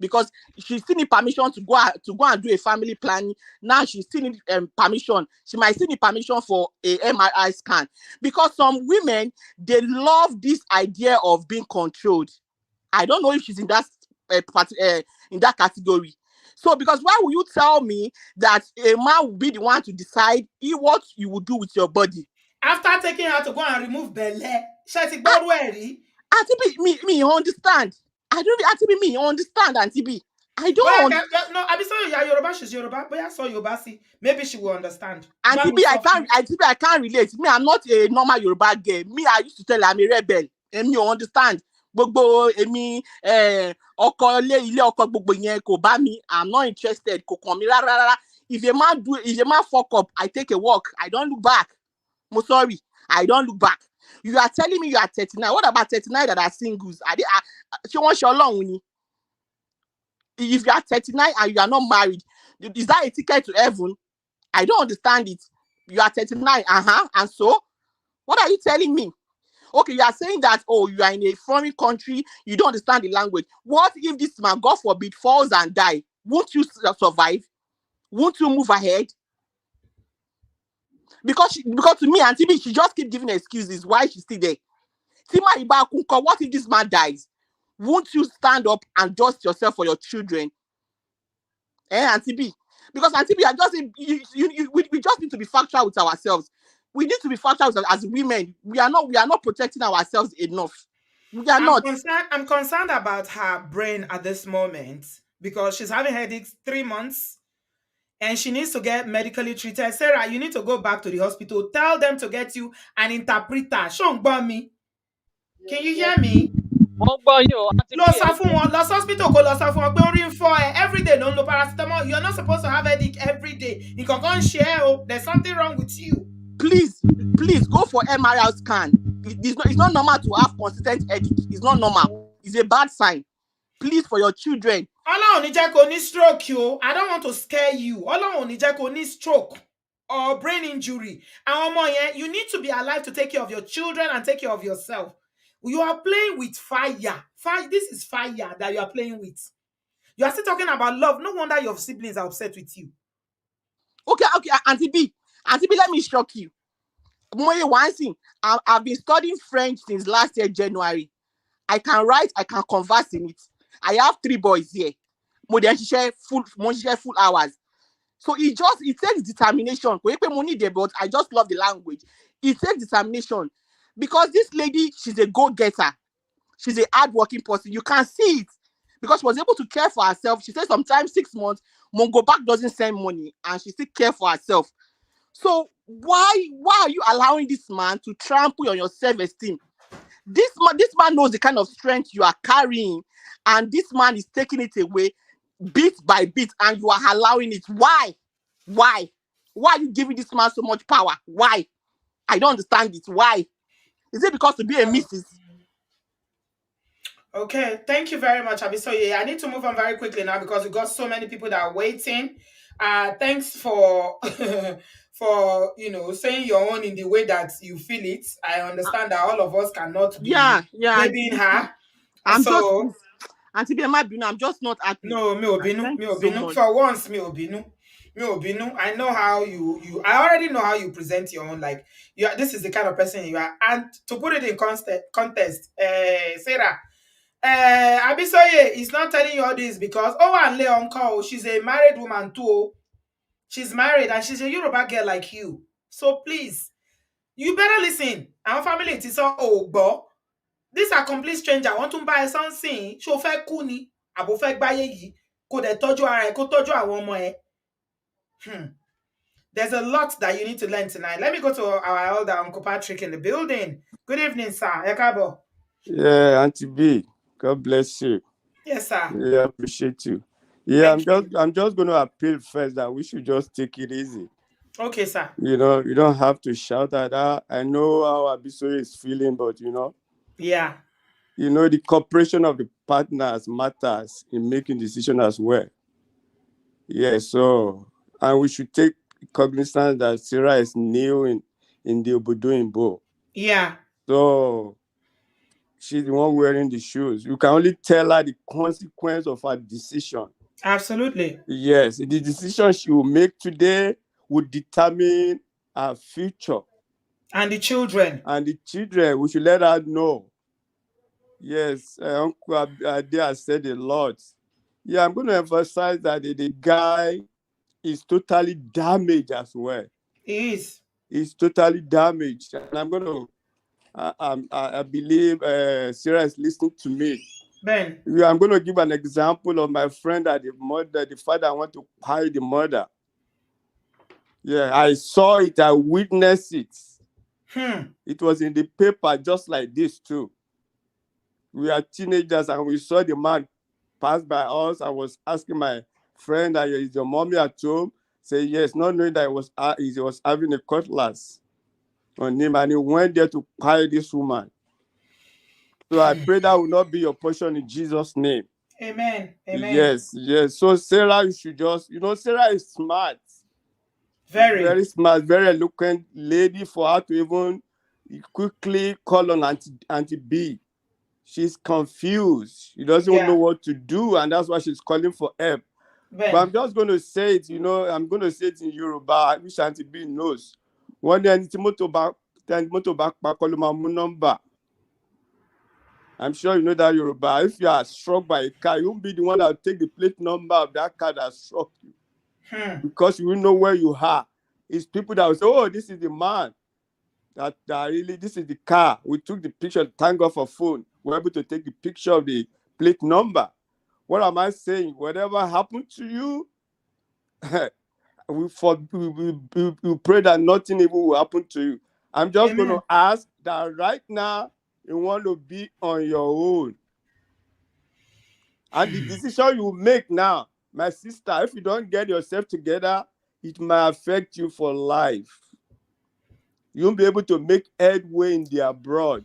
because she still need permission to go and do a family planning. Now she still need permission. She might still need permission for a MRI scan, because some women, they love this idea of being controlled. I don't know if she's in that in that category. So, because why will you tell me that a man will be the one to decide what you will do with your body? After taking her to go and remove belle, she Ah, got worry. Auntie B, me understand. I don't Auntie B, me understand, Auntie B. I But don't I understand. can, no, I be sorry, yeah, Yoruba, she's Yoruba. But I saw Yoruba, see, maybe she will understand. Auntie B, Auntie B, I can't relate. Me, I'm not a normal Yoruba girl. Me, I used to tell her I'm a rebel. And you understand. Gbogbo èmi ọkọ ilé ọkọ gbogbo yẹn kò bá mi. I'm not interested. Kò kàn mí rárá. If a man fuck up, I take a walk. I don't look back. I'm sorry. I don't look back. You are telling me you are 39. What about 39 that are singles? Ṣé wọ́n ṣe Ọlọ́run ni? If you are 39 and you are not married, is that a ticket to heaven? I don't understand it. You are 39, and so what are you telling me? Okay, you are saying that, you are in a foreign country, you don't understand the language. What if this man, God forbid, falls and die? Won't you survive? Won't you move ahead? Because to me, Auntie B, she just keep giving excuses why she's still there. What if this man dies? Won't you stand up and dust yourself for your children? Auntie B? Because Auntie B, we just need to be factual with ourselves. We need to be factual as women. We are not protecting ourselves enough. We are not. I'm concerned about her brain at this moment because she's having headaches 3 months and she needs to get medically treated. Sarah, you need to go back to the hospital. Tell them to get you an interpreter. Shong me. Can you hear me? Wọ́n gbọ́ yín o, Aunty Lọ B, sọ fún wọn, lọ sí hospital kó lọ sọ fún wọn pé orí ń fọ́ ẹ. Every day ló ń lo paracetamol. You're not supposed to have headache every day. Nǹkan kan ń ṣe ẹ́ o. There's something wrong with you. Please go for MRI scan. It's not normal to have consistent headache. It's not normal. It's a bad sign. Please, for your children. Ọlọ́run ní jẹ́ kó ní stroke o. I don't want to scare you. Ọlọ́run ní jẹ́ kó ní stroke or brain injury. Àwọn ọmọ yẹn, you need to be alive to take care of your children and take care of yourself. You are playing with fire. This is fire that you are playing with. You are still talking about love. No wonder your siblings are upset with you. Okay, Auntie B, let me shock you. I've been studying French since last year, January. I can write, I can converse in it. I have 3 boys here. Mo share full hours. So it takes determination. But I just love the language. It takes determination. Because this lady, she's a go-getter. She's a hard-working person. You can see it. Because she was able to care for herself. She said sometimes 6 months, Mongo Back doesn't send money and she still care for herself. So why are you allowing this man to trample on your self-esteem? This man knows the kind of strength you are carrying, and this man is taking it away bit by bit, and you are allowing it. Why? Why are you giving this man so much power? Why? I don't understand it. Why? Is it because to be a missus? Okay, thank you very much, Abisoye. I need to move on very quickly now because we got so many people that are waiting. Thanks for for saying your own in the way that you feel it. I understand that all of us cannot be babying her. I'm so just Auntie B, I'm just not happy. no, me obinu. Thank you so much. For once, me obinu. I know how you I already know how you present your own. Like this is the kind of person you are. And to put it in context, Sarah, Abisoye is not telling you all this because and Leon call, she's a married woman too. She's married and she's a Yoruba girl like you. So please, you better listen. Our family is all Ogbo. These are complete stranger. Wọ́n tún bá ẹ sọ́nsìn. Ṣé o fẹ́ kú ni? Àbò fẹ́ gbáyé yìí? Kò dẹ̀ tọ́jú ara ẹ̀, kó tọ́jú àwọn ọmọ ẹ̀. There's a lot that you need to learn tonight. Let me go to our elder, Uncle Patrick, in the building. Good evening, sir. Ẹ káàbọ̀. Yeah, Auntie B, God bless you. Yes, sir. Yeah, I appreciate you. Yeah, Thank I'm just going to appeal first that we should just take it easy. Okay, sir. You know, you don't have to shout at her. I know how Abisoye is feeling, but Yeah. The cooperation of the partners matters in making decision as well. Yeah, so and we should take cognizance that Sarah is new in the Obodoyinbo. Yeah. So she's the one wearing the shoes. You can only tell her the consequence of her decision. Absolutely. Yes, the decision she will make today will determine her future. And the children. And the children, we should let her know. Yes, Uncle Ade has said a lot. Yeah, I'm going to emphasize that the guy is totally damaged as well. He is. He's totally damaged. And I'm going to, I believe Sarah is listening to me. Ben. Yeah, I'm going to give an example of my friend that the father want to hire the mother. Yeah, I saw it. I witnessed it. It was in the paper just like this too. We are teenagers and we saw the man pass by us. I was asking my friend, is your mommy at home? Say yes, not knowing that he was having a cutlass on him, and he went there to hire this woman. So I pray that will not be your portion in Jesus' name. Amen. Amen. Yes. So Sarah, you should just, Sarah is smart. Very smart, very eloquent lady for her to even quickly call on Auntie B. She's confused. She doesn't know what to do, and that's why she's calling for help. Ben. But I'm just going to say it, I'm going to say it in Yoruba. I wish Auntie B knows. One day, number. I'm sure you know that Yoruba. If you are struck by a car, you won't be the one that will take the plate number of that car that struck you. Because you will know where you are. It's people that will say, oh, this is the man. That really, this is the car. We took the picture, thank God for phone. We're able to take the picture of the plate number. What am I saying? Whatever happened to you, we pray that nothing evil will happen to you. I'm just going to ask that right now, you want to be on your own. And the decision you make now, my sister, if you don't get yourself together, it might affect you for life. You won't be able to make headway in the abroad.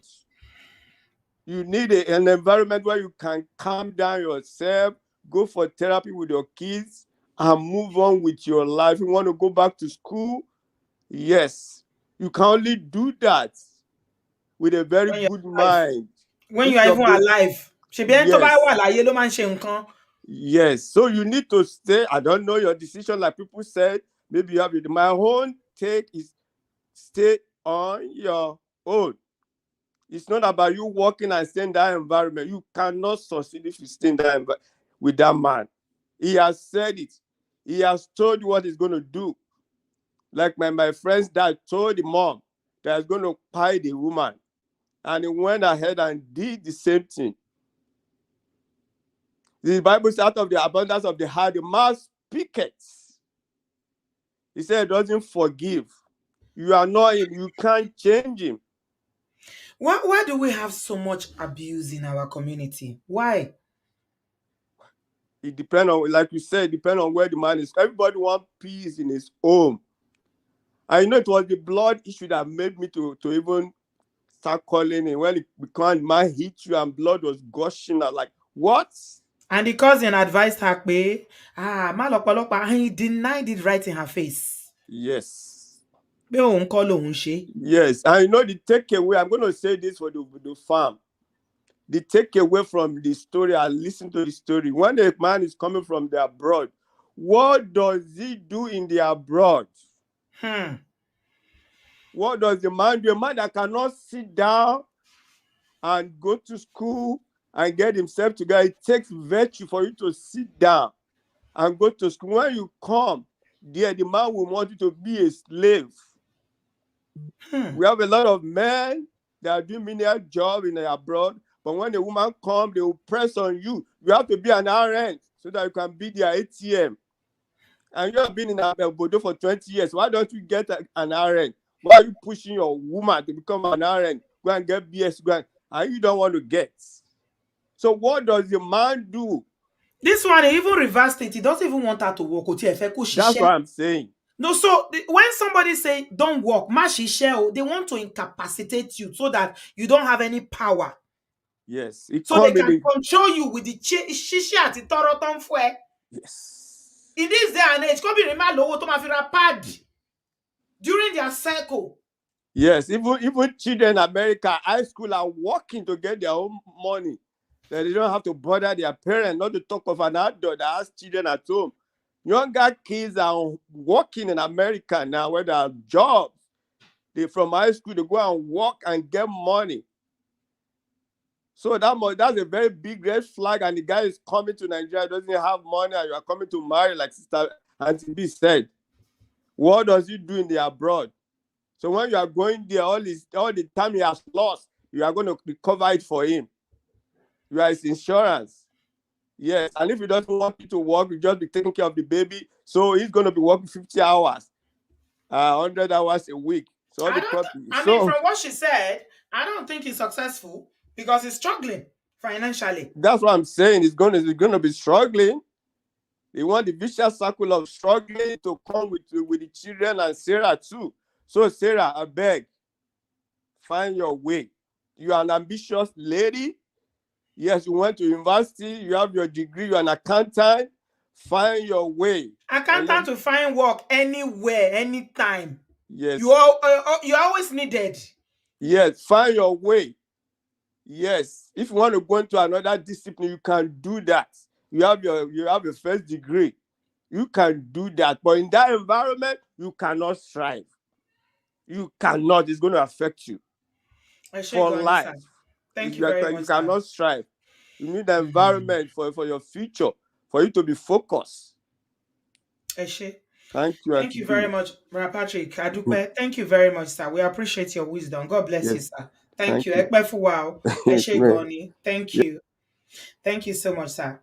You need an environment where you can calm down yourself, go for therapy with your kids, and move on with your life. You want to go back to school? Yes. You can only do that with a very good mind. When you are even alive. Yes. So you need to stay. I don't know your decision, like people said. Maybe you have it. My own take is stay on your own. It's not about you walking and staying in that environment. You cannot succeed if you stay in that with that man. He has said it. He has told you what he's going to do. Like my friend's dad told the mom that he's going to pie the woman. And he went ahead and did the same thing. The Bible says, out of the abundance of the heart, the mouth speaketh. He said, it doesn't forgive. You are not him. You can't change him. Why do we have so much abuse in our community? Why? It depends on, like you said, depends on where the man is. Everybody wants peace in his home. I know it was the blood issue that made me to even start calling him. When the man hit you and blood was gushing, I was like, what? And the cousin advised her, and he denied it right in her face. Yes. Yes. And the takeaway, I'm going to say this for the farm. The takeaway from the story, I listen to the story. When a man is coming from the abroad, what does he do in the abroad? What does the man do? A man that cannot sit down and go to school and get himself together. It takes virtue for you to sit down and go to school. When you come there, the man will want you to be a slave. We have a lot of men They are doing menial job in abroad. But when the woman come, they will press on you. You have to be an RN so that you can be their ATM. And you have been in Obodo for 20 years. Why don't you get an RN? Why are you pushing your woman to become an RN? Go and get BS, and you don't want to get. So what does the man do? This one, he even reversed it. He doesn't even want her to work. That's what I'm saying. No, so when somebody say don't work, they want to incapacitate you so that you don't have any power. Yes. It So they come in can the, control you with the shishi àti tọrọ tó ń fún ẹ. yes. In this day and age, kóbìnrin má lówó tó máa fi ra pad during their cycle. Yes, even children in America, high school are working to get their own money. That they don't have to bother their parents, not to talk of an adult that has children at home. Younger kids are working in America now where there are jobs. They from high school, they go and work and get money. So that's a very big red flag. And the guy is coming to Nigeria, doesn't have money, and you are coming to marry, like Sister Auntie B said. What does he do in the abroad? So when you are going there, all the time he has lost, you are going to recover it for him. You are his insurance. Yes, and if he doesn't want you to work, you just be taking care of the baby. So he's going to be working 50 hours, 100 hours a week. So From what she said, I don't think he's successful because he's struggling financially. That's what I'm saying. He's going to be struggling. They want the vicious circle of struggling to come with the children and Sarah too. So Sarah, I beg, find your way. You are an ambitious lady. Yes, you went to university. You have your degree. You're an accountant. Find your way. Accountant to find work anywhere, anytime. Yes. You're always needed. Yes, find your way. Yes. If you want to go into another discipline, you can do that. You have your first degree. You can do that. But in that environment, you cannot strive. You cannot. It's going to affect you for life. Thank you very much. You cannot strive. You need the environment for your future, for you to be focused. Thank you. Thank you very much, Brother Patrick. Adupe, thank you very much, sir. We appreciate your wisdom. God bless you, sir. Thank you. Thank you. Thank you so much, sir.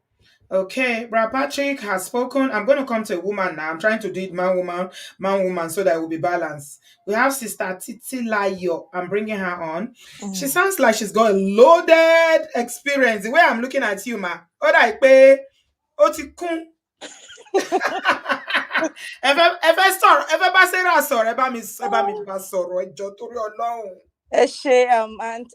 Okay, Brother Patrick has spoken. I'm going to come to a woman now. I'm trying to do it man, woman, so that it will be balanced. We have Sister Titi Layo. I'm bringing her on. She sounds like she's got a loaded experience. The way I'm looking at you, ma. ẹ fẹ́ sọ̀rọ̀, ẹ fẹ́ bá Sarah sọ̀rọ̀, ẹ bá mi bá sọ̀rọ̀, ẹ jọ̀ọ́ torí Ọlọ́run.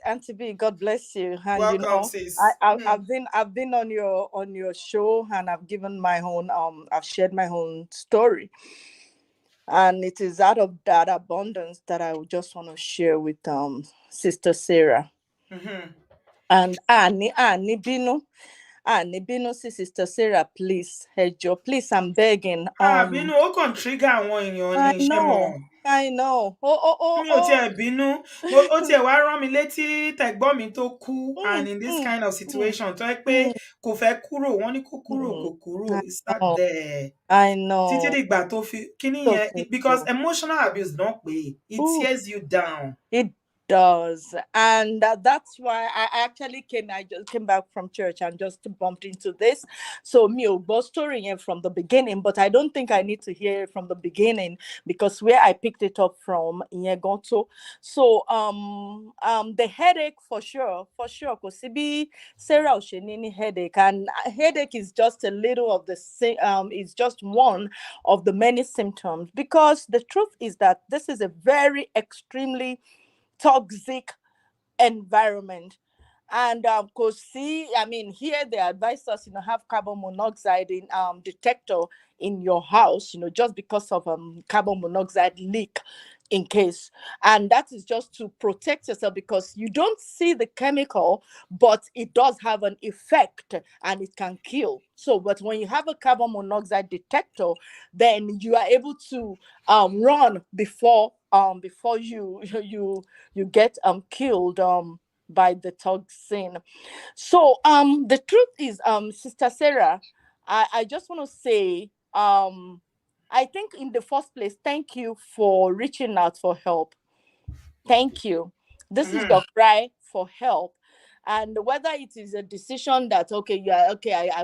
Auntie B, God bless you. And welcome, sis. I've been on your show, and I've given my own I've shared my own story, and it is out of that abundance that I would just want to share with Sister Sarah. And Annie Bino. Sister Sarah, please, please, I'm begging. Bínú ó kàn trigger àwọn èèyàn ní iṣẹ́ mọ́. I know. Mi ò tiẹ̀ bínú. Ó tiẹ̀ wá rán mi létí tẹ̀gbọ́n mi tó kú, and in this kind of situation tó yẹ pé kò fẹ́ kúrò, wọ́n ní kó kúrò, kò kúrò. It's not there. I know. Títí dìgbà tó fi kíní yẹn, because emotional abuse don't pay. It tears you down. It does, and that's why I just came back from church and just bumped into this. So me story here from the beginning, but I don't think I need to hear it from the beginning, because where I picked it up from Inyegonto. So the headache for sure, because Sarah Oshenini headache, and headache is just a little of the is just one of the many symptoms, because the truth is that this is a very extremely toxic environment. And because here they advise us, have carbon monoxide in detector in your house, just because of carbon monoxide leak in case. And that is just to protect yourself, because you don't see the chemical, but it does have an effect and it can kill. So, but when you have a carbon monoxide detector, then you are able to run before you get killed by the toxin. So the truth is, Sister Sarah, I just want to say, I think in the first place, thank you for reaching out for help. Thank you. This is your cry for help. And whether it is a decision that, okay, you are okay, I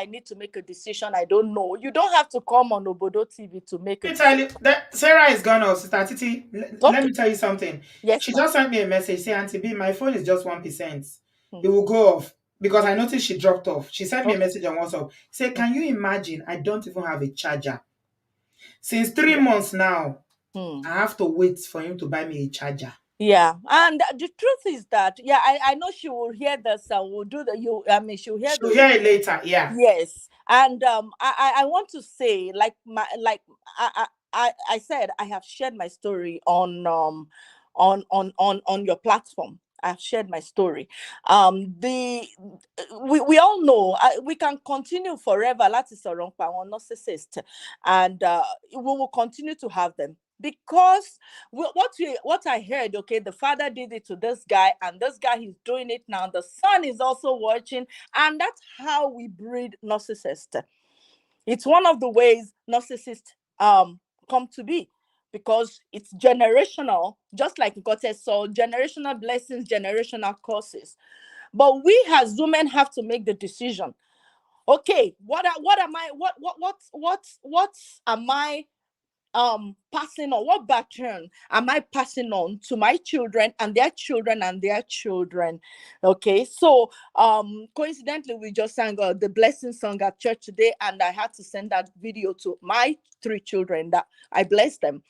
need to make a decision. I don't know. You don't have to come on Obodo TV to make a Let me tell decision. you that Sarah is gone off, Sister Titi. Let Okay. me tell you something. Yes, She ma'am. just sent me a message. Say, Auntie B, my phone is just 1%. Hmm. It will go off because I noticed she dropped off. She sent me a Okay. message on WhatsApp. Say, can you imagine? I don't even have a charger. Since Yeah. 3 months now, Hmm. I have to wait for him to buy me a charger. Yeah, and the truth is that, yeah, I know she will hear this and will do the you. I mean, she'll hear She'll the hear it later. Yeah. yes, and I want to say, like my like I said, I have shared my story on on your platform. I've shared my story. The we all know, we can continue forever. That is a wrong narcissist, and we will continue to have them because what I heard. Okay, the father did it to this guy, and this guy is doing it now. The son is also watching, and that's how we breed narcissists. It's one of the ways narcissists come to be, because it's generational, just like God says, so generational blessings, generational curses. But we as women have to make the decision. Okay, what am I what am I passing on? What pattern am I passing on to my children and their children and their children? Okay, so coincidentally we just sang the blessing song at church today, and I had to send that video to my 3 children that I bless them.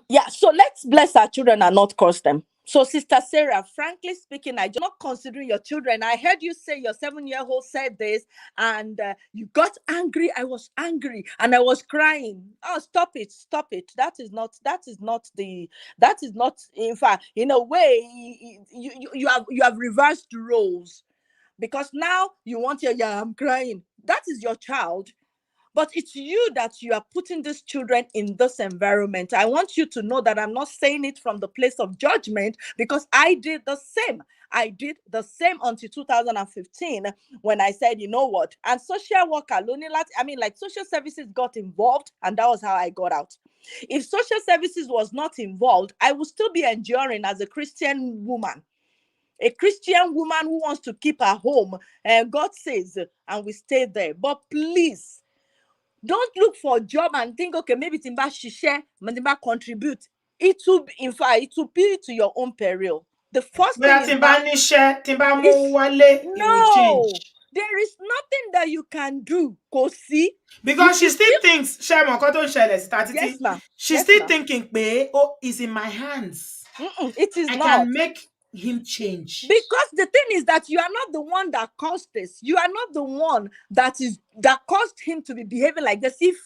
Yeah, so let's bless our children and not curse them. So, Sister Sarah, frankly speaking, I do not consider your children. I heard you say your 7-year-old said this, and you got angry. I was angry and I was crying. Oh, stop it, stop it. That is not, in fact, in a way, you have reversed roles, because now you want your, yeah, I'm crying. That is your child, but it's you that you are putting these children in this environment. I want you to know that I'm not saying it from the place of judgment, because I did the same. I did the same until 2015, when I said, you know what? And social worker, like social services got involved, and that was how I got out. If social services was not involved, I would still be enduring as a Christian woman. A Christian woman who wants to keep her home, and God says, and we stay there. But please, don't look for a job and think, okay, maybe Timba share, Timba contribute. It will, in fact, it will be to your own peril. The first thing But is now, Timba is mu wale, it will no, change. there is nothing that you can do. Kosi, Because if she you still feel, thinks, Shemo Koto Shele, Sister yes, Titi, ma'am, she's yes, still ma'am. thinking, oh, it's in my hands. It is I not. can make him change. Because the thing is that you are not the one that caused this. You are not the one that caused him to be behaving like this. If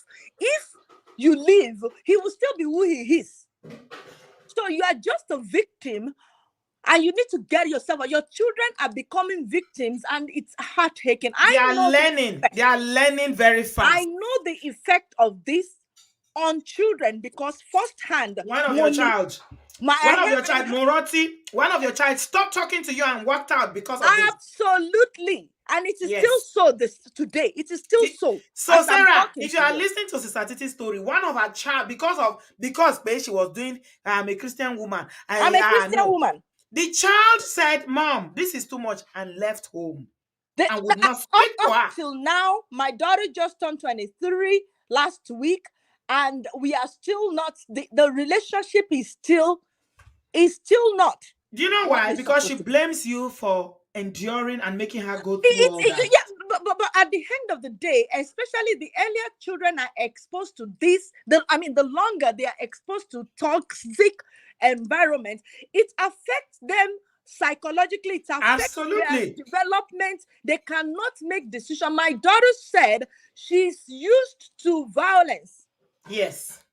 you leave, he will still be who he is. So you are just a victim, and you need to get yourself. Your children are becoming victims, and it's heartaking. They I are know the learning. They effect. are learning very I fast. know the effect of this on children, because firsthand, One of your money. child, I have Moroti, one of your child stopped talking to you and walked out because of this. absolutely, and it is still Yes. so. This today, it is still so So as I'm Sarah, talking if you to are you. listening to Sister Titi's story, one of her child, because babe, she was doing I'm a Christian woman. I'm a Christian No. woman. The child said, Mom, this is too much, and left home and would not Up speak to her. till now, my daughter just turned 23 last week, and we are still not. The relationship is still not Do you know what why? it's Because she supposed to be. blames you for enduring and making her go through all that. Yeah, but at the end of the day, especially the earlier children are exposed to this, the longer they are exposed to toxic environment, it affects them psychologically, it affects their Absolutely. development. They cannot make decisions. My daughter said she's used to violence. Yes.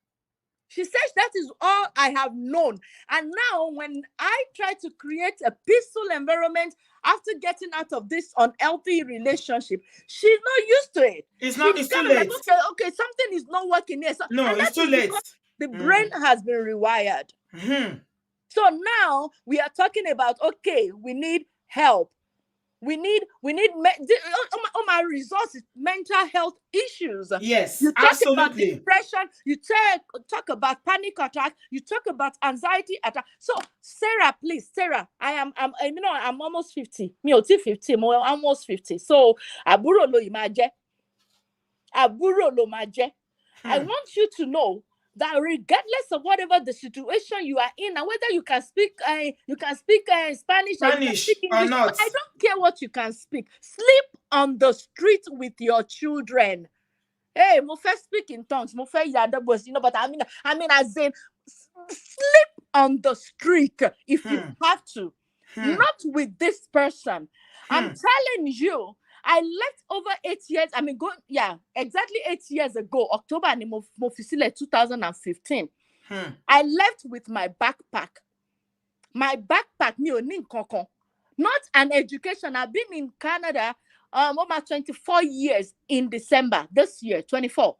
She says that is all I have known. And now, when I try to create a peaceful environment after getting out of this unhealthy relationship, she's not used to it. It's She's too kind of like, late. okay, something is not working here. So, No, and it's that too is late. because the brain has been rewired. Mm-hmm. So now we are talking about, okay, we need help. We need my resources, mental health issues. Yes, You talk about absolutely. depression, you talk about panic attack, you talk about anxiety attack. So Sarah, please, Sarah, I'm almost 50. Me ò tí 50, I'm almost 50. So àbúrò ló máa jẹ́. Àbúrò ló máa jẹ́. I want you to know that regardless of whatever the situation you are in, and whether you can speak Spanish or you can speak or English, not. I don't care what you can speak. Sleep on the street with your children. Hey, mo fẹ́ speak in tongues, mo fẹ́ yadabos, but I mean as in sleep on the street if you have to. Not with this person. I'm telling you, I left over 8 years. Exactly 8 years ago, October 2015. I left with my backpack. My backpack, me not an education. I've been in Canada over 24 years in December this year, 24.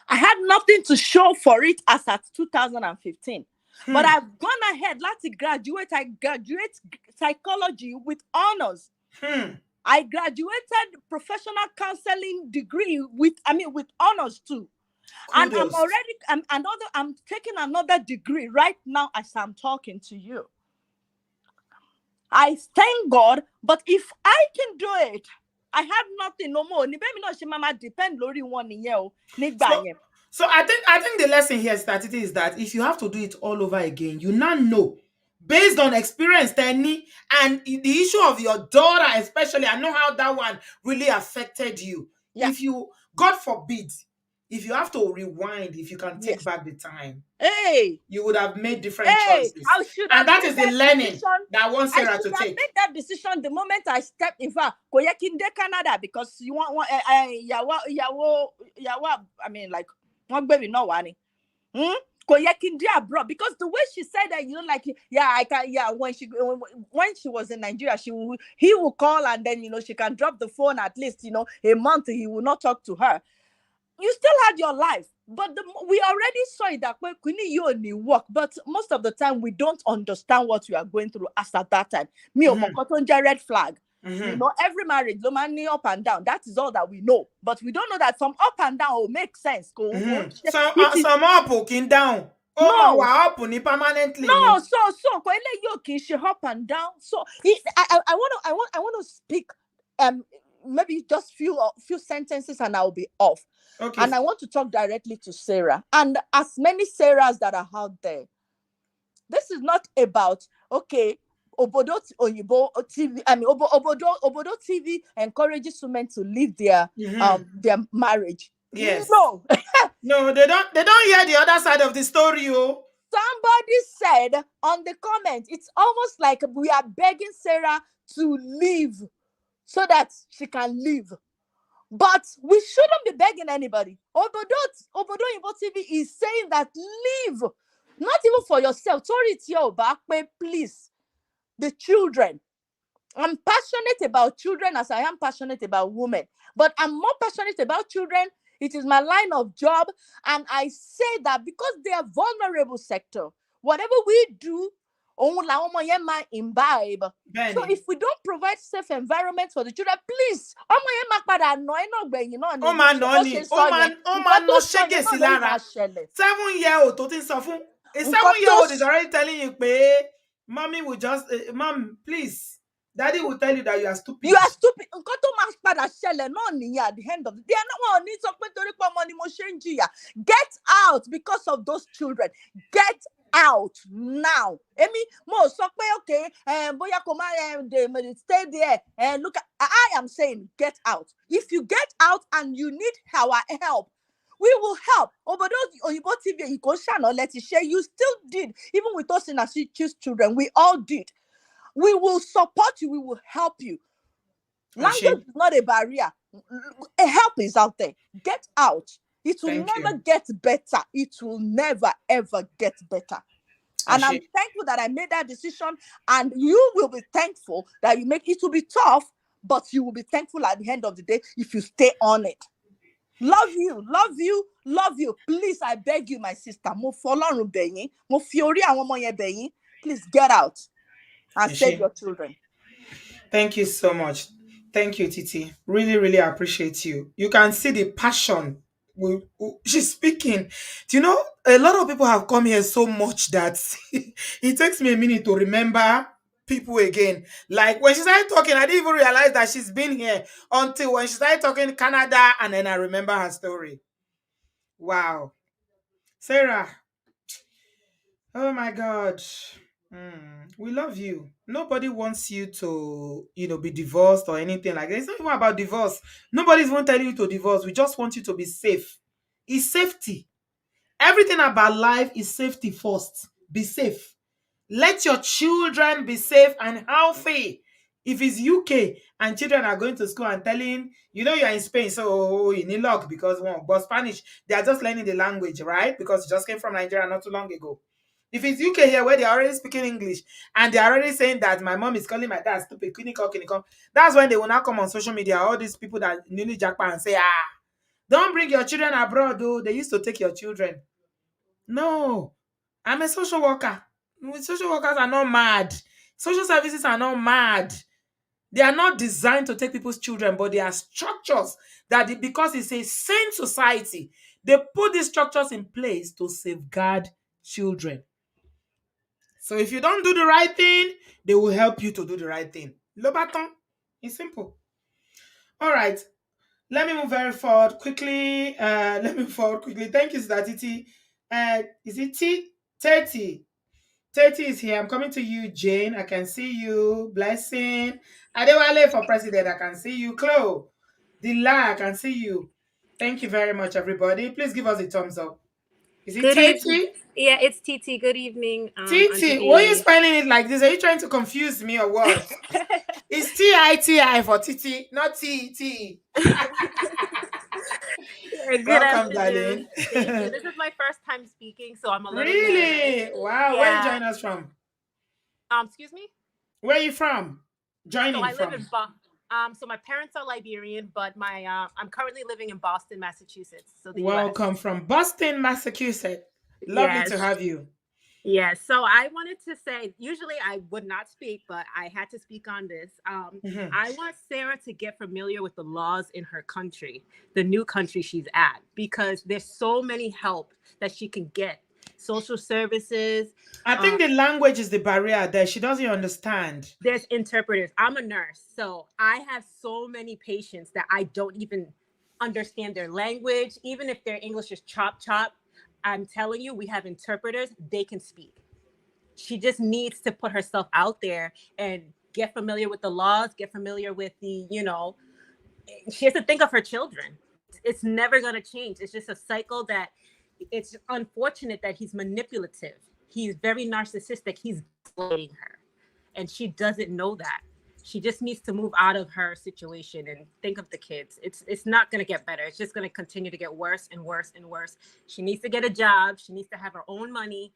I had nothing to show for it as at 2015. But I've gone ahead. Let's graduate. I graduate psychology with honors. I graduated professional counseling degree with honors too. Kudos. And I'm taking another degree right now as I'm talking to you. I thank God, but if I can do it, I have nothing no more. Depend lórí wọn nìyẹn o, nígbà yẹn. So I think the lesson here is that if you have to do it all over again, you now know, based on experience, Tenny, and the issue of your daughter especially, I know how that one really affected you. Yeah. If you, God forbid, if you have to rewind, if you can take back the time, you would have made different choices. And that is the learning that I want Sarah to take. I made that decision the moment I stepped in fact, Canada, because you want one baby no one. Abroad, because the way she said that, when she was in Nigeria, he will call and then she can drop the phone at least a month he will not talk to her. You still had your life, but we already saw it that you only work, but most of the time we don't understand what you are going through as at that time. Red flag. Every marriage, no money up and down. That is all that we know. But we don't know that some up and down will make sense. Some up and down. Up permanently. No, so up and down. So I want to speak maybe just few sentences and I'll be off. Okay. And I want to talk directly to Sarah and as many Sarahs that are out there. This is not about Obodo TV. Obodo TV encourages women to leave their marriage. Yes. No. No, they don't hear the other side of the story. Somebody said on the comment, it's almost like we are begging Sarah to leave so that she can leave. But we shouldn't be begging anybody. Obodooyinbo TV is saying that leave. Not even for yourself. Sorry, it's your back, please. The children. I'm passionate about children as I am passionate about women. But I'm more passionate about children. It is my line of job. And I say that because they are vulnerable sector. Whatever we do, imbibe. So if we don't provide safe environment for the children, please, a 7-year-old is already telling you, mommy will just, mom, please. Daddy will tell you that you are stupid. You are stupid. At the end of the day, get out because of those children. Get out now. Okay, stay there and look. I am saying get out. If you get out and you need our help, we will help. Obodo TV, you still did. Even with us in our children, we all did. We will support you. We will help you. Language is not a barrier. Help is out there. Get out. It will never get better. It will never, ever get better. And I'm thankful that I made that decision. And you will be thankful that you make it. Will be tough, but you will be thankful at the end of the day if you stay on it. Love you, love you, love you. Please, I beg you, my sister. Please get out and save your children. Thank you so much. Thank you, Titi. Really, really appreciate you. You can see the passion. She's speaking. Do you know, a lot of people have come here so much that it takes me a minute to remember people again. Like when she started talking, I didn't even realize that she's been here until when she started talking Canada, and then I remember her story. Wow. Sarah, oh my God. We love you. Nobody wants you to, be divorced or anything like that. It's not even about divorce. Nobody's even telling you to divorce. We just want you to be safe. It's safety. Everything about life is safety first. Be safe. Let your children be safe and healthy. If it's UK and children are going to school and telling, you're in Spain, so you need luck because but Spanish, they are just learning the language, right? Because you just came from Nigeria not too long ago. If it's UK here where they're already speaking English and they're already saying that my mom is calling my dad stupid, clinical, that's when they will now come on social media, all these people that newly jackpot and say, don't bring your children abroad, though. They used to take your children. No, I'm a social worker. Social workers are not mad. Social services are not mad. They are not designed to take people's children, but they are structures that, because it's a sane society, they put these structures in place to safeguard children. So if you don't do the right thing, they will help you to do the right thing. Le bâton. It's simple. All right. Let me move very forward quickly. Let me move forward quickly. Thank you, Statiti. Is it T? 30. 30 is here. I'm coming to you, Jane. I can see you. Blessing. Adewale for president. I can see you. Chloe. Dila, I can see you. Thank you very much, everybody. Please give us a thumbs up. Is it Good evening. 30? Yeah, it's TT. Good evening, Auntie Titi, why are you D. spelling it like this? Are you trying to confuse me or what? It's Titi for Titi, not T. Good Welcome, afternoon. darling. Thank you. This is my first time speaking, so I'm a little nervous. Really? Wow. Where are you Yeah. joining us from? Excuse me. Where are you from? So Joining I live from? in so my parents are Liberian, but my I'm currently living in Boston, Massachusetts, so the U.S. Welcome from Boston, Massachusetts. Lovely to Yes. have you. Yes. So I wanted to say, usually I would not speak, but I had to speak on this. Mhm. I want Sarah to get familiar with the laws in her country, the new country she's at, because there's so many help that she can get. Social services, I think the language is the barrier there. She doesn't understand. there's interpreters. I'm a nurse, so I have so many patients that I don't even understand their language, even if their English is chop chop. I'm telling you, we have interpreters, they can speak. She just needs to put herself out there and get familiar with the laws, get familiar with she has to think of her children. It's never going to change. It's just a cycle that it's unfortunate that he's manipulative. He's very narcissistic. He's gaslighting her. And she doesn't know that. She just needs to move out of her situation and think of the kids. It's not going to get better. It's just going to continue to get worse and worse and worse. She needs to get a job. She needs to have her own money.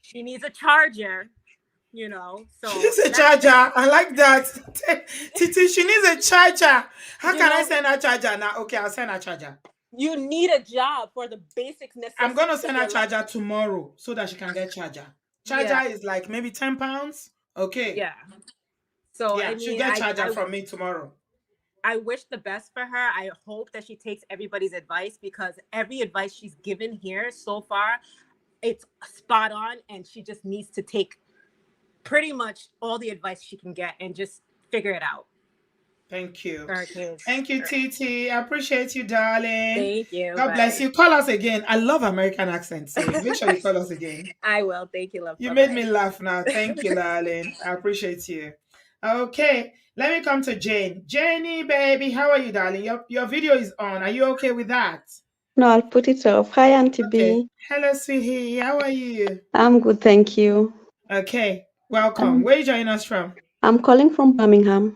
She needs a charger, So She needs a that's charger. I like that. Titi, she needs a charger. How you can I know, send her charger now? Okay, I'll send her charger. you need a job for the basic I'm going to necessities of send her your life. charger tomorrow so that she can get charger. Yeah, Charger is like maybe £10. Okay. yeah. So I Yeah, she'll mean, get charger from me tomorrow. I wish the best for her. I hope that she takes everybody's advice, because every advice she's given here so far, it's spot on, and she just needs to take pretty much all the advice she can get and just figure it out Thank you. for her kids. Thank you, Titi. I appreciate you, darling. Thank you. God bless Bye. you. Call us again. I love American accents, so make sure you call us again. I will. Thank you, love. You made Bye-bye. me laugh now. Thank you, darling. I appreciate you. Okay, let me come to Jane. Jenny, baby, how are you, darling? Your video is on. Are you okay with that? No, I'll put it off. Hi, Auntie Okay. B. Hello, sweetie. How are you? I'm good, thank you. Okay, welcome. Where are you joining us from? I'm calling from Birmingham.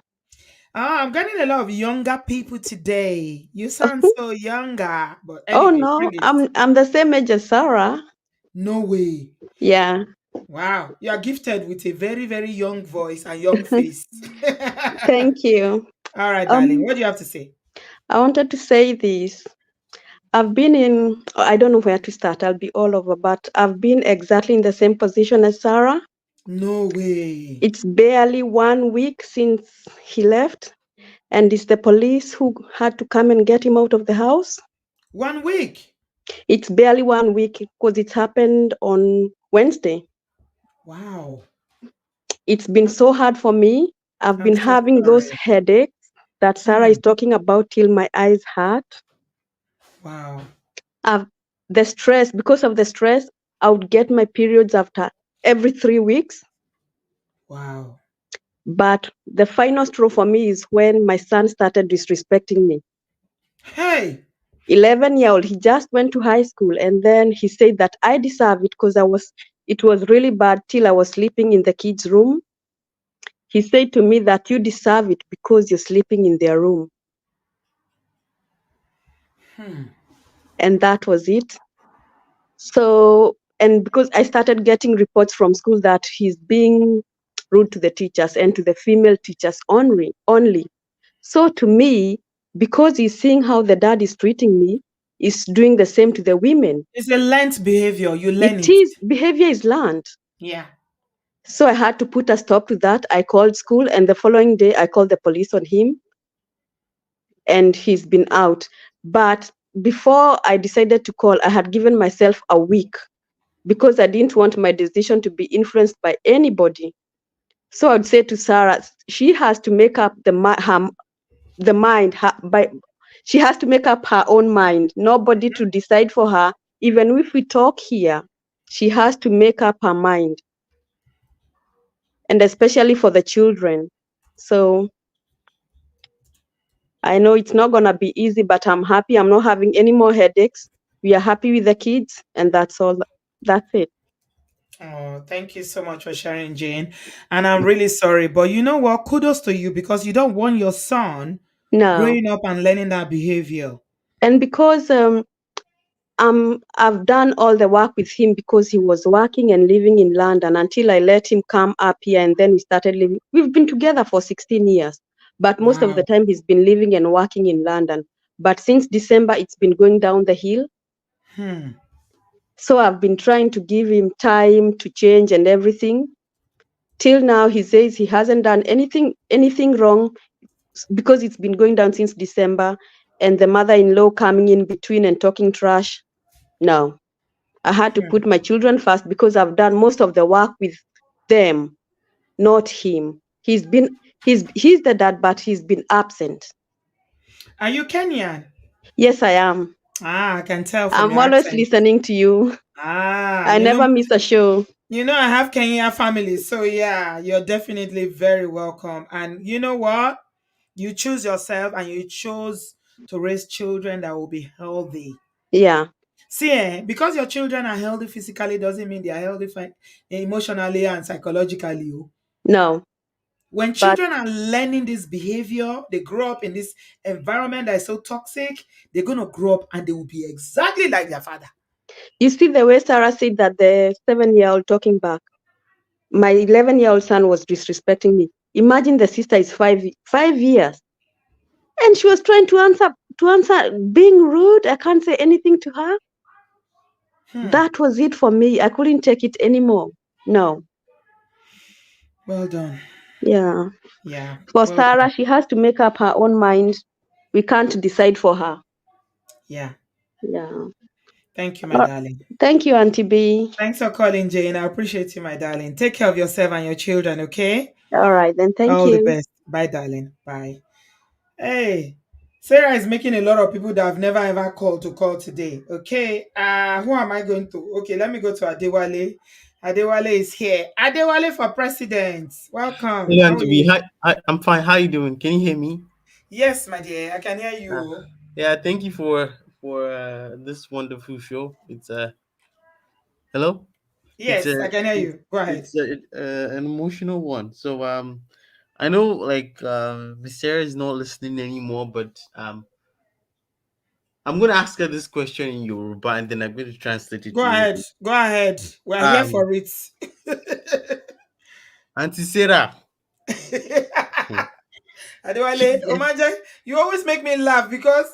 I'm getting a lot of younger people today. You sound so younger. But Oh anyway, no, bring it. I'm the same age as Sarah. No way. Yeah. Wow. You are gifted with a very, very young voice and young face. Thank you. All right, darling. What do you have to say? I wanted to say this. I've been in, I don't know where to start. I'll be all over, but I've been exactly in the same position as Sarah. No way. It's barely 1 week since he left, and it's the police who had to come and get him out of the house. 1 week. It's barely 1 week because it happened on Wednesday. Wow. It's been so hard for me. I've I'm been so having those sorry. headaches that Sarah Hmm. is talking about till my eyes hurt. Wow. The stress, because of the stress, I would get my periods after every 3 weeks. Wow. But the final straw for me is when my son started disrespecting me. Hey. 11-year-old, he just went to high school, and then he said that I deserve it because it was really bad till I was sleeping in the kids' room. He said to me that you deserve it because you're sleeping in their room. And that was it. So, and because I started getting reports from school that he's being rude to the teachers and to the female teachers only. So to me, because he's seeing how the dad is treating me, he's doing the same to the women. It's a learned behavior. You learn It it. is, behavior is learned. Yeah. So I had to put a stop to that. I called school, and the following day I called the police on him, and he's been out. But before I decided to call, I had given myself a week because I didn't want my decision to be influenced by anybody. So I'd say to Sarah, she has to make up the mind by she has to make up her own mind. Nobody to decide for her. Even if we talk here, she has to make up her mind, and especially for the children. So I know it's not gonna be easy, but I'm happy. I'm not having any more headaches. We are happy with the kids, and that's all. That's it. Oh, thank you so much for sharing, Jane. And I'm really sorry, but you know what? Kudos to you because you don't want your son No, growing up and learning that behavior. and because I've done all the work with him because he was working and living in London until I let him come up here, and then we started living. We've been together for 16 years, but most of the Wow. time he's been living and working in London. But since December, it's been going down the hill. Hmm. So I've been trying to give him time to change and everything. Till now, he says he hasn't done anything wrong because it's been going down since December, and the mother-in-law coming in between and talking trash. No. I had to put my children first because I've done most of the work with them, not him. He's the dad, but he's been absent. Are you Kenyan? Yes, I am. Ah, I can tell from I'm your always accent. listening to you. Ah, I never miss a show. I have Kenyan family, so yeah, you're definitely very welcome. And you know what? You choose yourself and you chose to raise children that will be healthy. Yeah, See, because your children are healthy physically doesn't mean they are healthy emotionally and psychologically. Oh. no, When but children are learning this behavior, they grow up in this environment that is so toxic, they're going to grow up and they will be exactly like their father. you see the way Sarah said that the 7-year-old talking back. My 11-year-old son was disrespecting me. Imagine the sister is 5 years, and she was trying to answer, being rude. I can't say anything to her. That was it for me. I couldn't take it anymore. No. Well done. Yeah. Yeah, For well done. Sarah, she has to make up her own mind. We can't decide for her. Yeah. Yeah. Thank you, my darling. Thank you, Auntie B. Thanks for calling, Jane. I appreciate you, my darling. Take care of yourself and your children, okay? All right, then. Thank All the you. best. Bye, darling. Bye. Hey, Sarah is making a lot of people that have never ever called to call today. Okay. Who am I going to? Okay, let me go to Adewale. Adewale is here. Adewale for president. Welcome. Hey, How are Auntie B. you? I'm fine. How you doing? Can you hear me? Yes, my dear. I can hear Uh, you. yeah, thank you for this wonderful show. It's hello. It's Yes, I can hear you. Go ahead. an emotional one. So I know like Miss Sarah is not listening anymore, but I'm gonna ask her this question in Yoruba, and then I'm going to translate it Go to ahead. English. Go ahead. We're here Um, for it. Auntie Sarah. Hmm. Adewale, Omaje, you always make me laugh because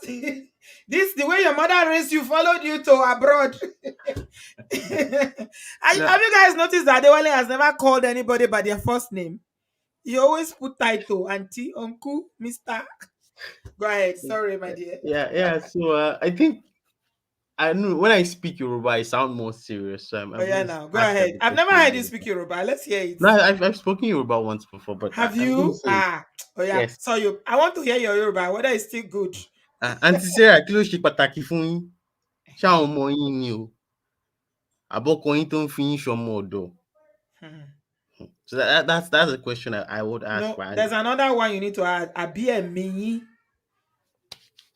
This the way your mother raised you, followed you to abroad. No, Have you guys noticed that Adewale has never called anybody by their first name? He always put title, auntie, uncle, Mister. Go ahead. Sorry, my dear. yeah, yeah. So I think I know when I speak Yoruba, I sound more serious. So Oh I'm yeah, going to now go ask her ahead. the I've never question in heard you Yoruba. speak Yoruba. Let's hear it. No, I've spoken Yoruba once before, but Have I'm going to you? say it. Oh yeah. Yes. So you. I want to hear your Yoruba. Whether it's still good. Auntie Sarah, kí ló ṣe pàtàkì fún yín? Ṣé àwọn ọmọ yín ni o? Àbọ̀kọ yín tó ń fi yín ṣọmọ ọ̀dọ̀? Hmm. So that's a question I would ask. No, Right? there's another one you need to add. Abi emi,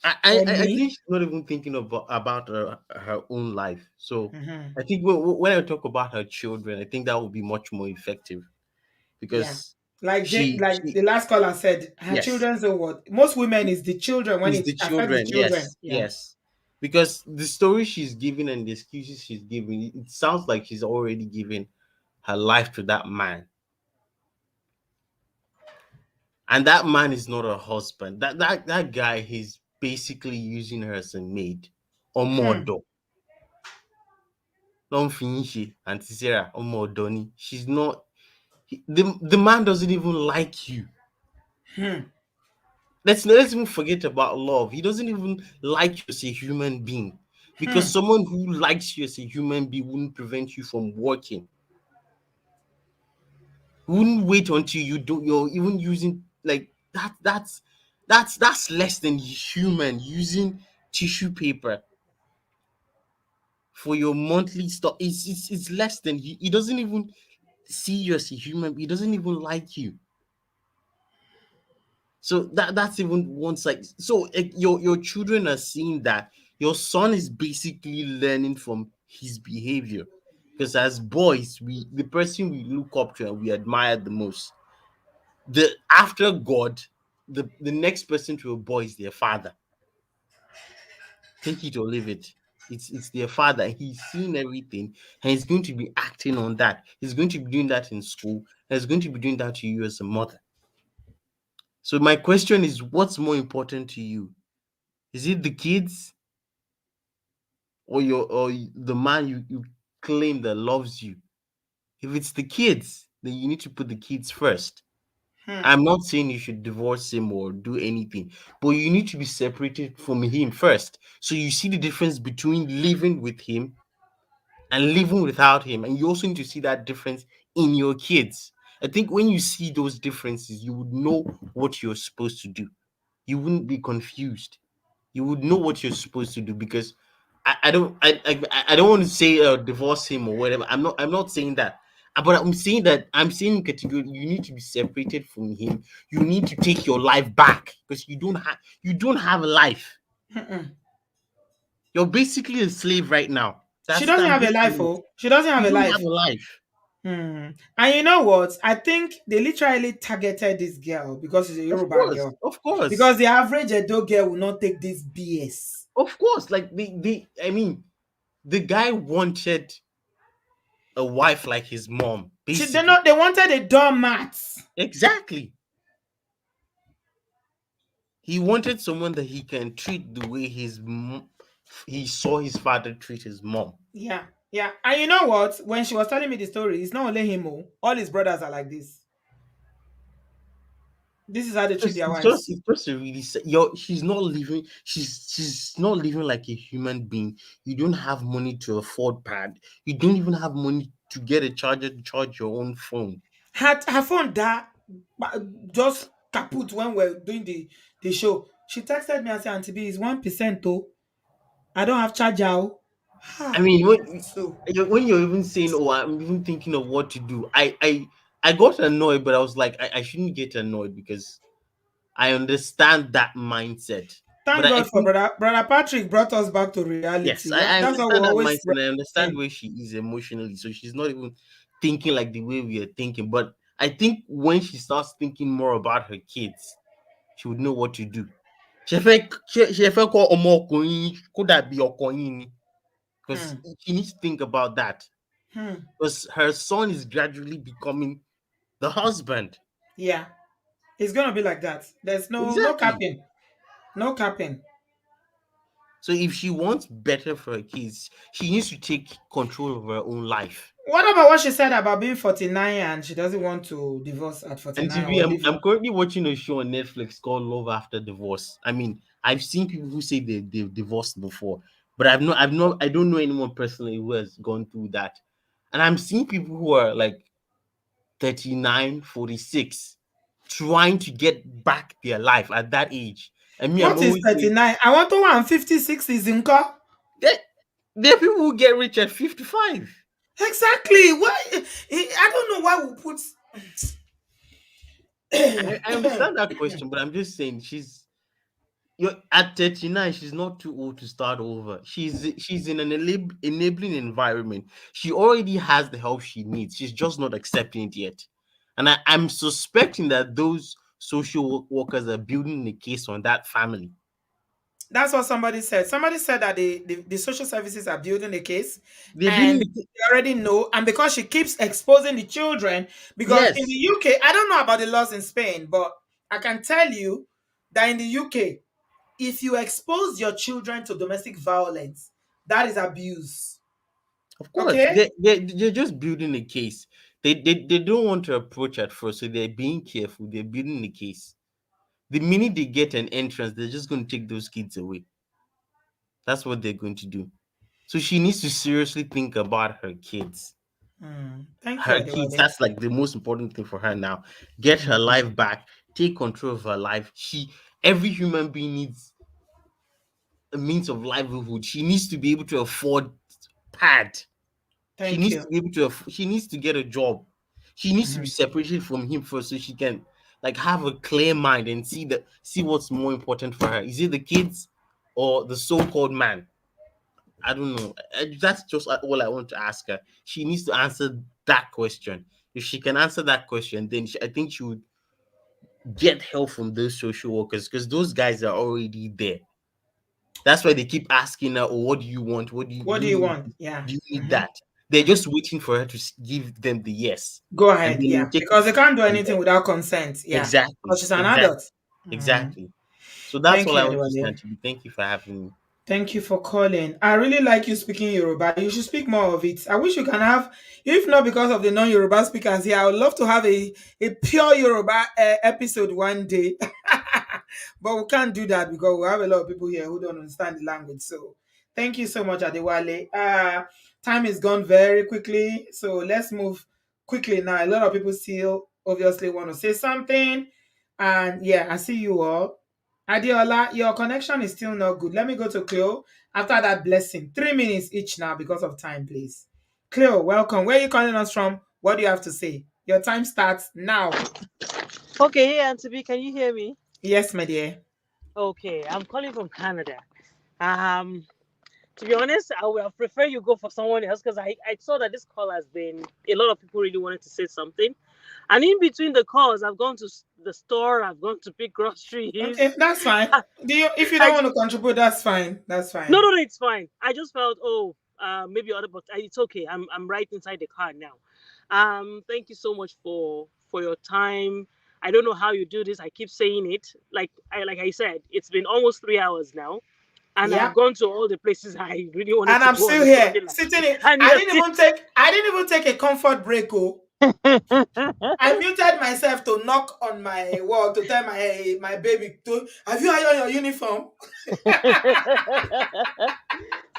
I emi. think she's not even thinking about her own life. So Mm-hmm. I think when I talk about her children, I think that would be much more effective Yeah. because Like the last caller said, her yes, children's the what? Most women is the children when it's it the affects the children. children. Yes, Yeah. yes, because the story she's giving and the excuses she's giving, it sounds like she's already given her life to that man, and that man is not her husband. That guy, he's basically using her as a maid or Hmm. model. Don't finish it, Auntie Sarah, or modoni. She's not. The man doesn't even like you. Hmm. Let's even forget about love. He doesn't even like you as a human being. Because Hmm. someone who likes you as a human being wouldn't prevent you from working. Wouldn't wait until you're even using like that's less than human using tissue paper for your monthly stuff. It's less than he doesn't even see you as a human. He doesn't even like you. So that's even one side. So your children are seeing that your son is basically learning from his behavior. Because as boys, the person we look up to and we admire the most, the after God, the next person to a boy is their father. Take it or leave it. It's their father. He's seen everything and he's going to be acting on that. He's going to be doing that in school, and he's going to be doing that to you as a mother. So my question is, what's more important to you? Is it the kids or the man you claim that loves you? If it's the kids, then you need to put the kids first. Hmm. I'm not saying you should divorce him or do anything, but you need to be separated from him first. So you see the difference between living with him and living without him. And you also need to see that difference in your kids. I think when you see those differences, you would know what you're supposed to do. You wouldn't be confused. You would know what you're supposed to do because I don't want to say divorce him or whatever. I'm not saying that. But I'm saying category you need to be separated from him. You need to take your life back because you don't have a life. Mm-mm. You're basically a slave right now. She That's doesn't I'm have a just life. saying it. Oh, she doesn't have You a don't have life. a life. Hmm. And you know what? I think they literally targeted this girl because she's a Of Yoruba course, girl. of course, Because the average Edo girl will not take this BS. of course. Like I mean, the guy wanted a wife like his mom, They basically. not they wanted a doormat. Exactly. He wanted someone that he can treat the way he saw his father treat his mom. Yeah, yeah. And you know what? When she was telling me the story, it's not only him. Oh. All his brothers are like this. This is how they treat their wives. It's just a really yo. She's not living. She's not living like a human being. You don't have money to afford pad. You don't even have money to get a charger to charge your own phone. Her phone that just kaput when we're doing the show. She texted me and said, Auntie B is 1% oh. I don't have charger. Oh. I Ha. mean, So when you're even saying, "Oh, I'm even thinking of what to do," I got annoyed, but I was like, I shouldn't get annoyed because I understand that mindset. But thank I God for think brother Patrick brought us back to yes, reality. I That's what we understand that always mindset. And I understand recommend. where she is emotionally. So she's not even thinking like the way we are thinking. But I think when she starts thinking more about her kids, she would know what to do. She fẹ́ kọ́ ọmọkùnrin kó dàbí ọkọ yín ni because Hmm. she needs to think about that Hmm. because her son is gradually becoming the husband. Yeah. It's gonna be like that. There's no Exactly. capping. No capping. So if she wants better for her kids, she needs to take control of her own life. What about what she said about being 49 and she doesn't want to divorce at And 49 TV, or I'm, leave? I'm currently watching a show on Netflix called Love After Divorce. I mean, I've seen people who say they've divorced before, but I don't know anyone personally who has gone through that. And I'm seeing people who are like 39, 46, trying to get back their life at that age. And me, I'm What is always saying, 39? I want to 156 is in car. there, there are people who get rich at 55. Exactly. Why? I don't know why we put. I understand that question, but I'm just saying you're at 39, she's not too old to start over. She's in an enabling environment. She already has the help she needs. She's just not accepting it yet. And I'm suspecting that those social workers are building the case on that family. That's what somebody said. Somebody said that the social services are building a case They're building and the they already know. And because she keeps exposing the children, because in the Yes, UK, I don't know about the laws in Spain, but I can tell you that in the UK, if you expose your children to domestic violence, that is abuse. of course. Okay? They're just building the case. They don't want to approach at first, so they're being careful. They're building the case. The minute they get an entrance, they're just going to take those kids away. That's what they're going to do. So she needs to seriously think about her kids. Thank you, Her kids, Adewale. that's like the most important thing for her now. Get her Mm. life back, take control of her life. Every human being needs a means of livelihood. She needs to be able to afford pad. She Thank needs you. to be able to she needs to get a job. She needs to be Mhm. separated from him first so she can like have a clear mind and see what's more important for her. Is it the kids or the so-called man? I don't know. That's just all I want to ask her. She needs to answer that question. If she can answer that question, then I think she would get help from those social workers because those guys are already there. That's why they keep asking her, "Oh, what do you want? What What do do you you need? want? Yeah. Do you need Hmm. that?" They're Hmm. just waiting for her to give them the yes, Go and ahead. then Yeah. we'll take it Because they can't do from there. anything without consent. Yeah. Exactly, Because she's an adult. exactly, Mm. exactly. So that's Thank all you, I want to say. Adewale. Actually, thank you for having me. Thank you for calling. I really like you speaking Yoruba. You should speak more of it. I wish you can have, if not because of the non-Yoruba speakers here, I would love to have a pure Yoruba episode one day. But we can't do that because we have a lot of people here who don't understand the language. So thank you so much, Adewale. Time is gone very quickly. So let's move quickly now. A lot of people still obviously want to say something. And yeah, I see you all. Adiola, your connection is still not good. Let me go to Cleo after that blessing. 3 minutes each now because of time, please. Cleo, welcome. Where are you calling us from? What do you have to say? Your time starts now. Okay, hey Auntie B, can you hear me? Yes, my dear. Okay, I'm calling from Canada. Um, to be honest, I would have preferred you go for someone else because I saw that this call has been a lot of people really wanted to say something, and in between the calls, I've gone to the store, I've gone to pick Okay, groceries. that's fine. If you I don't want to contribute, that's fine. That's No, fine. no, no, it's fine. I just felt, maybe other, but it's okay. I'm right inside the car now. Thank you so much for your time. I don't know how you do this. I keep saying it. Like I said, it's been almost 3 hours now, and I've Yep. gone to all the places I really wanted And to I'm go on still the here, Sunday line, sitting in. and I you're didn't still. even take I didn't even take a comfort break. Oh. I muted myself to knock on my wall to tell my baby to have you ironed your uniform?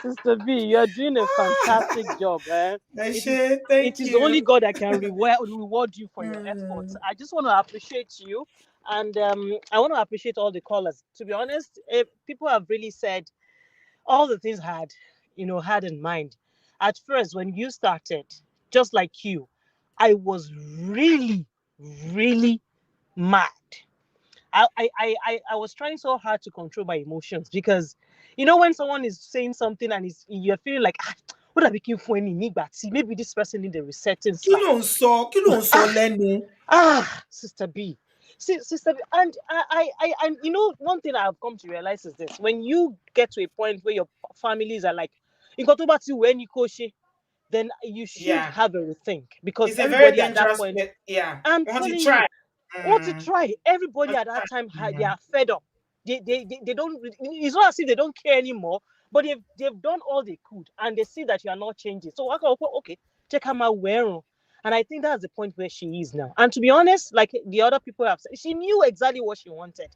Sister B, you're doing a fantastic job. Eh? It is Eshe, it thank is only you. God that can reward you for your efforts. Mm. I just want to appreciate you, and I want to appreciate all the callers. To be honest, people have really said all the things I had, had in mind. At first, when you started, just like you, I was really, really mad. I was trying so hard to control my emotions because when someone is saying something and you're feeling like what are we looking for any but see maybe this person need a resetting slap. Kí ló ń sọ lẹ́nu? Sister B. See, Sister B, and and one thing I've come to realize is this: when you get to a point where your families are like, "Nǹkan tó bá ti wù ẹ́ ni kó ṣe," then you should Yeah, have a rethink because it's a very everybody at that dangerous point, place. Yeah, I'm once you telling try, you, want to try. Everybody once at you that time try. they are fed up. They don't, it's not as if they don't care anymore, but they've done all they could and they see that you are not changing. So I go, okay, check out my wearing. And I think that's the point where she is now. And to be honest, like the other people have said, she knew exactly what she wanted.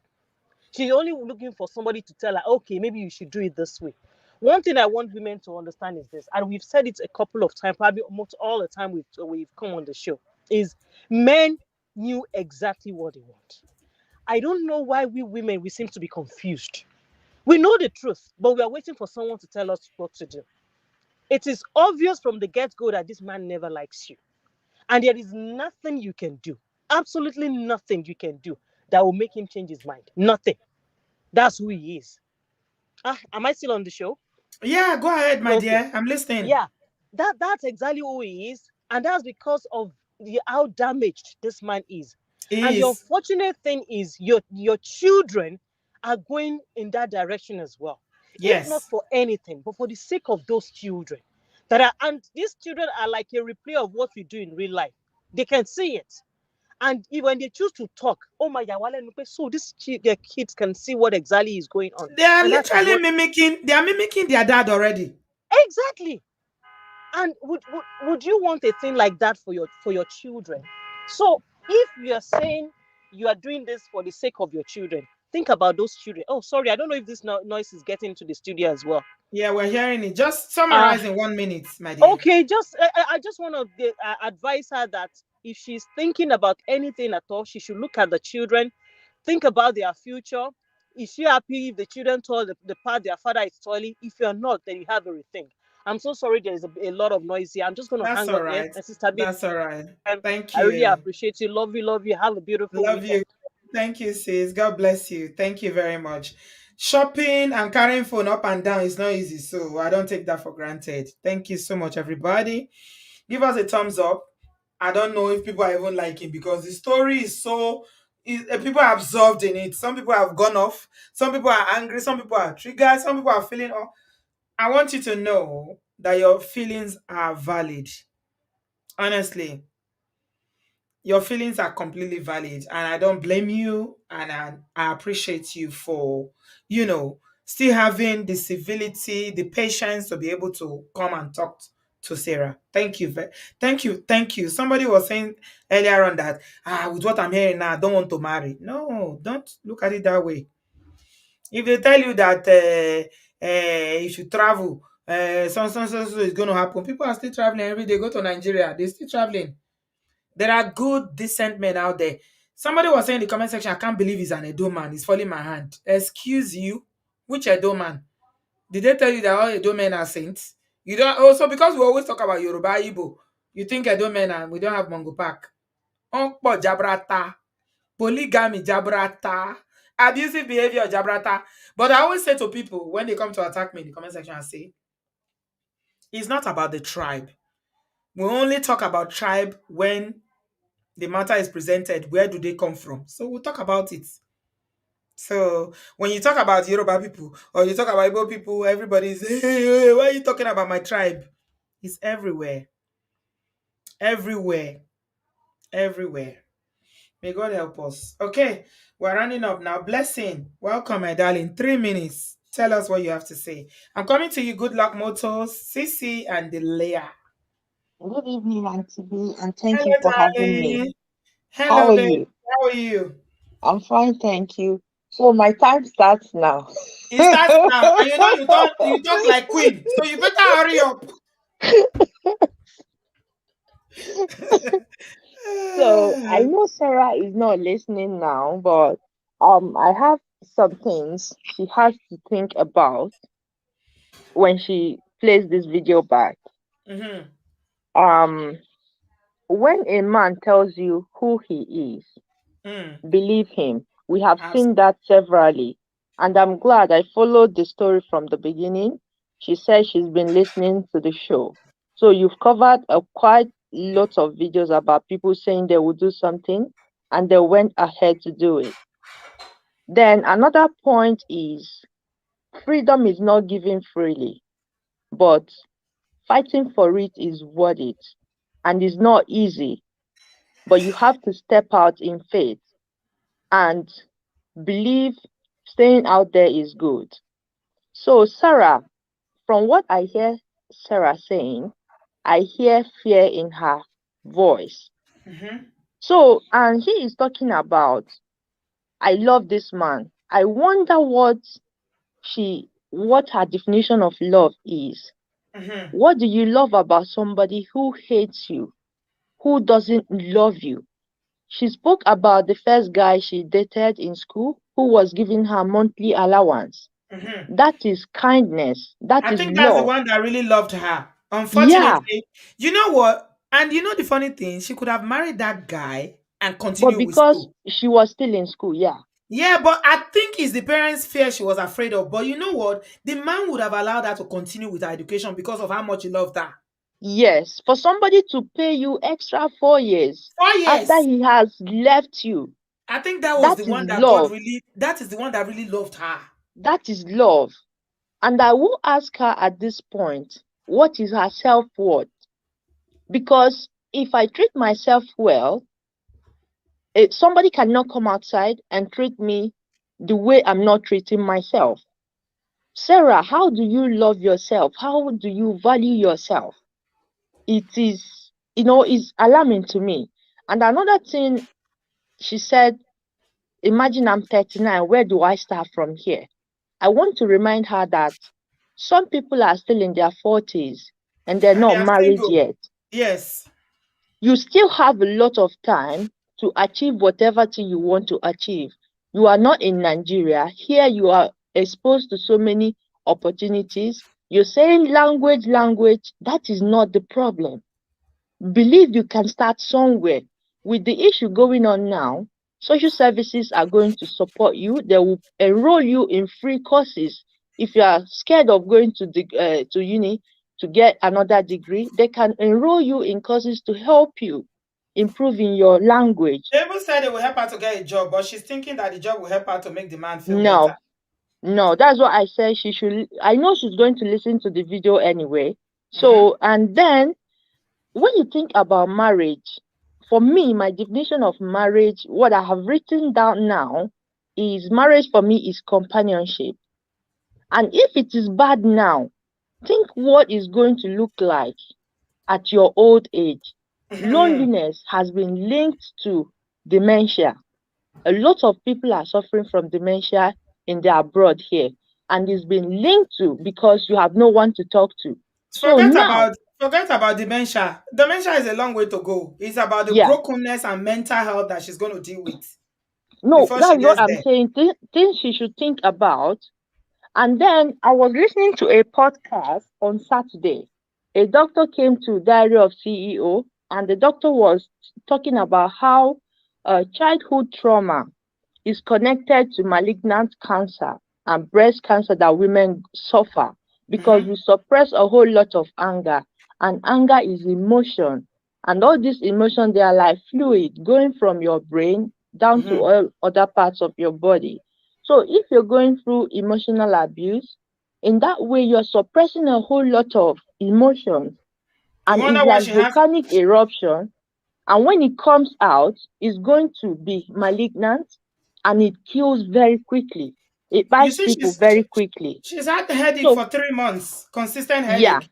She's only looking for somebody to tell her, okay, maybe you should do it this way. One thing I want women to understand is this, and we've said it a couple of times, probably almost all the time we've come on the show, is men knew exactly what they want. I don't know why we women, we seem to be confused. We know the truth, but we are waiting for someone to tell us what to do. It is obvious from the get-go that this man never likes you. And there is nothing you can do, absolutely nothing you can do that will make him change his mind. Nothing. That's who he is. Am I still on the show? Yeah, go ahead, my Okay. dear. I'm listening. Yeah, that's exactly who he is, and that's because of how damaged this man is. And the Is. unfortunate thing is, your children are going in that direction as well. If not Yes. for anything, but for the sake of those children that are, and these children are like a replay of what we do in real life. They can see it. And when they choose to talk, oh my God, so their kids can see what exactly is going on. They are And that is literally what mimicking their dad already. exactly. And would you want a thing like that for your children? So if you are saying you are doing this for the sake of your children, think about those children. Oh, sorry, I don't know if this noise is getting into the studio as well. Yeah, we're hearing it. Just Uh summarize in 1 minute, my dear. okay, just I just want to advise her that if she's thinking about anything at all, she should look at the children, think about their future. Is she happy if the children toil the part their father is toiling? If you're not, then you have a rethink. I'm so sorry there is a lot of noise here. I'm just going to That's hang all up here. right. And Sister B, That's all right. Thank I really you. appreciate you. Love you. Have a beautiful Love weekend. you. Thank you, sis. God bless you. Thank you very much. Shopping and carrying phone up and down is not easy, so I don't take that for granted. Thank you so much, everybody. Give us a thumbs up. I don't know if people are even liking because the story is so people are absorbed in it. Some people have gone off. Some people are angry. Some people are triggered. Some people are feeling. Oh, I want you to know that your feelings are valid. Honestly, your feelings are completely valid, and I don't blame you, and I appreciate you for, still having the civility, the patience to be able to come and talk to Sarah. Thank you. Thank you. Somebody was saying earlier on that, with what I'm hearing now, I don't want to marry. No, don't look at it that way. If they tell you that you should travel, so is going to happen, people are still traveling every day. Go to Nigeria, they're still traveling. There are good, decent men out there. Somebody was saying in the comment section, I can't believe he's an Edo man. He's falling my hand. Excuse you? Which Edo man? Did they tell you that all Edo men are saints? You don't also, because we always talk about Yoruba Igbo, you think Edo men and we don't have Mongo Park. Onkpo Jabrata. Polygamy Jabrata. Abusive behavior Jabrata. But I always say to people when they come to attack me in the comment section, I say, it's not about the tribe. We only talk about tribe when the matter is presented. Where do they come from? So we'll talk about it. So when you talk about Yoruba people or you talk about Igbo people, everybody's, hey, why are you talking about my tribe? It's everywhere. Everywhere. Everywhere. May God help us. Okay, we're running up now. Blessing. Welcome, my darling. 3 minutes. Tell us what you have to say. I'm coming to you. Good luck, Motors, Sissy, and Leah. Good evening, Auntie B, and thank you Hello, for having me. darling. How Hello, are babe. you? How are you? I'm fine, thank you. So my time starts now. It starts now, and you talk like queen, so you better hurry up. So I know Sarah is not listening now, but I have some things she has to think about when she plays this video back. Mhm. Um, when a man tells you who he is, Mm. believe him. We have Abs- seen that severally. And I'm glad I followed the story from the beginning. She said she's been listening to the show. So you've covered a quite lot of videos about people saying they will do something and they went ahead to do it. Then another point is freedom is not given freely, but fighting for it is worth it. And it's not easy, but you have to step out in faith and believe staying out there is good. So, Sarah, from what I hear Sarah saying, I hear fear in her voice. Mm-hmm. So, and he is talking about, I love this man. I wonder what her definition of love is. Mm-hmm. What do you love about somebody who hates you, who doesn't love you? She spoke about the first guy she dated in school who was giving her monthly allowance. Mm-hmm. That is kindness. That I is think that's the love. one that really loved her. Yeah, Unfortunately, you know what? And you know the funny thing, she could have married that guy and but continue with because school. she was still in school, yeah. Yeah, but I think it's the parents' fear she was afraid of. But you know what? The man would have allowed her to continue with her education because of how much he loved her. Yes, for somebody to pay you extra 4 years 4 years. after he has left you, I think that was that the is one that God love. really, that is the one that really loved her. That is love. And I will ask her at this point, what is her self worth? Because if I treat myself well, somebody cannot come outside and treat me the way I'm not treating myself. Sarah, how do you love yourself? How do you value yourself? It is, is alarming to me. And another thing she said, imagine I'm 39, where do I start from here? I want to remind her that some people are still in their 40s and they're And they not are married single. yet. Yes. You still have a lot of time to achieve whatever thing you want to achieve. You are not in Nigeria. Here you are exposed to so many opportunities. You're saying language. That is not the problem. Believe you can start somewhere. With the issue going on now, social services are going to support you. They will enroll you in free courses. If you are scared of going to uni to get another degree, they can enroll you in courses to help you improve in your language. They even said they will help her to get a job, but she's thinking that the job will help her to make the man feel better. No, no, that's what I said. She should. I know she's going to listen to the video anyway. Mm-hmm. So, and then when you think about marriage, for me, my definition of marriage, what I have written down now, is marriage for me is companionship. And if it is bad now, think what is going to look like at your old age. Mm-hmm. Loneliness has been linked to dementia. A lot of people are suffering from dementia in the abroad here, and it's been linked to because you have no one to talk to. So Forget now, about forget about dementia. Dementia is a long way to go. It's about the yeah, brokenness and mental health that she's going to deal with no, before she that's what gets I'm there. saying. Things she should think about. And then I was listening to a podcast on Saturday. A doctor came to Diary of CEO, and the doctor was talking about how childhood trauma is connected to malignant cancer and breast cancer that women suffer because Mm-hmm. we suppress a whole lot of anger, and anger is emotion, and all these emotions, they are like fluid going from your brain down to Mm-hmm. all other parts of your body. So if you're going through emotional abuse, in that way you're suppressing a whole lot of emotions, You and it's wonder what like she has. volcanic eruption, and when it comes out, it's going to be malignant, and it kills very quickly. It You bites see, people very quickly. she's had the headache So, for 3 months, consistent yeah. headache.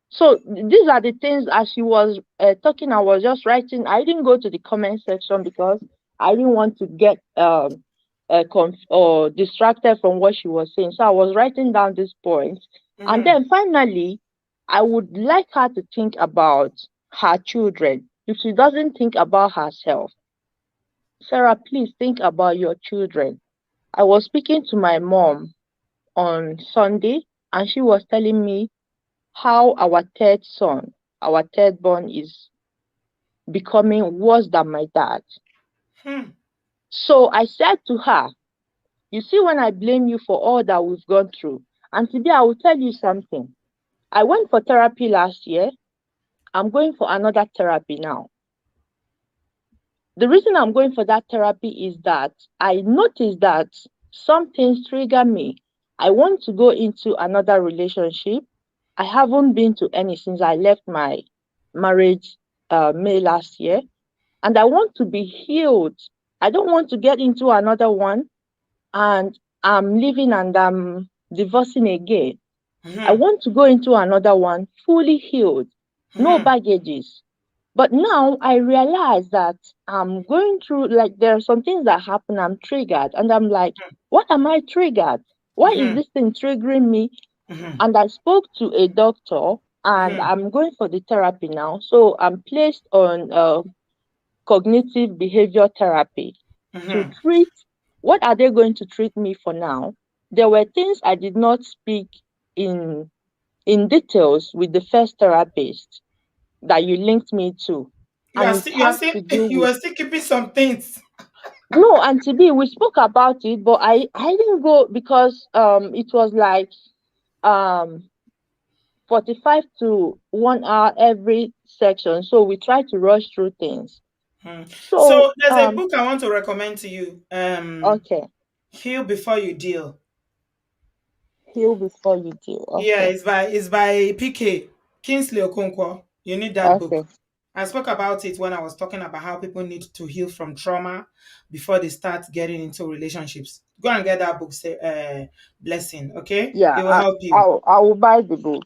So these are the things as she was talking, I was just writing. I didn't go to the comment section because I didn't want to get or distracted from what she was saying. So I was writing down these points. And Mm-hmm. then finally, I would like her to think about her children. If she doesn't think about herself, Sarah, please think about your children. I was speaking to my mom on Sunday, and she was telling me how our third son, our third born, is becoming worse than my dad. Hmm. So I said to her, you see, when I blame you for all that we've gone through, and today I will tell you something. I went for therapy last year. I'm going for another therapy now. The reason I'm going for that therapy is that I noticed that some things trigger me. I want to go into another relationship. I haven't been to any since I left my marriage May last year, and I want to be healed. I don't want to get into another one and I'm leaving and I'm divorcing again. I Mm-hmm. want to go into another one fully healed, no Mm-hmm. baggages. But now I realize that I'm going through, like, there are some things that happen, I'm triggered, and I'm like, what am I triggered? Why is Mm-hmm. this thing triggering me? Mm-hmm. And I spoke to a doctor, and Mm-hmm. I'm going for the therapy now. So I'm placed on cognitive behavior therapy to Mm-hmm. treat. What are they going to treat me for now? There were things I did not speak in details with the first therapist that you linked me to, and it You are has still to do you with, are still keeping some things. no, Auntie B, we spoke about it, but I didn't go because it was like um 45 to 1 hour every section, so we try to rush through things. Hmm. So So there's a book I want to recommend to you. okay, Heal Before You Deal. heal before you deal. Yeah, Okay, it's by PK Kingsley Okonkwo. You need that okay. book. I spoke about it when I was talking about how people need to heal from trauma before they start getting into relationships. Go and get that book, say blessing, okay? Yeah, It will help you. I will buy the book.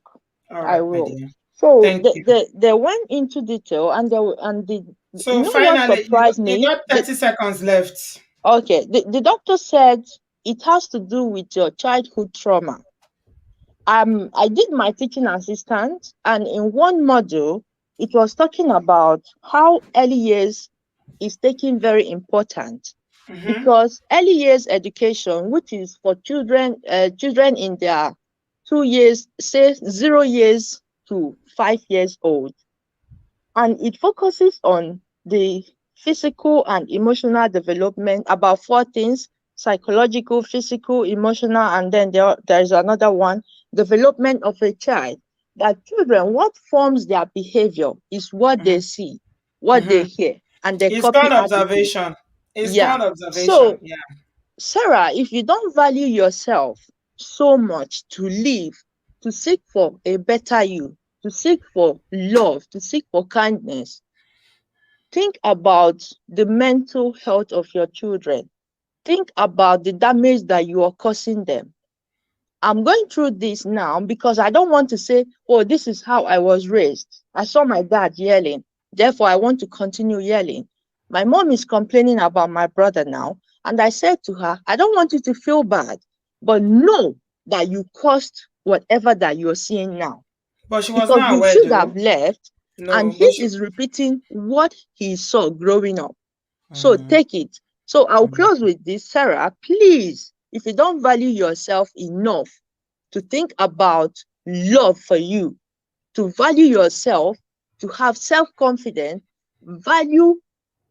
All I right, my will. dear. So Thank you. they went into detail, and the you So know what finally, surprised you me? got 30 seconds left. Okay, the doctor said it has to do with your childhood trauma. I did my teaching assistant, and in one module, it was talking about how early years is taking very important, Mm-hmm. because early years education, which is for children in their 2 years, say 0 years to 5 years old, and it focuses on the physical and emotional development, about four things: psychological, physical, emotional, and then there's another one: development of a child. That children, what forms their behavior is what Mm-hmm. they see, what they Mm-hmm. hear, and they It's copy called attitude. observation. It's Yeah. called observation. So, Yeah. Sarah, if you don't value yourself so much to live, to seek for a better you, to seek for love, to seek for kindness, think about the mental health of your children. Think about the damage that you are causing them. I'm going through this now because I don't want to say, oh, this is how I was raised. I saw my dad yelling, therefore I want to continue yelling. My mom is complaining about my brother now, and I said to her, I don't want you to feel bad, but know that you caused whatever that you're seeing now, But she was because not you aware should have though. left, and No, he but she. is repeating what he saw growing up. So Mm, take it. So I'll mm, close with this. Sarah, please, if you don't value yourself enough to think about love for you, to value yourself, to have self-confidence, value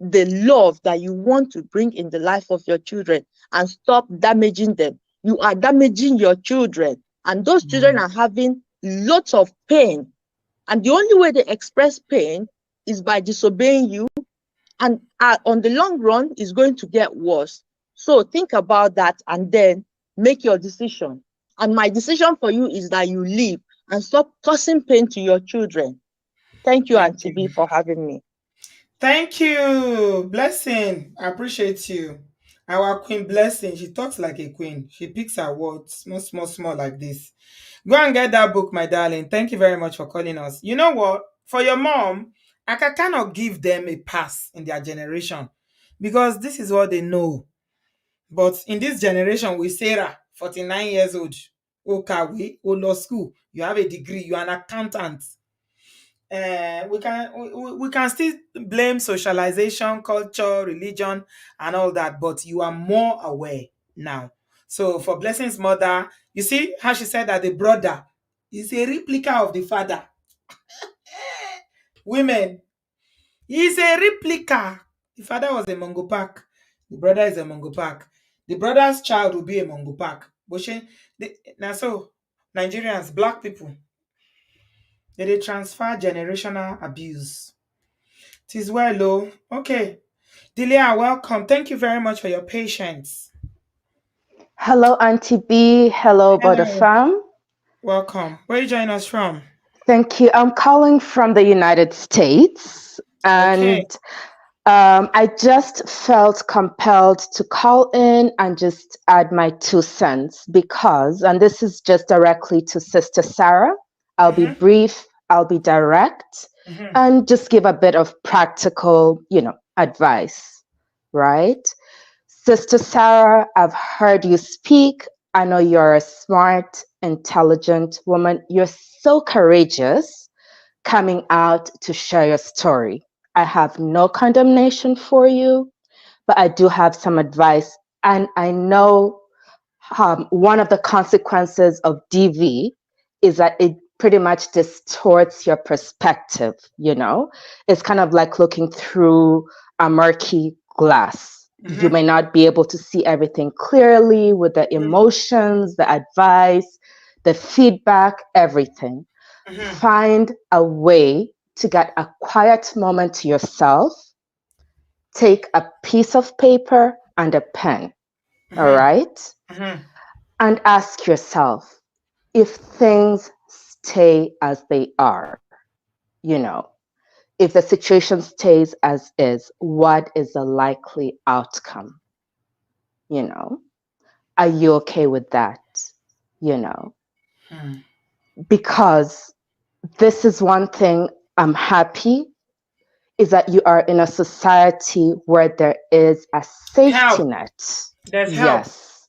the love that you want to bring in the life of your children, and stop damaging them. You are damaging your children, and those children mm. are having lots of pain. And the only way they express pain is by disobeying you, and on the long run is going to get worse. So think about that and then make your decision. And my decision for you is that you leave and stop causing pain to your children. Thank you, Thank Auntie B, you. for having me. Thank you. Blessing. I appreciate you. Our queen blessing. She talks like a queen. She picks her words small, small, small like this. Go and get that book, my darling. Thank you very much for calling us. You know what? For your mom, I can kind of give them a pass in their generation because this is what they know. But in this generation with Sarah, 49 years old, Okawe, law school, you have a degree, you're an accountant. We can still blame socialization, culture, religion, and all that, but you are more aware now. So for Blessing's mother, you see how she said that the brother is a replica of the father. Women, he's a replica. The father was a Mongo Park. The brother is a Mongo Park. The brother's child will be a Mongo Park. But now so Nigerians, black people, they transfer generational abuse. It is well, oh. Okay. Delia, welcome. Thank you very much for your patience. Hello, Auntie B. Hello, Brother Hello. Fam. Welcome. Where are you joining us from? Thank you. I'm calling from the United States, Okay. and I just felt compelled to call in and just add my 2 cents because, and this is just directly to Sister Sarah, I'll be brief, I'll be direct, and just give a bit of practical, advice, right? Sister Sarah, I've heard you speak. I know you're a smart, intelligent woman. You're so courageous coming out to share your story. I have no condemnation for you, but I do have some advice. And I know one of the consequences of DV is that it pretty much distorts your perspective, It's kind of like looking through a murky glass. You may not be able to see everything clearly with the emotions, the advice, the feedback, everything. Find a way to get a quiet moment to yourself. Take a piece of paper and a pen, all right? And ask yourself, if things stay as they are, if the situation stays as is, what is the likely outcome? Are you okay with that? Because this is one thing I'm happy is that you are in a society where there is a safety Help. net. There's help. Yes.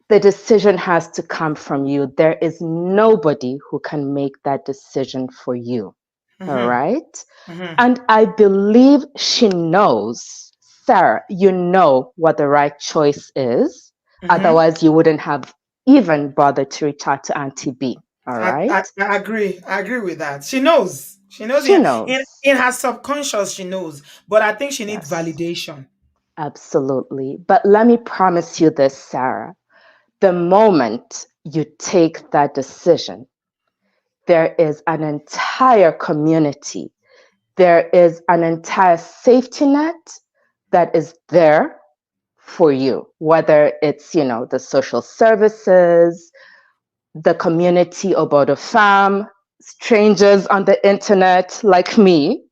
The decision has to come from you. There is nobody who can make that decision for you. All right? And I believe she knows, Sarah, you know what the right choice is. Otherwise, you wouldn't have even bothered to reach out to Auntie B. All right? I agree. I agree with that. She knows. She knows She knows. in her subconscious, she knows. But I think she needs Yes. validation. Absolutely. But let me promise you this, Sarah. The moment you take that decision, there is an entire community, there is an entire safety net that is there for you, whether it's, the social services, the community about a farm, strangers on the internet like me,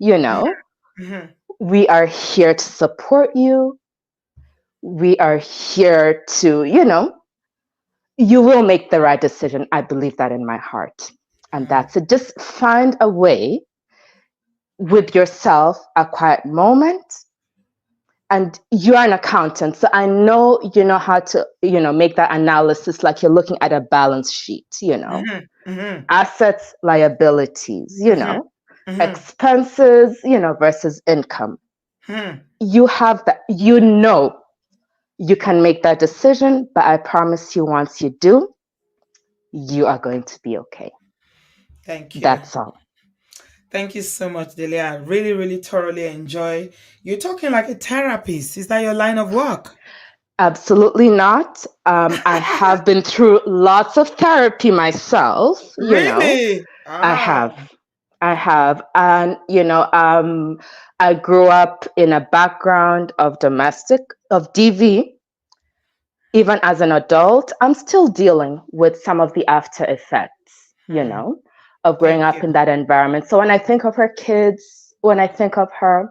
we are here to support you. We are here to, you will make the right decision. I believe that in my heart. And that's it. Just find a way with yourself, a quiet moment. And you're an accountant. So I know you know how to, make that analysis like you're looking at a balance sheet, assets, liabilities, expenses, versus income. You have that, you can make that decision, but I promise you, once you do, you are going to be okay. Thank you. That's all. Thank you so much, Delia. I really, really thoroughly enjoy you talking like a therapist. Is that your line of work? Absolutely not. I have been through lots of therapy myself, Really? I have. And, I grew up in a background of DV. Even as an adult, I'm still dealing with some of the after effects, of growing up in that environment. So when I think of her kids, when I think of her,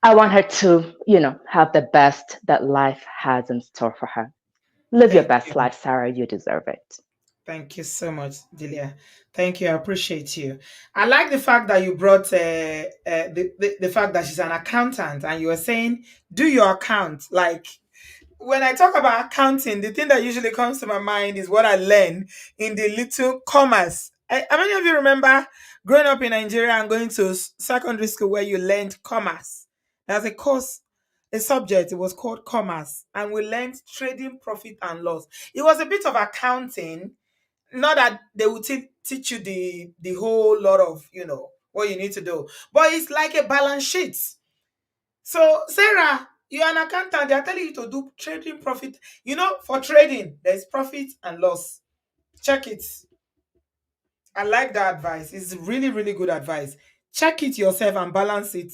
I want her to, have the best that life has in store for her. Live your best life, Sarah. You deserve it. Thank you so much, Delia. Thank you. I appreciate you. I like the fact that you brought the fact that she's an accountant and you were saying, do your account. Like, when I talk about accounting, the thing that usually comes to my mind is what I learned in the little commerce. How many of you remember growing up in Nigeria and going to secondary school where you learned commerce? There's a course, a subject, it was called commerce, and we learned trading profit and loss. It was a bit of accounting, not that they would teach you the whole lot of, what you need to do, but it's like a balance sheet. So, Sarah, you're an accountant. They're telling you to do trading profit. For trading, there's profit and loss. Check it. I like that advice. It's really, really good advice. Check it yourself and balance it.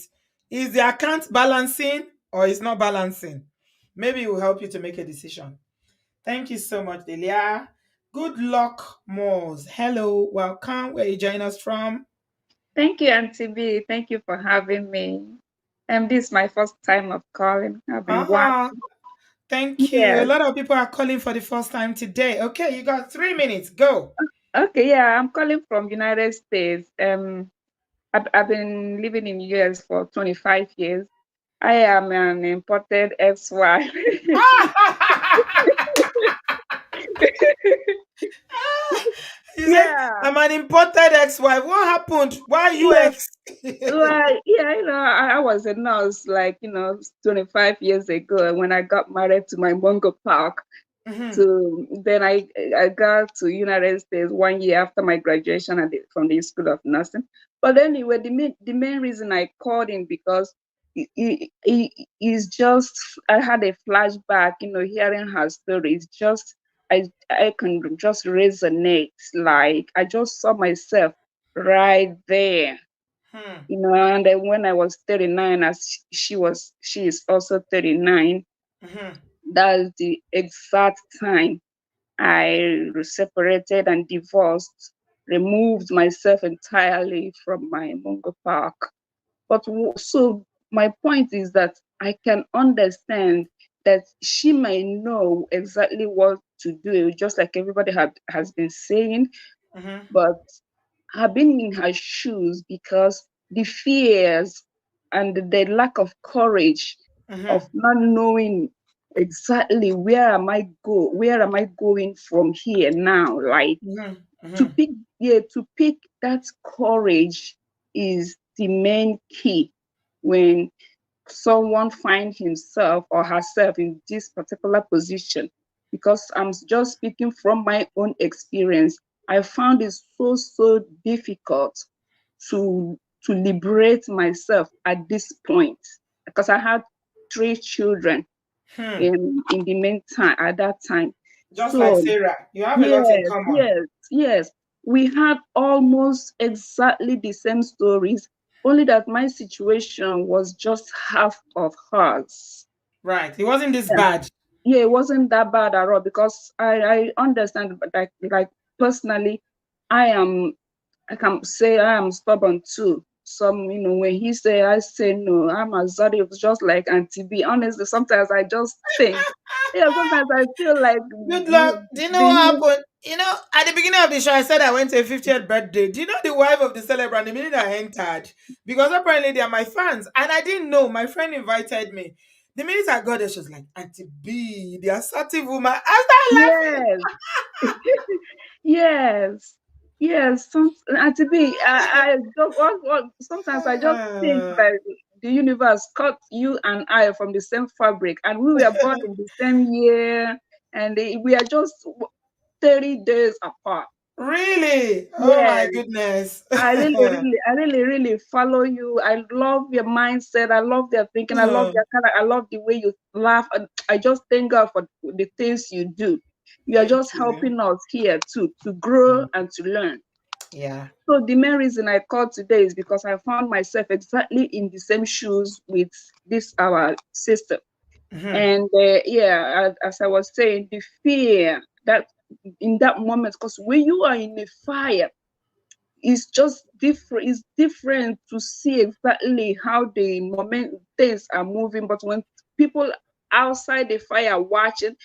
Is the account balancing or is not balancing? Maybe it will help you to make a decision. Thank you so much, Delia. Good luck, Moz. Hello, welcome. Where you join us from? Thank you, Auntie B. Thank you for having me. This is my first time of calling. I've been Uh-huh. watching. Thank you. A Yes. lot of people are calling for the first time today. Okay, you got 3 minutes. Go. Okay, yeah, I'm calling from United States. I've been living in US for 25 years. I am an imported ex-wife. You said Yeah, I'm an imported ex-wife. What happened? Why yes. UX? Well, yeah, I was a nurse 25 years ago when I got married to my Mungo Park. Mhm, So then I got to United States 1 year after my graduation from the School of Nursing. But anyway, the main reason I called in because it's just I had a flashback, hearing her story. It's just I can just resonate. Like I just saw myself right there. hmm, And then when I was 39, as she is also 39, mhm, that's the exact time I separated and divorced, removed myself entirely from my Mungo Park. So my point is that I can understand that she may know exactly what to do, just like everybody has been saying, mhm, but I've been in her shoes because the fears and the lack of courage of mhm, not knowing exactly where am I going from here now, like mhm, to mhm, pick to pick that courage is the main key when someone find himself or herself in this particular position, because I'm just speaking from my own experience. I found it so difficult to liberate myself at this point because I had 3 children hmm. in the meantime at that time. Just like So Sarah, you have a lot in yes, common. yes. We had almost exactly the same stories, only that my situation was just half of hers. Right. It wasn't this Yeah, bad. yeah, it wasn't that bad at all because I understand, but like personally, I am I can say I am stubborn too. When he say I say no, I'm assertive, just like Auntie B. Honestly, sometimes I just think, yeah, sometimes I feel like Good luck. Do you know what the happened? At the beginning of the show, I said I went to a 50th birthday. Do you know the wife of the celebrant? The minute I entered, because apparently they are my fans, and I didn't know. My friend invited me. The minute I got there, she was like, "Auntie B, the assertive woman." I started yes, yes, yes. And to me, I just sometimes I just think laughing. that the universe cut you and I from the same fabric, and we were born in the same year, and we are just 30 days apart. Really? Oh my Yes. goodness. I really follow you. I love your mindset. I love your thinking. I love Hmm. your kind. I love the way you laugh. And I just thank God for the things you do. You are Thank just you. helping us here too to grow Mm, and to learn. yeah. So the main reason I called today is because I found myself exactly in the same shoes with this our sister. Mhm, And yeah, as I was saying, the fear that in that moment, because when you are in a fire, it's just different. It's different to see exactly how the moment things are moving. But when people outside the fire watching,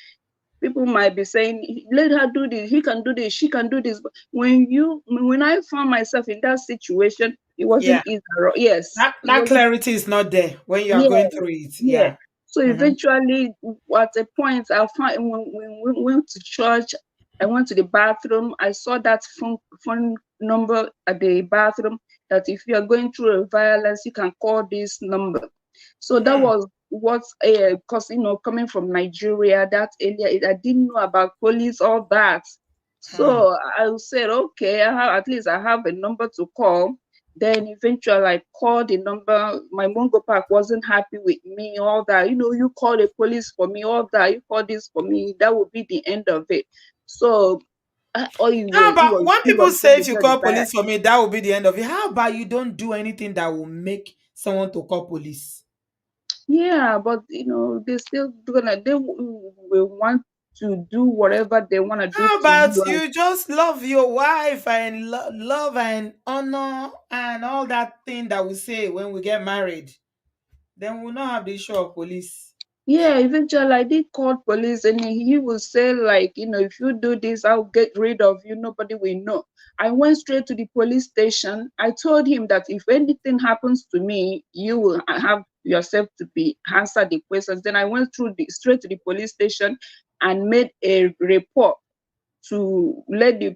people might be saying, "Let her do this. He can do this. She can do this." But when I found myself in that situation, it yeah. wasn't easy. Yes, it That wasn't. clarity is not there when you are Yeah, going through it. yeah. Yeah. So Mhm, eventually, at a point, I found when we went to church, I went to the bathroom. I saw that phone number at the bathroom that if you are going through a violence, you can call this number. So that hmm, was what, because coming from Nigeria, that area, I didn't know about police, all that. hmm. So I said, okay, at least I have a number to call. Then eventually I called the number. My Mungo Park wasn't happy with me, all that. You call the police for me, all that. You call this for me. That would be the end of it. So all it How was, it about was, when it was people say very, if you very call bad. police for me, that will be the end of it? How about you don't do anything that will make someone to call police? Yeah, but they still gonna they will want to do whatever they want to do How to you. about you just love your wife and love and honor and all that thing that we say when we get married? then we'll not have the issue of police. Yeah, eventually I did call police, and he will say, like, if you do this, I'll get rid of you. Nobody will know. I went straight to the police station. I told him that if anything happens to me, you will have yourself to be answer the questions. Then I went straight to the police station and made a report to let the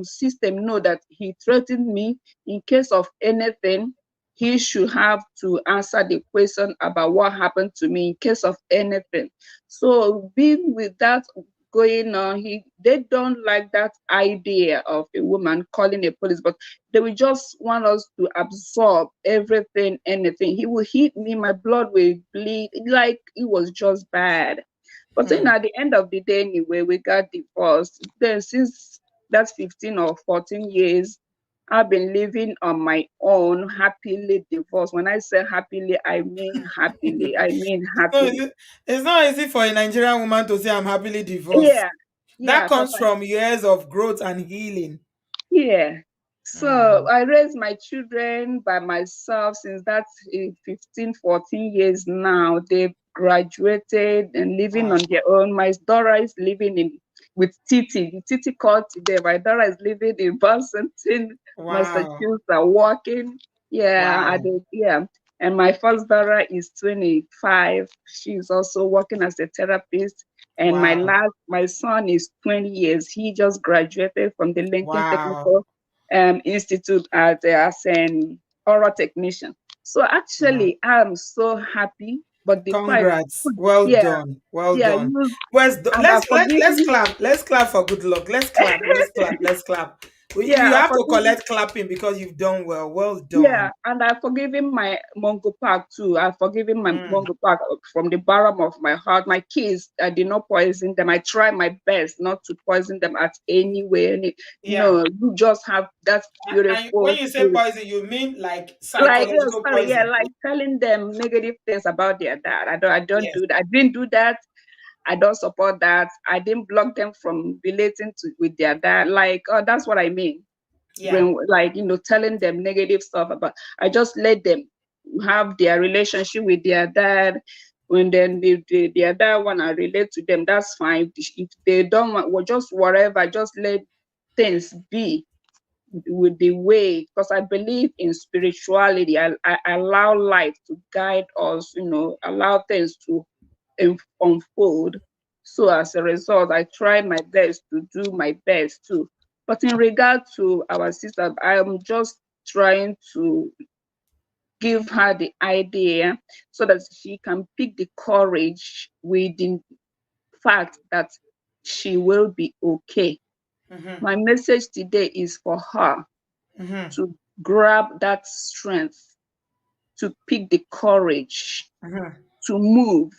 system know that he threatened me. In case of anything, he should have to answer the question about what happened to me in case of anything. So being with that going on, they don't like that idea of a woman calling a police, but they will just want us to absorb everything, anything. He will hit me, my blood will bleed, like it was just bad. But then at the end of the day, anyway, we got divorced. Then since that's 15 or 14 years, I've been living on my own, happily divorced. When I say happily, I mean happily. I mean happily. It's not easy for a Nigerian woman to say I'm happily divorced. Yeah, That yeah, because comes from years of growth and healing. yeah. So Mm. I raised my children by myself since that's 15, 14 years now. They've graduated and living Wow. on their own. My daughter is living with Titi. Titi called today. My daughter is living in Boston, Wow. Massachusetts, working. Yeah, Wow. yeah. And my first daughter is 25. She's also working as a therapist. And Wow. my son is 20 years. He just graduated from the Lincoln Wow. Technical Institute as an oral technician. So Wow. actually, I'm so happy. But before I Congrats. could, Well yeah, done. Well yeah, done. and I forgive Let's you. clap. Let's clap for good luck. Let's clap. Let's clap. Let's clap. You Yeah, I have to forgive you. collect clapping because you've done well. Well Yeah, done. and I forgive him my Mongo Park too. I forgive him my Mm. Mongo Park from the bottom of my heart. My kids, I did not poison them. I try my best not to poison them at any way. Yeah. No, you just have that And when beautiful you say spirit. poison, you mean like Like, yeah, psychological sorry, yeah, poison. like telling them negative things about their dad. I don't Yes. do that. I didn't do that. I don't support that. I didn't block them from relating with their dad. Like, oh, that's what I mean. Yeah. Like, telling them negative stuff about. I just let them have their relationship with their dad. When then their dad wanna relate to them, that's fine. If they don't want, well, just whatever, just let things be with the way, because I believe in spirituality. I allow life to guide us, allow things to unfold. So as a result, I try my best to do my best too. But in regard to our sister, I am just trying to give her the idea so that she can pick the courage with the fact that she will be okay. Mm-hmm. My message today is for her Mm-hmm. to grab that strength, to pick the courage, Mm-hmm. to move.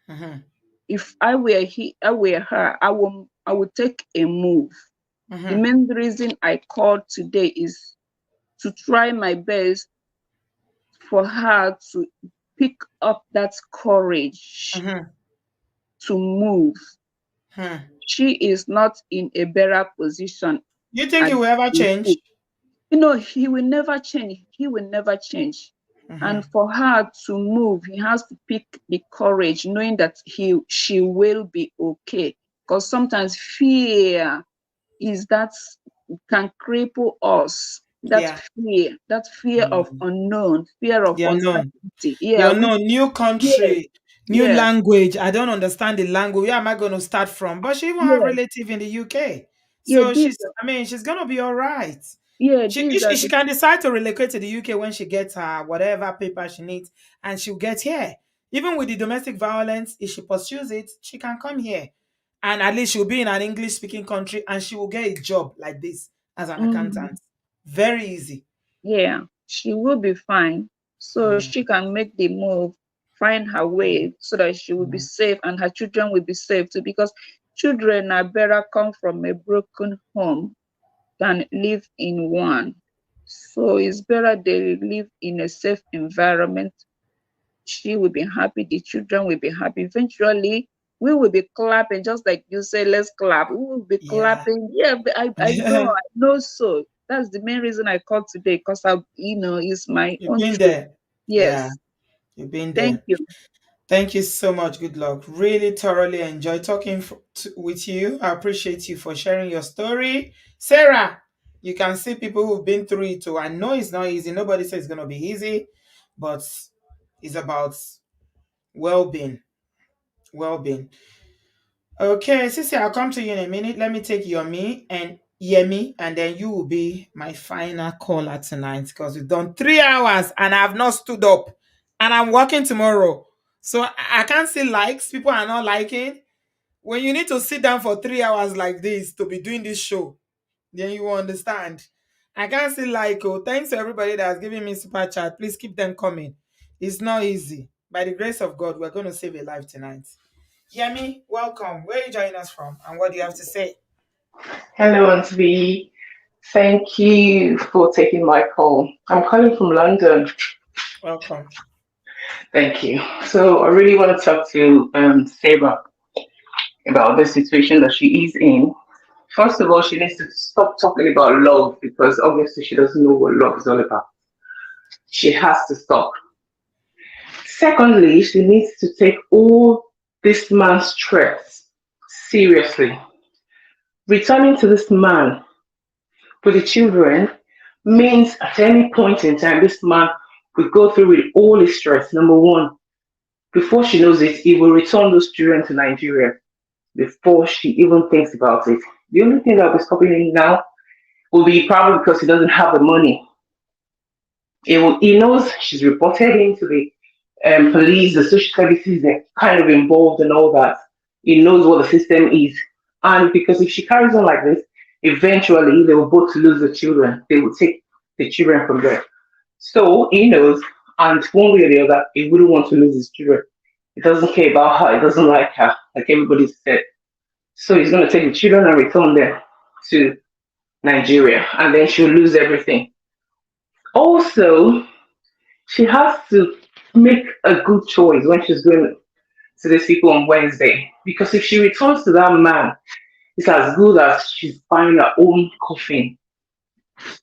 Mm-hmm. If I were her, I would take a move. The Mm-hmm. main reason I called today is to try my best for her to pick up that courage Mm-hmm. to move. Hmm. She is not in a better position You think at he will ever this change? stage. He will never change. He will never change. Mm-hmm. And for her to move, he has to pick the courage, knowing that she will be okay. Because sometimes fear is that can cripple us. Yeah. That fear of Mm. unknown, fear of The unknown. uncertainty. The Yeah, unknown. New yes, country, new yes, language. I don't understand the language. Where am I going to start from? But she even have yes, relative in the UK. yeah, So this, I mean, she's going to be all right. yeah, If these are she the, can decide to relocate to the UK when she gets her whatever paper she needs, and she'll get here. Even with the domestic violence, if she pursues it, she can come here. And at least she'll be in an English speaking country and she will get a job like this as an mhm, accountant. Very easy. yeah, she will be fine. So Mm, she can make the move, find her mm, way so that she will be mm. safe and her children will be safe too. Because children are better come from a broken home than live in one. So it's better they live in a safe environment. She will be happy, the children will be happy. Eventually, we will be clapping, just like you say, let's clap. We will be Yeah. clapping. Yeah, but I know so. That's the main reason I called today, because it's my You've own been truth. there. Yeah. Yes. You've been Thank there. you. Thank you so much. Good luck. Really thoroughly enjoy talking with you. I appreciate you for sharing your story. Sarah, you can see people who've been through it too. I know it's not easy. Nobody says it's going to be easy, but it's about well-being. Well-being. Okay, Sissy, I'll come to you in a minute. Let me take Yomi and Yemi, and then you will be my final caller tonight because we've done 3 hours and I have not stood up and I'm working tomorrow. So I can't see likes. People are not liking. When you need to sit down for 3 hours like this to be doing this show, then you will understand. I can't see like, oh, thanks to everybody that has given me super chat. Please keep them coming. It's not easy. By the grace of God, we're going to save a life tonight. Yemi, welcome. Where are you joining us from? And what do you have to say? Hello, Auntie B. Thank you for taking my call. I'm calling from London. Welcome. Thank you. So I really want to talk to Sarah about the situation that she is in. First of all, she needs to stop talking about love because obviously she doesn't know what love is all about. She has to stop. Secondly, she needs to take all this man's threats seriously. Returning to this man with the children means at any point in time, this man will go through with all his stress. Number one, before she knows it, he will return those children to Nigeria before she even thinks about it. The only thing that will be stopping him now will be probably because he doesn't have the money. He knows she's reported him to the police, the social services, they're kind of involved and all that. He knows what the system is. And because if she carries on like this, eventually they will both lose the children. They will take the children from there. So he knows, and one way or the other, he wouldn't want to lose his children. He doesn't care about her, he doesn't like her, like everybody said. So he's going to take the children and return them to Nigeria, and then she'll lose everything. Also, she has to make a good choice when she's going to these people on Wednesday. Because if she returns to that man, it's as good as she's buying her own coffin.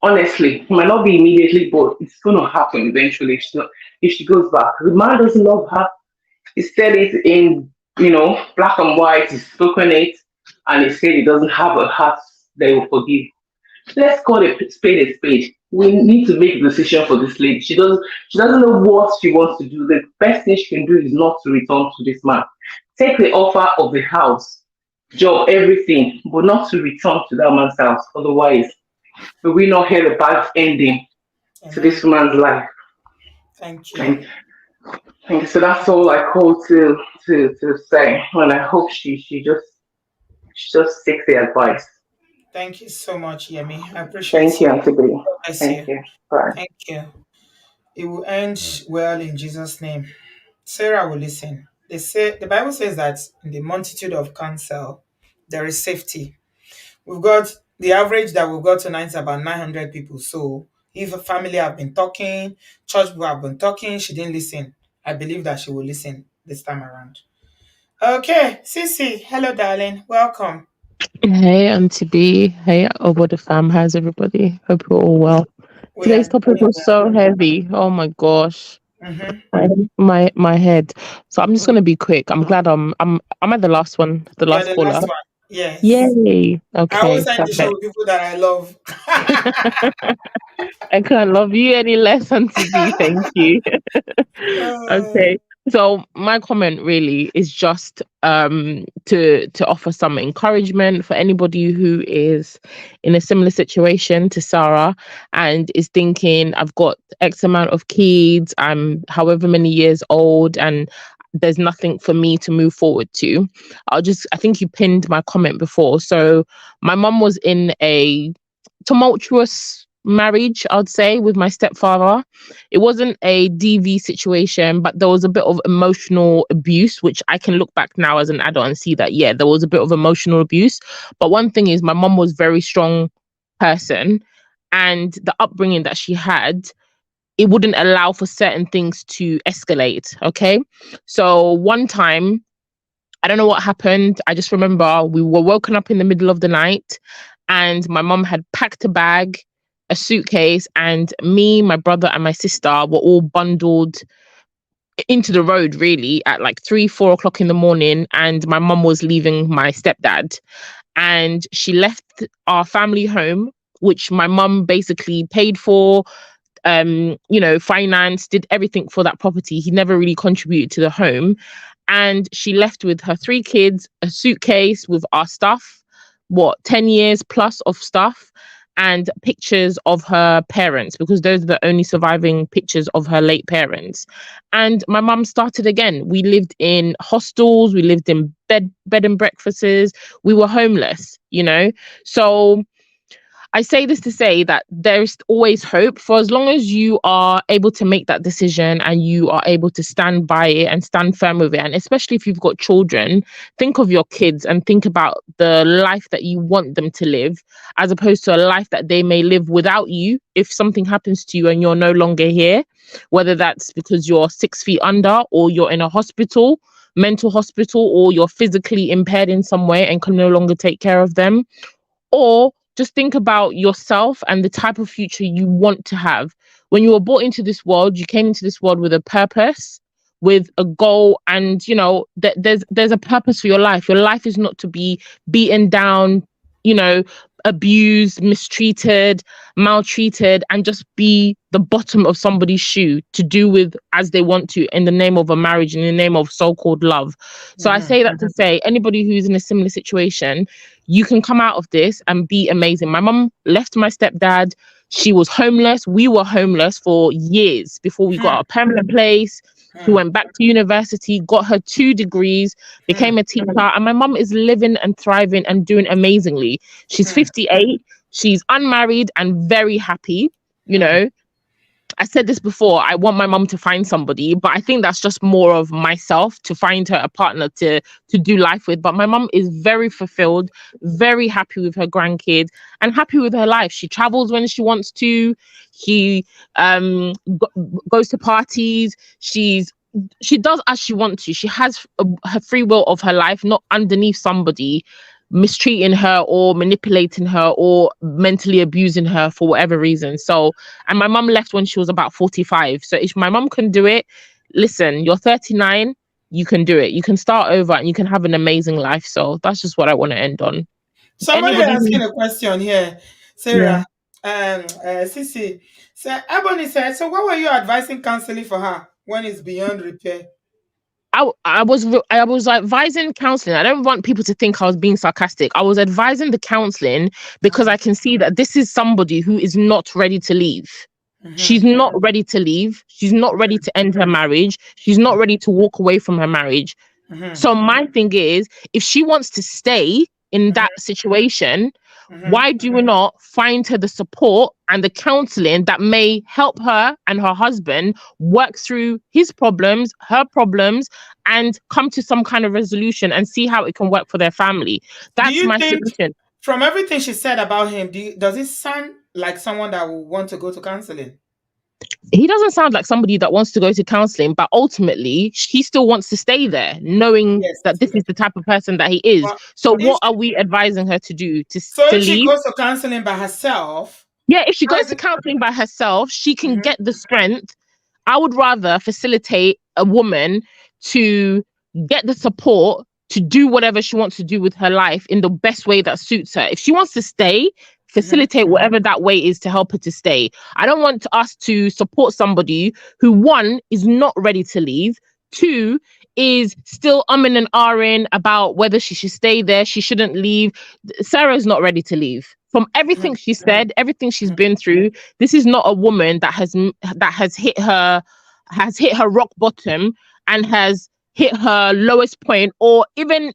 Honestly, it might not be immediately, but it's going to happen eventually if she goes back. The man doesn't love her. He said it in, black and white. He's spoken it, and he said he doesn't have a heart that will forgive. Let's call a spade a spade. We need to make a decision for this lady. She doesn't know what she wants to do. The best thing she can do is not to return to this man. Take the offer of the house, job, everything, but not to return to that man's house. Otherwise, we will not hear the bad ending to Amen. this man's life. Thank you. Thank you. So that's all I call to say, and I hope she just takes the advice. Thank you so much, Yemi. I appreciate Thank you, Auntie B. you. Bless Thank you. you. Bye. Thank you. It will end well in Jesus' name. Sarah will listen. The Bible says that in the multitude of counsel, there is safety. We've got the average that we've got tonight is about 900 people. So if a family have been talking, church people have been talking, she didn't listen. I believe that she will listen this time around. Okay, Sissy, hello, darling. Welcome. Hey, Auntie B. Hey, Obodo fam. How's everybody? Hope you're all well. We are Today's topic doing was so heavy. Oh my gosh, well. my head. So I'm just gonna be quick. I'm glad I'm at the last one, the You're last the caller. last one. Yes. Yay. I always Okay, end the show perfect. with people that I love. I can't love you any less, Auntie B. Thank you. Uh, Okay. So my comment really is just to offer some encouragement for anybody who is in a similar situation to Sarah and is thinking, I've got X amount of kids, I'm however many years old, and there's nothing for me to move forward to. I think you pinned my comment before. So my mum was in a tumultuous marriage, I'd say, with my stepfather. It wasn't a DV situation, but there was a bit of emotional abuse, which I can look back now as an adult and see that, yeah, there was a bit of emotional abuse. But one thing is, my mum was a very strong person, and the upbringing that she had, it wouldn't allow for certain things to escalate. Okay. So one time, I don't know what happened. I just remember we were woken up in the middle of the night and my mum had packed a bag, a suitcase, and me, my brother, and my sister were all bundled into the road really at like 3-4 o'clock in the morning, and my mum was leaving my stepdad, and she left our family home, which my mum basically paid for, finance, did everything for that property. He never really contributed to the home. And she left with her 3 kids, a suitcase with our stuff, 10 years plus of stuff, and pictures of her parents, because those are the only surviving pictures of her late parents. And my mum started again. We lived in hostels, we lived in bed and breakfasts, we were homeless, So I say this to say that there's always hope, for as long as you are able to make that decision and you are able to stand by it and stand firm with it. And especially if you've got children, think of your kids and think about the life that you want them to live, as opposed to a life that they may live without you if something happens to you and you're no longer here, whether that's because you're 6 feet under, or you're in a hospital, mental hospital, or you're physically impaired in some way and can no longer take care of them. Or just think about yourself and the type of future you want to have. When you were brought into this world, you came into this world with a purpose, with a goal, and there's a purpose for your life. Your life is not to be beaten down, abused, mistreated, maltreated, and just be the bottom of somebody's shoe to do with as they want to in the name of a marriage, in the name of so-called love. So I say that to say, anybody who's in a similar situation, you can come out of this and be amazing. My mum left my stepdad. She was homeless. We were homeless for years before we got a permanent place. She went back to university, got her 2 degrees, became a teacher, and my mum is living and thriving and doing amazingly. She's 58. She's unmarried and very happy. I said this before, I want my mum to find somebody, but I think that's just more of myself, to find her a partner to do life with. But my mum is very fulfilled, very happy with her grandkids, and happy with her life. She travels when she wants to. She goes to parties. She does as she wants to. She has her free will of her life, not underneath somebody mistreating her or manipulating her or mentally abusing her for whatever reason. So, and my mum left when she was about 45. So if my mum can do it, listen, you're 39, you can do it. You can start over and you can have an amazing life. So that's just what I want to end on. Somebody asking a question here, Sarah. Yeah. Sissy. So Ebony said, so what were you advising counseling for her when it's beyond repair? I was advising counseling. I don't want people to think I was being sarcastic. I was advising the counseling because I can see that this is somebody who is not ready to leave. She's not ready to leave. She's not ready to end her marriage. She's not ready to walk away from her marriage. So my thing is, if she wants to stay in that situation, why do we not find her the support and the counseling that may help her and her husband work through his problems, her problems, and come to some kind of resolution and see how it can work for their family? That's my solution. From everything she said about him, does it sound like someone that will want to go to counseling? He doesn't sound like somebody that wants to go to counseling, but ultimately she still wants to stay there, knowing that this is the type of person that he is. Well, so what are we advising her to do? To if leave? She goes to counseling by herself? Yeah, if she goes to counseling by herself, she can get the strength. I would rather facilitate a woman to get the support to do whatever she wants to do with her life in the best way that suits her. If she wants to stay, facilitate whatever that way is to help her to stay. I don't want us to support somebody who, 1, is not ready to leave, 2, is still umming and ahhing about whether she should stay there, she shouldn't leave. Sarah's not ready to leave. From everything she said, everything she's been through, this is not a woman that has hit her rock bottom and has hit her lowest point, or even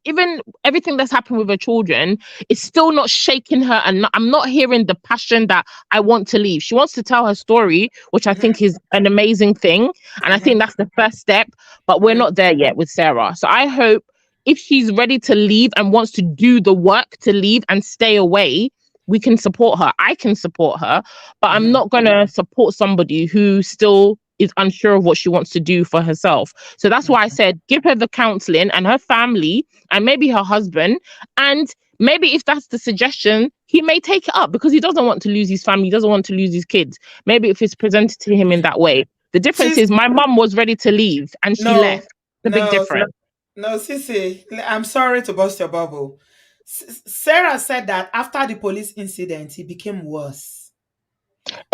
everything that's happened with her children is still not shaking her, and I'm not hearing the passion that I want to leave. She wants to tell her story, which I think is an amazing thing, and I think that's the first step, but we're not there yet with Sarah. So I hope if she's ready to leave and wants to do the work to leave and stay away, we can support her. I can support her, but I'm not going to support somebody who still is unsure of what she wants to do for herself. So that's why I said, give her the counseling and her family and maybe her husband. And maybe if that's the suggestion, he may take it up because he doesn't want to lose his family. He doesn't want to lose his kids. Maybe if it's presented to him in that way. The difference She's is my mum was ready to leave and she no, left. The big no, difference. no, Sissy. I'm sorry to burst your bubble. Sarah said that after the police incident, he became worse.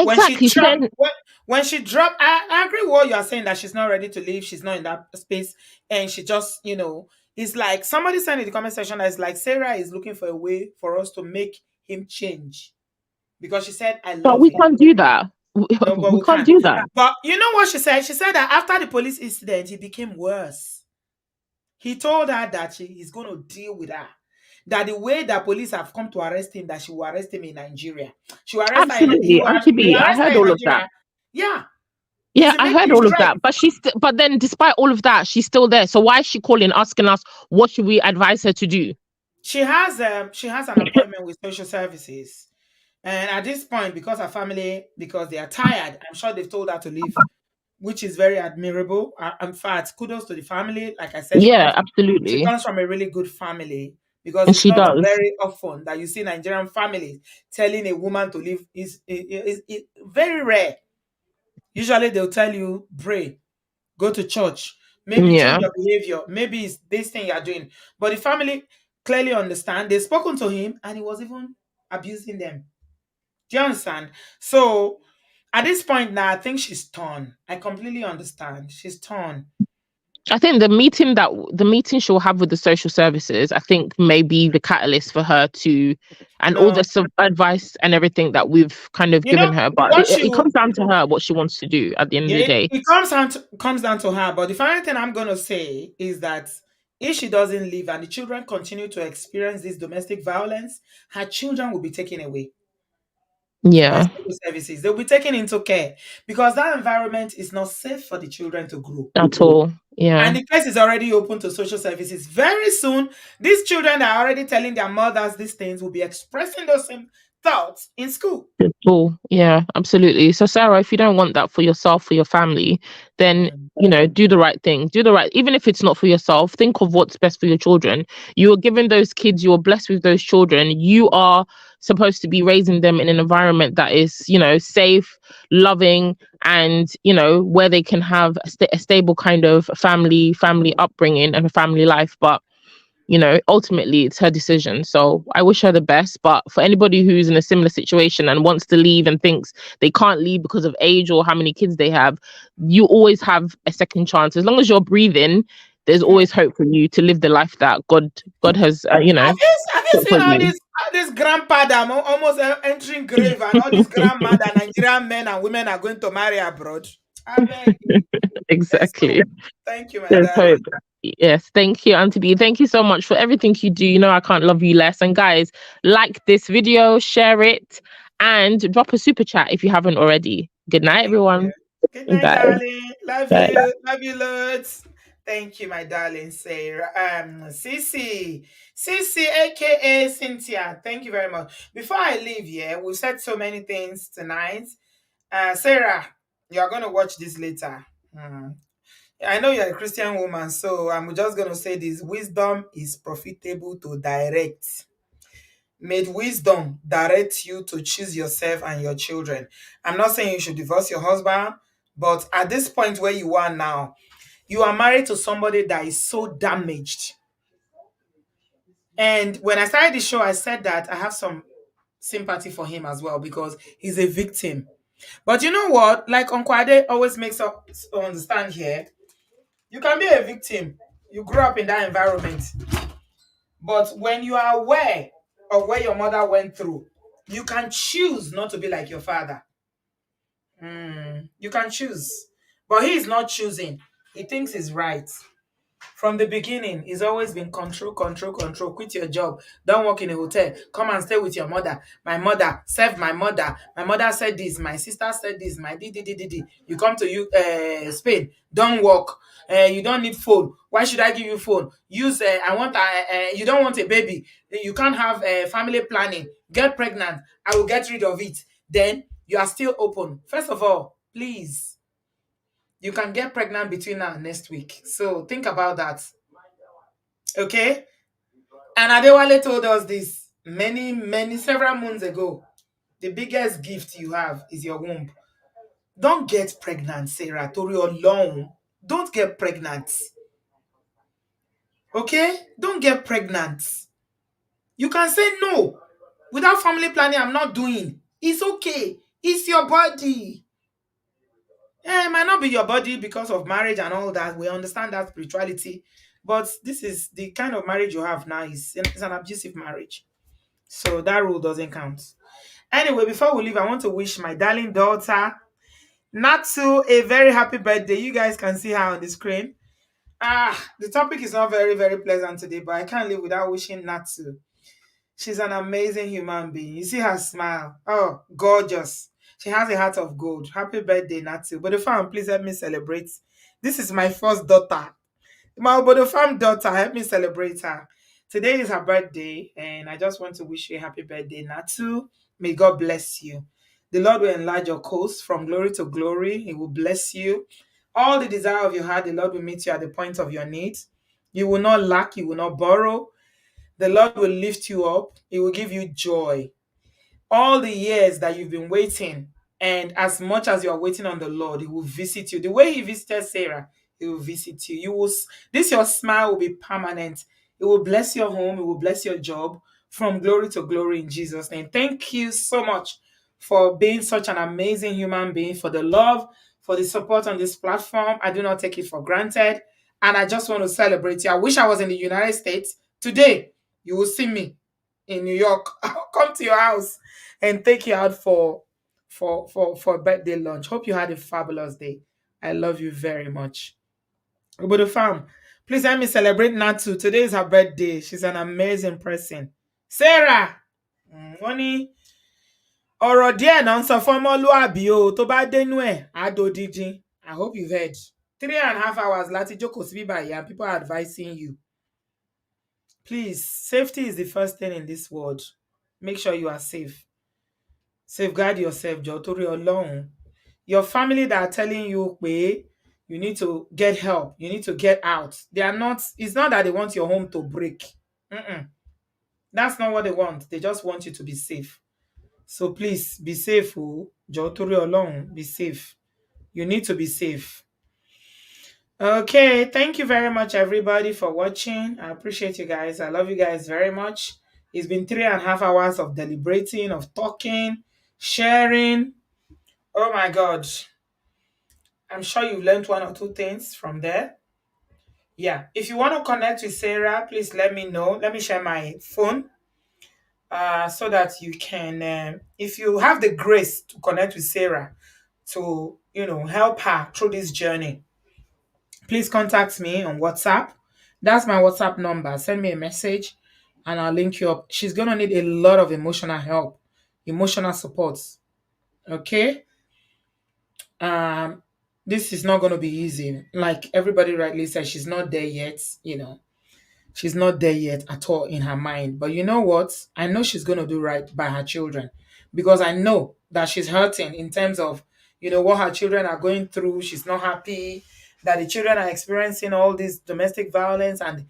When she Exactly. So dropped, then, when she dropped, I agree with what you are saying that she's not ready to leave. She's not in that space, and she just, it's like somebody said in the comment section that it's like Sarah is looking for a way for us to make him change because she said, "I but love we him." can't do that. No, but We we can't can't. do that. But you know what she said? She said that after the police incident, he became worse. He told her that he's going to deal with her. That the way that police have come to arrest him, that she will arrest him in Nigeria. She will arrest her in Absolutely. Auntie he will B, I arrest her heard in all of that. Nigeria. Yeah, Yeah, he's I making heard it all of straight. that. But but then despite all of that, she's still there. So why is she calling, asking us what should we advise her to do? She has an appointment with social services. And at this point, because her family, because they are tired, I'm sure they've told her to leave, which is very admirable. In fact, kudos to the family. Like I said, Yeah, she absolutely. comes from a really good family because And it's she not does. very often that you see Nigerian families telling a woman to leave. Is very rare. Usually they'll tell you, pray, go to church, maybe change Yeah. your behavior, maybe it's this thing you're doing. But the family clearly understand. They've spoken to him and he was even abusing them. Do you understand? So at this point now, I think she's torn. I completely understand. She's torn. I think the meeting she'll have with the social services, I think may be the catalyst for her to, and all No, the advice and everything that we've kind of you know given her. But what it comes down to her what she wants to do at the end of yeah, the day. it comes down to her. But the final thing I'm gonna say is that if she doesn't leave and the children continue to experience this domestic violence, her children will be taken away by Yeah, social services. They'll be taken into care because that environment is not safe for the children to grow. at all. Yeah. And the case is already open to social services. Very soon, these children that are already telling their mothers these things will be expressing those same thoughts in school. Oh, yeah, absolutely. So, Sarah, if you don't want that for yourself, for your family, then, Mm. do the right thing. Do the right, even if it's not for yourself, think of what's best for your children. You are given those kids, you are blessed with those children. You are supposed to be raising them in an environment that is, safe, loving, and, where they can have a stable kind of family upbringing and a family life. But ultimately it's her decision. So I wish her the best. But for anybody who's in a similar situation and wants to leave and thinks they can't leave because of age or how many kids they have, you always have a second chance. As long as you're breathing, there's Mhm. always hope for you to live the life that God has, Have you put seen for all you. this grandpa that almost entering grave and all these grandma that Nigerian men and women are going to marry abroad? I beg. Let's Exactly. hope. Thank you, my There's hope. darling. Yes, thank you, Auntie B. Thank you so much for everything you do. I can't love you less. And guys, like this video, share it, and drop a super chat if you haven't already. Good night, Thank you. everyone. Good night, Bye. darling. Love Bye. you. Love you loads. Thank you, my darling Sarah. Cece, aka Cynthia. Thank you very much. Before I leave here, we've said so many things tonight. Sarah, you're gonna watch this later. Hmm. I know you're a Christian woman, so I'm just gonna say this: wisdom is profitable to direct. May wisdom direct you to choose yourself and your children. I'm not saying you should divorce your husband, but at this point where you are now, you are married to somebody that is so damaged. And when I started the show, I said that I have some sympathy for him as well because he's a victim. But you know what? Like Uncle Ade always makes us understand here, you can be a victim. You grew up in that environment. But when you are aware of where your mother went through, you can choose not to be like your father. You can choose. But he is not choosing. He thinks he's right. From the beginning, it's always been control, control, control. Quit your job. Don't work in a hotel. Come and stay with your mother. My mother, serve my mother. My mother said this. My sister said this. My di. You come to Spain. Don't work. You don't need phone. Why should I give you phone? Use. I want. You don't want a baby. You can't have family planning. Get pregnant. I will get rid of it. Then you are still open. First of all, please, you can get pregnant between now and next week. So think about that. Okay? And Adewale told us this many, several months ago. The biggest gift you have is your womb. Don't get pregnant, Sarah. Torí Ọlọ́run. Don't get pregnant. Okay? Don't get pregnant. You can say no. Without family planning, I'm not doing. It's okay. It's your body. It might not be your body because of marriage and all that. We understand that spirituality. But this is the kind of marriage you have now. It's an abusive marriage. So that rule doesn't count. Anyway, before we leave, I want to wish my darling daughter, Natsu, a very happy birthday. You guys can see her on the screen. The topic is not very, very pleasant today, but I can't live without wishing Natsu. She's an amazing human being. You see her smile. Oh, gorgeous. She has a heart of gold. Happy birthday, Natsu. But the fam, please help me celebrate. This is my first daughter. My Obodo fam daughter, help me celebrate her. Today is her birthday, and I just want to wish you a happy birthday, Natsu. May God bless you. The Lord will enlarge your coast from glory to glory. He will bless you. All the desire of your heart, the Lord will meet you at the point of your need. You will not lack, you will not borrow. The Lord will lift you up. He will give you joy. All the years that you've been waiting, and as much as you are waiting on the Lord, He will visit you. The way He visited Sarah, He will visit you. This your smile will be permanent. It will bless your home. It will bless your job from glory to glory in Jesus' name. Thank you so much for being such an amazing human being, for the love, for the support on this platform. I do not take it for granted. And I just want to celebrate you. I wish I was in the United States. Today, you will see me in New York. I'll come to your house and take you out for birthday lunch. Hope you had a fabulous day. I love you very much. Obodo fam, please help me celebrate Natu. Today is her birthday. She's an amazing person. Sarah, wọ́n ní ọ̀rọ̀ díẹ̀ náà ń sọ fọ́mọlúàbí o, tó bá dénú ẹ̀ á dodidin. I hope you've heard. 3.5 hours láti jókòó sí bíbá yìí and people are advising you. Please, safety is the first thing in this world. Make sure you are safe. Safeguard yourself, jọ̀ọ́ torí Ọlọ́run. Your family that are telling you pé you need to get help, you need to get out. It's not that they want your home to break. That's not what they want. They just want you to be safe. So please be safe, jọ̀ọ́ torí Ọlọ́run, be safe. You need to be safe. Okay, thank you very much, everybody, for watching. I appreciate you guys. I love you guys very much. It's been 3.5 hours of deliberating, of talking, sharing. Oh my God. I'm sure you've learned one or two things from there. Yeah. If you want to connect with Sarah, please let me know. Let me share my phone so that you can, if you have the grace to connect with Sarah to, help her through this journey, please contact me on WhatsApp. That's my WhatsApp number. Send me a message and I'll link you up. She's going to need a lot of emotional help, emotional support. Okay? This is not going to be easy. Like everybody rightly said, she's not there yet, She's not there yet at all in her mind. But you know what? I know she's going to do right by her children because I know that she's hurting in terms of, what her children are going through. She's not happy that the children are experiencing all this domestic violence and,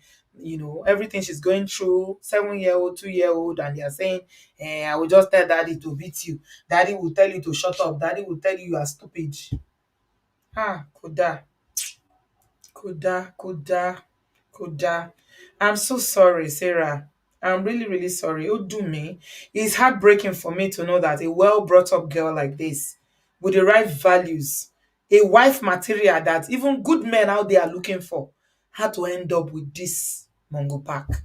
everything she's going through. 7-year-old, 2-year-old, and they're saying, I will just tell daddy to beat you. Daddy will tell you to shut up. Daddy will tell you are stupid. Kuda. I'm so sorry, Sarah. I'm really, really sorry. Oh, do me. It's heartbreaking for me to know that a well brought up girl like this, with the right values, a wife material that even good men out there are looking for, had to end up with this Mongo Park.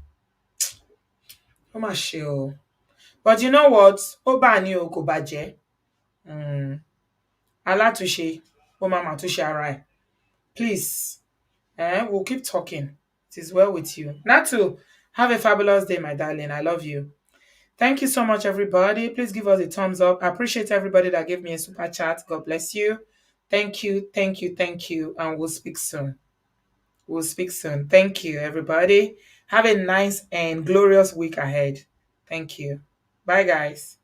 Oh, my show. But you know what? Oba ni o kò bàjẹ́. Alátúnṣe, ó máa mà túnṣe ara ẹ̀. Please. We'll keep talking. It is well with you. Natu, have a fabulous day, my darling. I love you. Thank you so much, everybody. Please give us a thumbs up. I appreciate everybody that gave me a super chat. God bless you. Thank you, thank you, thank you. And we'll speak soon. Thank you, everybody. Have a nice and glorious week ahead. Thank you. Bye, guys.